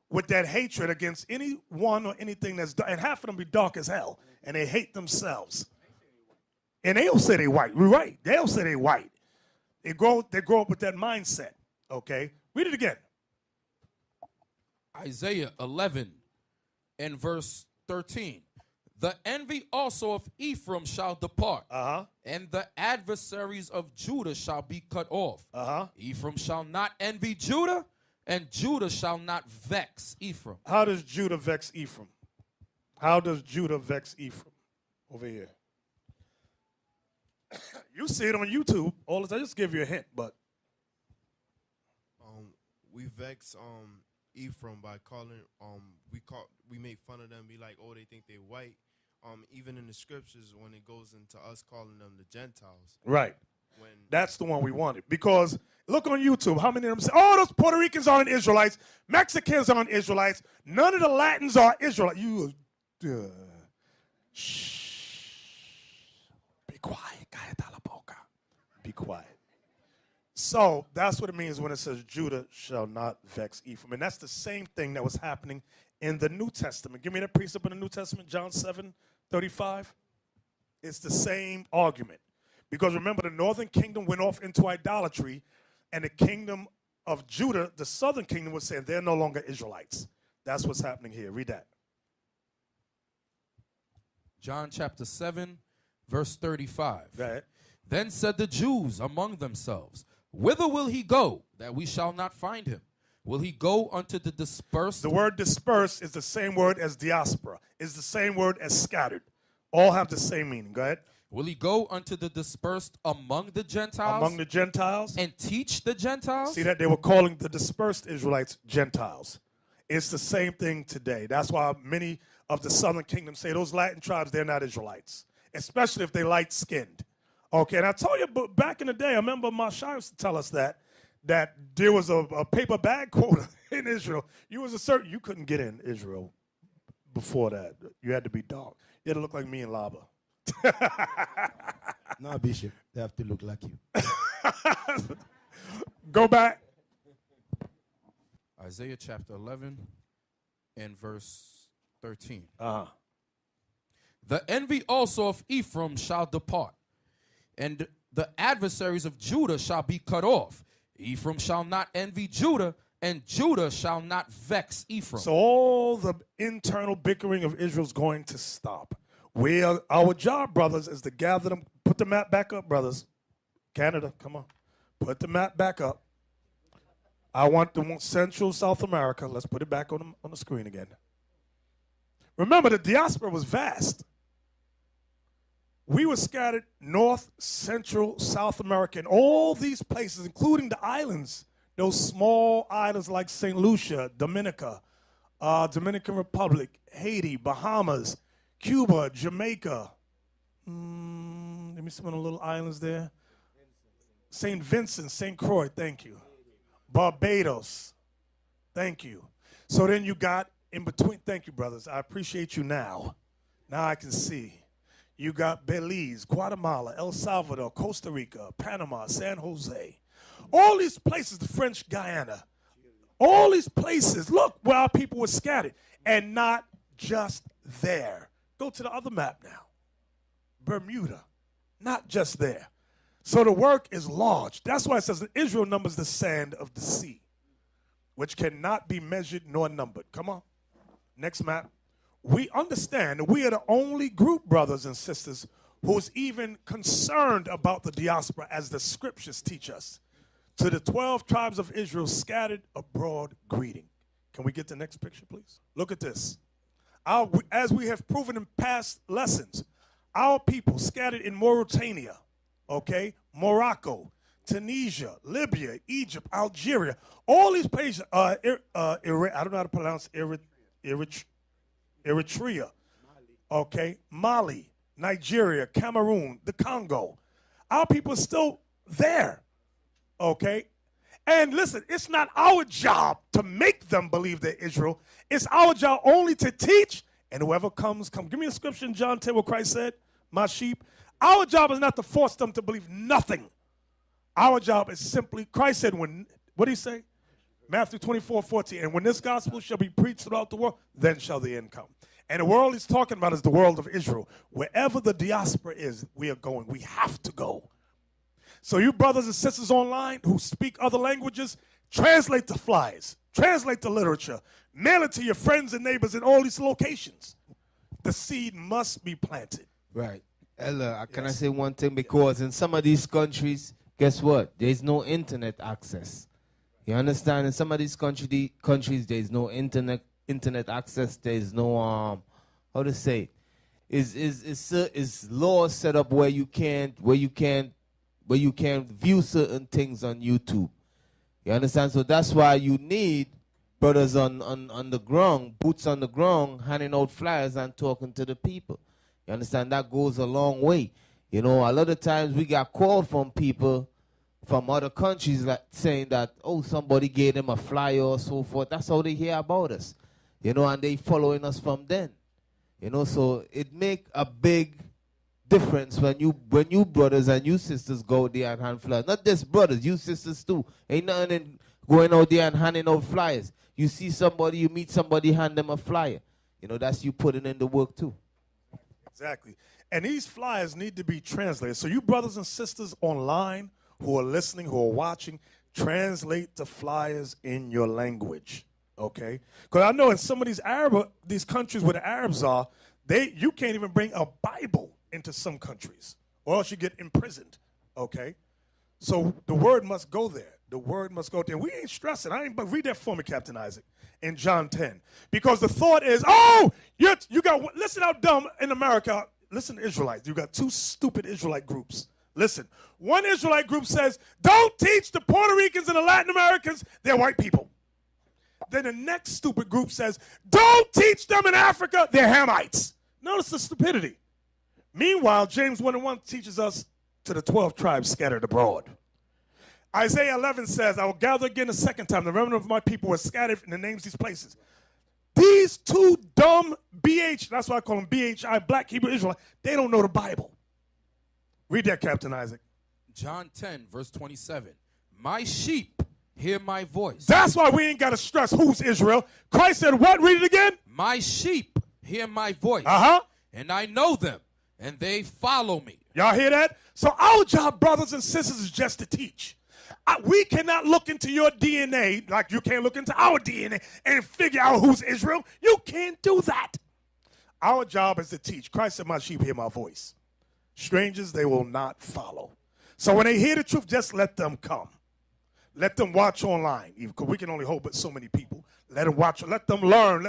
with that hatred against anyone or anything that's dark. And half of them be dark as hell, and they hate themselves. And they'll say they white. We're right. They'll say they white. They grow up with that mindset. Okay? Read it again. Isaiah 11 and verse 13. The envy also of Ephraim shall depart, and the adversaries of Judah shall be cut off. Ephraim shall not envy Judah, and Judah shall not vex Ephraim. How does Judah vex Ephraim? How does Judah vex Ephraim? Over here. You see it on YouTube all the time. Just give you a hint, but we vex Ephraim by calling we make fun of them, be like, oh, they think they white. Even in the scriptures, when it goes into us calling them the Gentiles. Right. That's the one we wanted. Because look on YouTube, how many of them say, oh, those Puerto Ricans aren't Israelites, Mexicans aren't Israelites, none of the Latins are Israelites. Shh. Be quiet. Be quiet. So that's what it means when it says Judah shall not vex Ephraim. And that's the same thing that was happening in the New Testament. Give me that precept in the New Testament, John 7:35. It's the same argument. Because remember, the northern kingdom went off into idolatry, and the kingdom of Judah, the southern kingdom, was saying they're no longer Israelites. That's what's happening here. Read that. John chapter 7, verse 35. Go ahead. Then said the Jews among themselves, whither will he go, that we shall not find him? Will he go unto the dispersed? The word dispersed is the same word as diaspora. It's the same word as scattered. All have the same meaning. Go ahead. Will he go unto the dispersed among the Gentiles? Among the Gentiles. And teach the Gentiles? See that they were calling the dispersed Israelites Gentiles. It's the same thing today. That's why many of the southern kingdom say those Latin tribes, they're not Israelites, especially if they're light-skinned. Okay, and I told you back in the day, I remember Mashai used to tell us that that there was a paper bag quota in Israel. You couldn't get in Israel before that. You had to be dark. You had to look like me and Lava. No, Bishop. They have to look like you. Go back. Isaiah chapter 11 and verse 13. The envy also of Ephraim shall depart, and the adversaries of Judah shall be cut off. Ephraim shall not envy Judah, and Judah shall not vex Ephraim. So all the internal bickering of Israel is going to stop. Our job, brothers, is to gather them. Put the map back up, brothers. Canada, come on. Put the map back up. I want Central South America. Let's put it back on the screen again. Remember, the diaspora was vast. We were scattered North, Central, South America, and all these places, including the islands, those small islands like St. Lucia, Dominica, Dominican Republic, Haiti, Bahamas, Cuba, Jamaica. Let me see one of the little islands there. St. Vincent, St. Croix, thank you. Barbados, thank you. So then you got in between, thank you, brothers. I appreciate you now. Now I can see. You got Belize, Guatemala, El Salvador, Costa Rica, Panama, San Jose. All these places, the French Guiana. All these places, look where our people were scattered. And not just there. Go to the other map now. Bermuda, not just there. So the work is large. That's why it says that Israel numbers the sand of the sea, which cannot be measured nor numbered. Come on. Next map. We understand that we are the only group, brothers and sisters, who's even concerned about the diaspora as the scriptures teach us. To the 12 tribes of Israel scattered abroad greeting. Can we get the next picture, please? Look at this. As we have proven in past lessons, our people scattered in Mauritania, okay, Morocco, Tunisia, Libya, Egypt, Algeria, all these places, I don't know how to pronounce Eritrea, okay, Mali, Nigeria, Cameroon, the Congo. Our people are still there, okay? And listen, it's not our job to make them believe they're Israel. It's our job only to teach, and whoever comes. Give me a scripture in John 10 where Christ said, my sheep. Our job is not to force them to believe nothing. Our job is simply, Christ said, what did he say? Matthew 24:14, and when this gospel shall be preached throughout the world, then shall the end come. And the world he's talking about is the world of Israel. Wherever the diaspora is, we are going. We have to go. So you brothers and sisters online who speak other languages, translate the flyers, translate the literature, mail it to your friends and neighbors in all these locations. The seed must be planted. Right. Ella, can I say one thing? Because in some of these countries, guess what? There's no internet access. You understand? In some of these countries, there's no internet access. There's no how to say it? Is laws set up where you can't view certain things on YouTube. You understand? So that's why you need brothers on the ground, boots on the ground, handing out flyers and talking to the people. You understand? That goes a long way. You know, a lot of times we got called from people from other countries like saying that, oh, somebody gave them a flyer or so forth. That's how they hear about us. You know, and they following us from then. You know, so it make a big difference when you brothers and you sisters go there and hand flyers. Not just brothers, you sisters too. Ain't nothing in going out there and handing out flyers. You see somebody, you meet somebody, hand them a flyer. You know, that's you putting in the work too. Exactly. And these flyers need to be translated. So you brothers and sisters online who are listening, who are watching, translate the flyers in your language, okay? Because I know in some of these countries where the Arabs are, you can't even bring a Bible into some countries, or else you get imprisoned, okay? So the word must go there. The word must go there. We ain't stressing. But read that for me, Captain Isaac, in John 10. Because the thought is, listen how dumb in America, listen to Israelites. You got two stupid Israelite groups. Listen, one Israelite group says, don't teach the Puerto Ricans and the Latin Americans, they're white people. Then the next stupid group says, don't teach them in Africa, they're Hamites. Notice the stupidity. Meanwhile, James 1:1 teaches us to the 12 tribes scattered abroad. Isaiah 11 says, I will gather again a second time. The remnant of my people were scattered in the names of these places. These two dumb that's why I call them BHI, Black Hebrew Israelite, they don't know the Bible. Read that, Captain Isaac. John 10, verse 27. My sheep hear my voice. That's why we ain't got to stress who's Israel. Christ said what? Read it again. My sheep hear my voice. Uh-huh. And I know them, and they follow me. Y'all hear that? So our job, brothers and sisters, is just to teach. We cannot look into your DNA like you can't look into our DNA and figure out who's Israel. You can't do that. Our job is to teach. Christ said, my sheep hear my voice. Strangers, they will not follow. So when they hear the truth, just let them come. Let them watch online, because we can only hold but so many people. Let them watch, let them learn,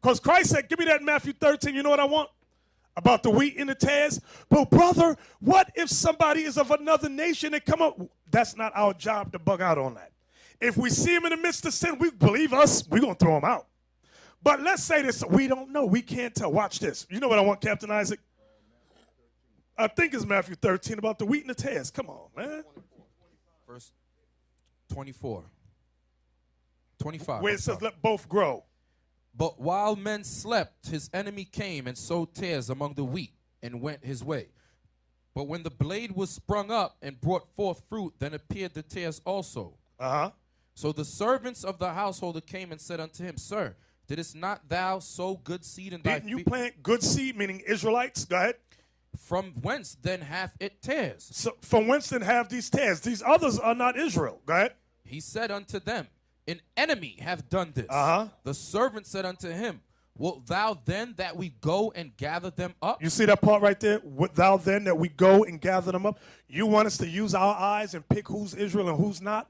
because Christ said, give me that Matthew 13, you know what I want? About the wheat and the tares. But brother, what if somebody is of another nation and come up? That's not our job to bug out on that. If we see him in the midst of sin, we believe us, we're going to throw him out. But let's say this, we don't know, we can't tell. Watch this. You know what I want, Captain Isaac? I think it's Matthew 13 about the wheat and the tares. Come on, man. Verse 24. 25. Where it says, let both grow. But while men slept, his enemy came and sowed tares among the wheat and went his way. But when the blade was sprung up and brought forth fruit, then appeared the tares also. Uh-huh. So the servants of the householder came and said unto him, Sir, didst not thou sow good seed in thy field? Didn't you plant good seed, meaning Israelites? Go ahead. From whence then hath it tares? So from whence then have these tares? These others are not Israel. Go ahead. He said unto them, An enemy hath done this. Uh-huh. The servant said unto him, Wilt thou then that we go and gather them up? You see that part right there? Wilt thou then that we go and gather them up? You want us to use our eyes and pick who's Israel and who's not?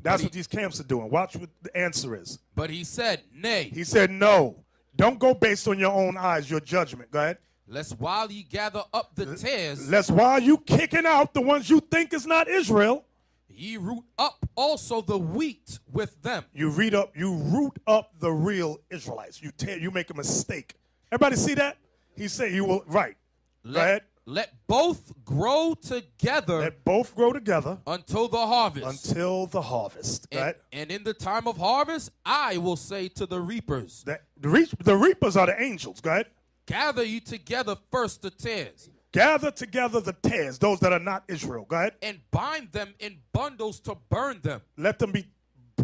That's what these camps are doing. Watch what the answer is. But he said, Nay. He said, no. Don't go based on your own eyes, your judgment. Go ahead. Lest while ye gather up the tares, lest while you kicking out the ones you think is not Israel, ye root up also the wheat with them. You root up the real Israelites. You make a mistake. Everybody see that? He said you will, right. Go ahead. Let both grow together. Let both grow together. Until the harvest. Until the harvest. And in the time of harvest, I will say to the reapers. The reapers are the angels. Go ahead. Gather you together first the tares. Gather together the tares, those that are not Israel. Go ahead. And bind them in bundles to burn them. Let them be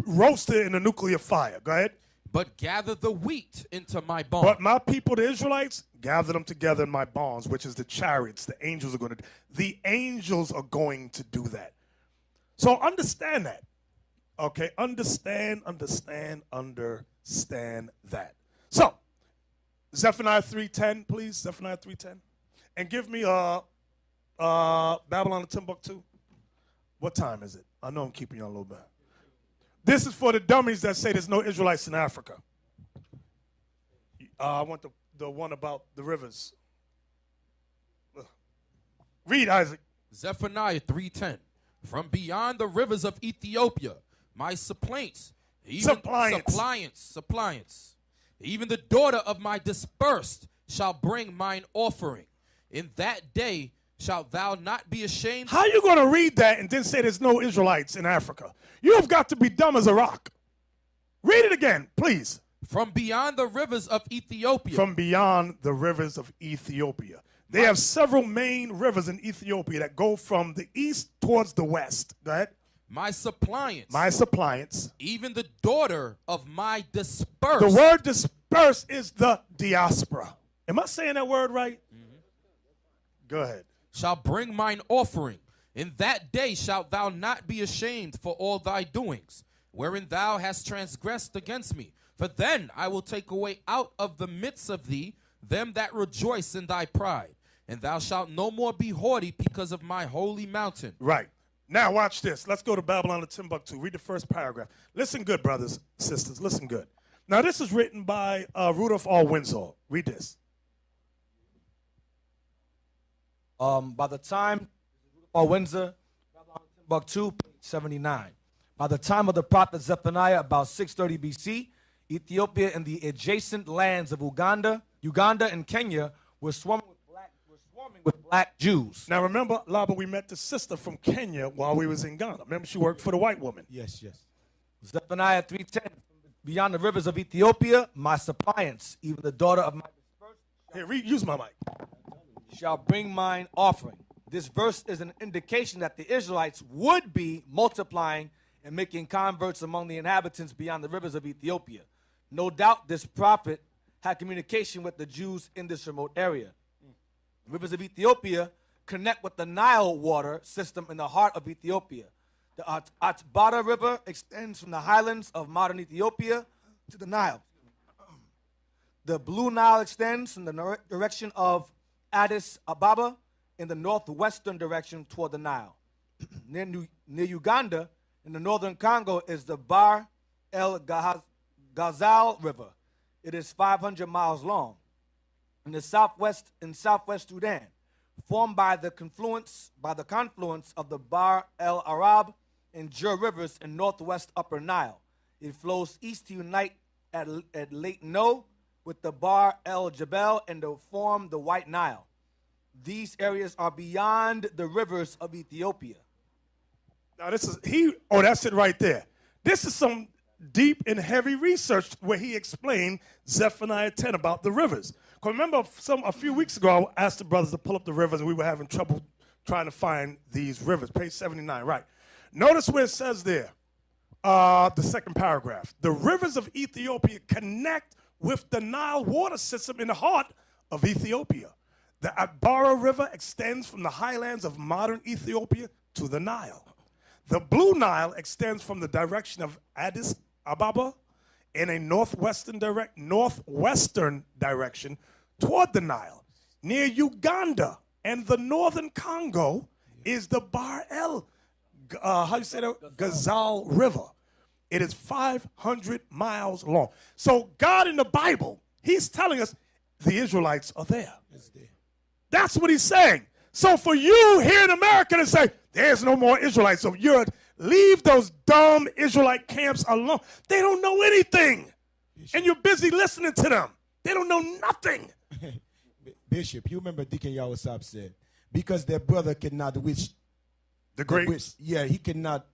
roasted in a nuclear fire. Go ahead. But gather the wheat into my barn. But my people, the Israelites, gather them together in my barns, which is the chariots. The angels are going to. The angels are going to do that. So understand that. Okay, understand that. So, Zephaniah 3:10, please. Zephaniah 3:10. And give me Babylon and Timbuktu. What time is it? I know I'm keeping you on a little bit. This is for the dummies that say there's no Israelites in Africa. I want the one about the rivers. Read, Isaac. Zephaniah 3:10. From beyond the rivers of Ethiopia, my suppliants, suppliants, even the daughter of my dispersed shall bring mine offering. In that day shalt thou not be ashamed. How are you going to read that and then say there's no Israelites in Africa? You have got to be dumb as a rock. Read it again, please. From beyond the rivers of Ethiopia. From beyond the rivers of Ethiopia. They have several main rivers in Ethiopia that go from the east towards the west. Go ahead. My suppliants. My suppliants. Even the daughter of my dispersed. The word dispersed is the diaspora. Am I saying that word right? Mm-hmm. Go ahead. Shall bring mine offering. In that day shalt thou not be ashamed for all thy doings, wherein thou hast transgressed against me. For then I will take away out of the midst of thee them that rejoice in thy pride, and thou shalt no more be haughty because of my holy mountain. Right. Now watch this. Let's go to Babylon and Timbuktu. Read the first paragraph. Listen good, brothers, sisters. Listen good. Now this is written by Rudolph R. Windsor. Read this. By the time R. Windsor, Babylon and Timbuktu, page 79. By the time of the prophet Zephaniah, about 630 BC, Ethiopia and the adjacent lands of Uganda and Kenya were swarming swarming with black Jews. Now remember, Laba, we met the sister from Kenya while we was in Ghana. Remember, she worked for the white woman. Yes, yes. Zephaniah 3:10. Beyond the rivers of Ethiopia, my suppliants, even the daughter of my Here, use my mic. shall bring mine offering. This verse is an indication that the Israelites would be multiplying and making converts among the inhabitants beyond the rivers of Ethiopia. No doubt this prophet had communication with the Jews in this remote area. The rivers of Ethiopia connect with the Nile water system in the heart of Ethiopia. The Atbara River extends from the highlands of modern Ethiopia to the Nile. The Blue Nile extends from the direction of Addis Ababa in the northwestern direction toward the Nile. Near Uganda, in the northern Congo, is the Bahr el Ghazal River. It is 500 miles long. In southwest Sudan, formed by the confluence of the Bahr el Arab and Jur rivers in northwest Upper Nile. It flows east to unite at Lake No with the Bahr el Jebel and to form the White Nile. These areas are beyond the rivers of Ethiopia. Now that's it right there. This is some deep and heavy research where he explained Zephaniah 10 about the rivers. Because remember, a few weeks ago, I asked the brothers to pull up the rivers, and we were having trouble trying to find these rivers. Page 79, right. Notice where it says there, the second paragraph. The rivers of Ethiopia connect with the Nile water system in the heart of Ethiopia. The Atbara River extends from the highlands of modern Ethiopia to the Nile. The Blue Nile extends from the direction of Addis Ababa in a northwestern direction toward the Nile. Near Uganda and the northern Congo is the Bahr el Ghazal River. It is 500 miles long. So God in the Bible, he's telling us the Israelites are there. That's what he's saying. So for you here in America to say, there's no more Israelites, so you're leave those dumb Israelite camps alone. They don't know anything. And you're busy listening to them. They don't know nothing. Bishop, you remember Deacon Yawasab said, because their brother cannot witch the grapes. Yeah, he cannot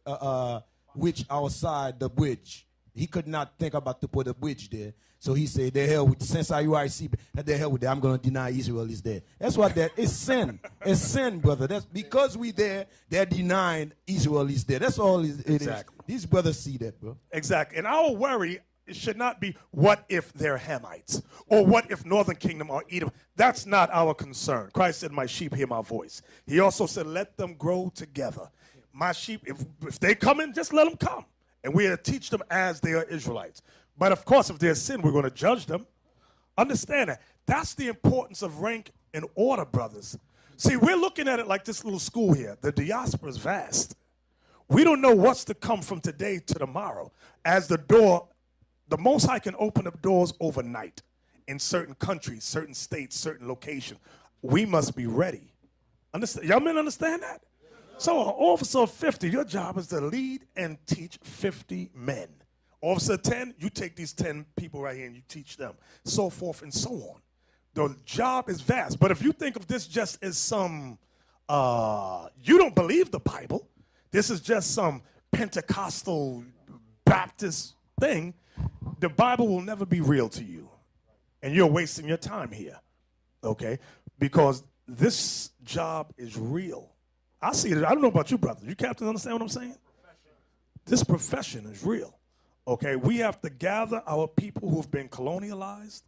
witch outside the bridge. He could not think about to put a bridge there. So he said, the hell with since IUIC, the hell with that, I'm going to deny Israel is there. That's what that is sin. It's sin, brother. That's because we there, they're denying Israel is there. That's all it Exactly. is. These brothers see that, bro. Exactly. And our worry should not be what if they're Hamites or what if Northern Kingdom are Edom. That's not our concern. Christ said, my sheep hear my voice. He also said, let them grow together. My sheep, if they come in, just let them come. And we are to teach them as they are Israelites. But of course, if there's sin, we're going to judge them. Understand that. That's the importance of rank and order, brothers. See, we're looking at it like this little school here. The diaspora is vast. We don't know what's to come from today to tomorrow. As the Most High can open up doors overnight in certain countries, certain states, certain locations. We must be ready. Understand? Y'all men understand that? So an officer of 50, your job is to lead and teach 50 men. Officer 10, you take these 10 people right here and you teach them, so forth and so on. The job is vast. But if you think of this just as some, you don't believe the Bible, this is just some Pentecostal Baptist thing, the Bible will never be real to you. And you're wasting your time here, okay? Because this job is real. I see it. I don't know about you, brothers. You captains understand what I'm saying? This profession is real. Okay, we have to gather our people who have been colonialized,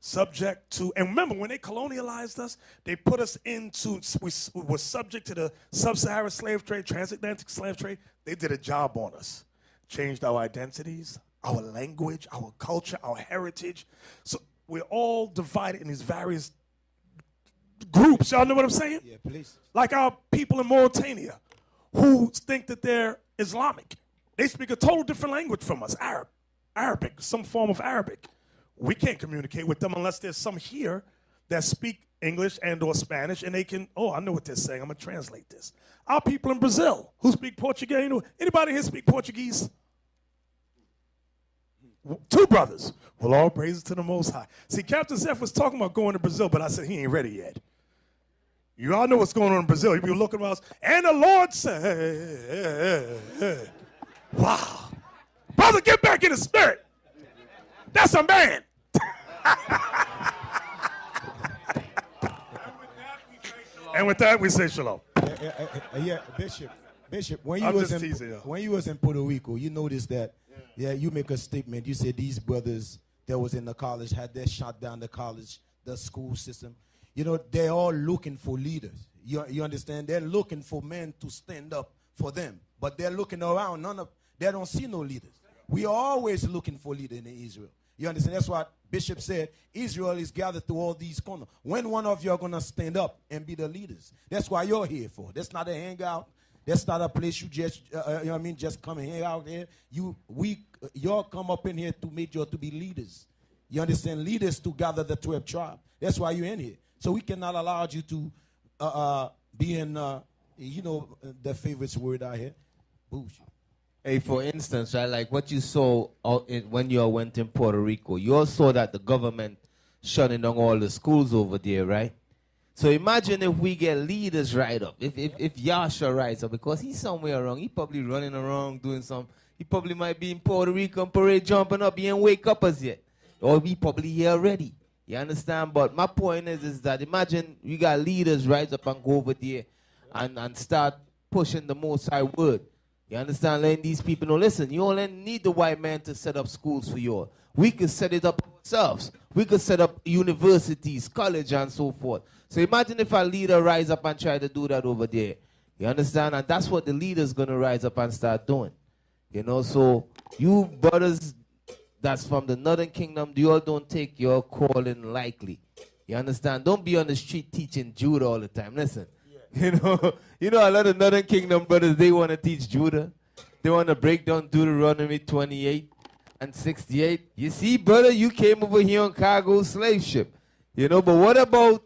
subject to, and remember, when they colonialized us, they put us into, we were subject to the sub-Saharan slave trade, transatlantic slave trade. They did a job on us, changed our identities, our language, our culture, our heritage. So we're all divided in these various groups. Y'all know what I'm saying? Yeah, please. Like our people in Mauritania who think that they're Islamic. They speak a total different language from us, Arabic, some form of Arabic. We can't communicate with them unless there's some here that speak English and or Spanish, and they can, oh, I know what they're saying. I'm going to translate this. Our people in Brazil who speak Portuguese, anybody here speak Portuguese? Two brothers. Well, all praises to the Most High. See, Captain Zeph was talking about going to Brazil, but I said he ain't ready yet. You all know what's going on in Brazil. You be looking around, and the Lord said, wow. Brother, get back in the spirit. That's a man. And with that, we say shalom. Yeah, Bishop, when I'm you just teasing, when you was in Puerto Rico, you noticed that, you make a statement. You said these brothers that was in the college had they shot down the college, the school system. You know, they're all looking for leaders. You understand? They're looking for men to stand up for them, but they're looking around. They don't see no leaders. We are always looking for leaders in Israel. You understand? That's what Bishop said. Israel is gathered through all these corners. When one of you are going to stand up and be the leaders? That's why you're here for. That's not a hangout. That's not a place you just, you know what I mean, just come and hang out here. Y'all come up in here to make you to be leaders. You understand? Leaders to gather the 12 tribes. That's why you're in here. So we cannot allow you to be in, the favorite word out here, bullshit. Hey, for instance, right, like what you saw when you went in Puerto Rico, you all saw that the government shutting down all the schools over there, right? So imagine if we get leaders right up, if Yasha rise up, because he's somewhere around, he probably running around doing something. He probably might be in Puerto Rico parade jumping up, he ain't wake up as yet. Or we probably here already. You understand? But my point is that imagine we got leaders rise up and go over there and start pushing the Most High word. You understand? Letting these people know, listen, you only need the white man to set up schools for you all. We could set it up ourselves. We could set up universities, college, and so forth. So imagine if a leader rise up and try to do that over there. You understand? And that's what the leader's going to rise up and start doing. You know, so you brothers that's from the Northern Kingdom, you all don't take your calling lightly. You understand? Don't be on the street teaching Judah all the time. Listen. You know a lot of Northern Kingdom brothers, they want to teach Judah. They want to break down Deuteronomy 28 and 68. You see, brother, you came over here on cargo slave ship. You know, but what about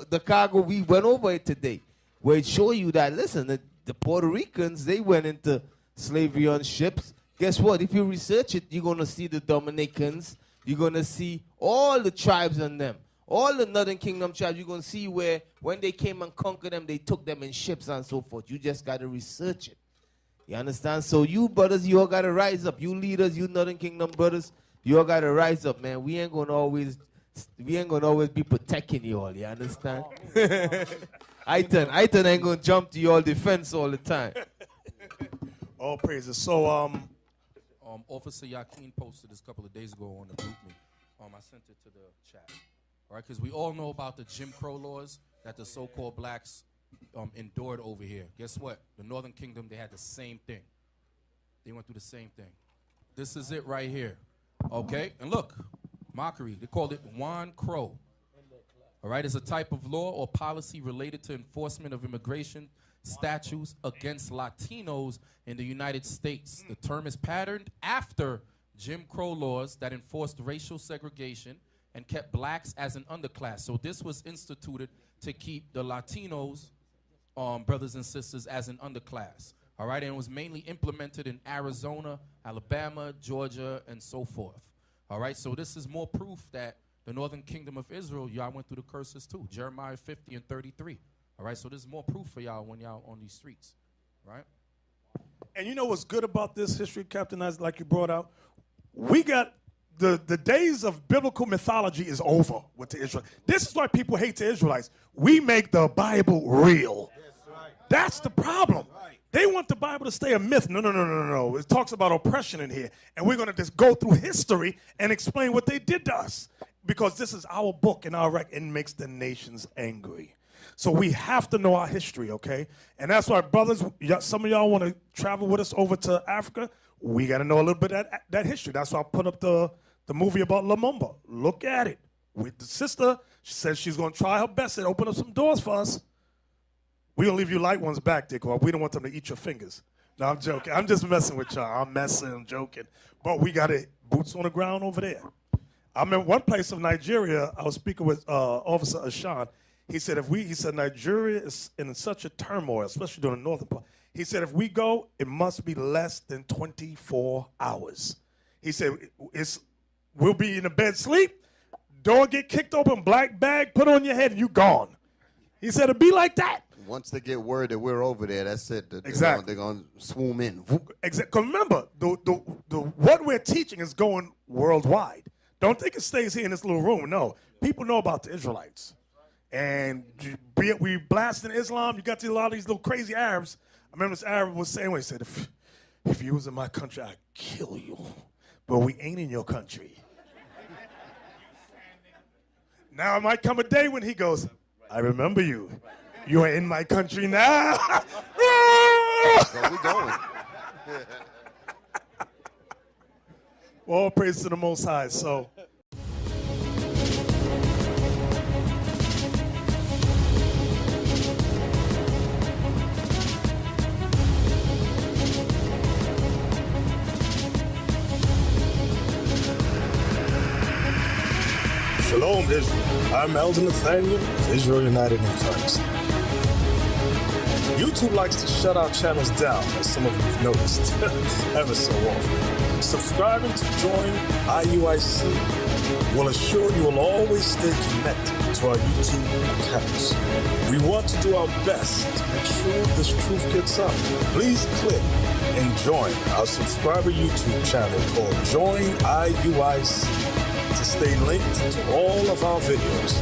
the cargo we went over it today? Where it show you that, listen, the Puerto Ricans, they went into slavery on ships. Guess what? If you research it, you're going to see the Dominicans. You're going to see all the tribes on them. All the Northern Kingdom tribes, you're going to see where when they came and conquered them, they took them in ships and so forth. You just got to research it. You understand? So you brothers, you all got to rise up. You leaders, you Northern Kingdom brothers, you all got to rise up, man. We ain't going to always be protecting you all. You understand? Aitan ain't going to jump to your defense all the time. All praises. So, Officer Yakin posted this a couple of days ago on the group me. I sent it to the chat. All right, because we all know about the Jim Crow laws that the so-called blacks endured over here. Guess what? The Northern Kingdom, they had the same thing. They went through the same thing. This is it right here. Okay? And look, mockery. They called it Juan Crow. All right? It's a type of law or policy related to enforcement of immigration statutes against Latinos in the United States. The term is patterned after Jim Crow laws that enforced racial segregation and kept blacks as an underclass. So this was instituted to keep the Latinos, brothers and sisters, as an underclass. All right, and it was mainly implemented in Arizona, Alabama, Georgia, and so forth. All right, so this is more proof that the Northern Kingdom of Israel, y'all went through the curses too. Jeremiah 50 and 33. All right, so this is more proof for y'all when y'all on these streets, right? And you know what's good about this history, Captain, as like you brought out? We got the days of biblical mythology is over with the Israelites. This is why people hate the Israelites. We make the Bible real. That's the problem. They want the Bible to stay a myth. No. It talks about oppression in here. And we're going to just go through history and explain what they did to us. Because this is our book and our record. It makes the nations angry. So we have to know our history, okay? And that's why, brothers, some of y'all want to travel with us over to Africa. We got to know a little bit of that history. That's why I put up the movie about Lumumba. Look at it. With the sister, she says she's going to try her best and open up some doors for us. We're going to leave you light ones back, Dick. We don't want them to eat your fingers. No, I'm joking. I'm just messing with y'all. I'm joking. But we got it. Boots on the ground over there. I'm in one place of Nigeria. I was speaking with Officer Ashan. He said, Nigeria is in such a turmoil, especially during the northern part. He said, if we go, it must be less than 24 hours. He said, we'll be in a bed sleep, door get kicked open, black bag put on your head, and you gone. He said it'd be like that. Once they get word that we're over there, that's it. Exactly. They're going to swoon in. Exactly. Remember, what we're teaching is going worldwide. Don't think it stays here in this little room. No, people know about the Israelites, and we blasting Islam. You got a lot of these little crazy Arabs. I remember this Arab was saying, he said, if you was in my country, I'd kill you, but we ain't in your country. Now it might come a day when he goes, I remember you. You are in my country now. So we going. All praise to the Most High. So. Shalom, Israel. I'm Elder Nathanyel of Israel United in Christ. YouTube likes to shut our channels down, as some of you have noticed, ever so often. Subscribing to join IUIC will assure you will always stay connected to our YouTube accounts. We want to do our best to make sure this truth gets out. Please click and join our subscriber YouTube channel called Join IUIC to stay linked to all of our videos.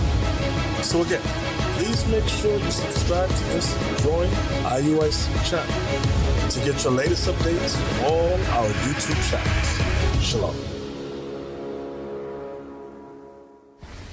So again, please make sure you subscribe to this Join IUIC channel to get your latest updates from all our YouTube channels. Shalom.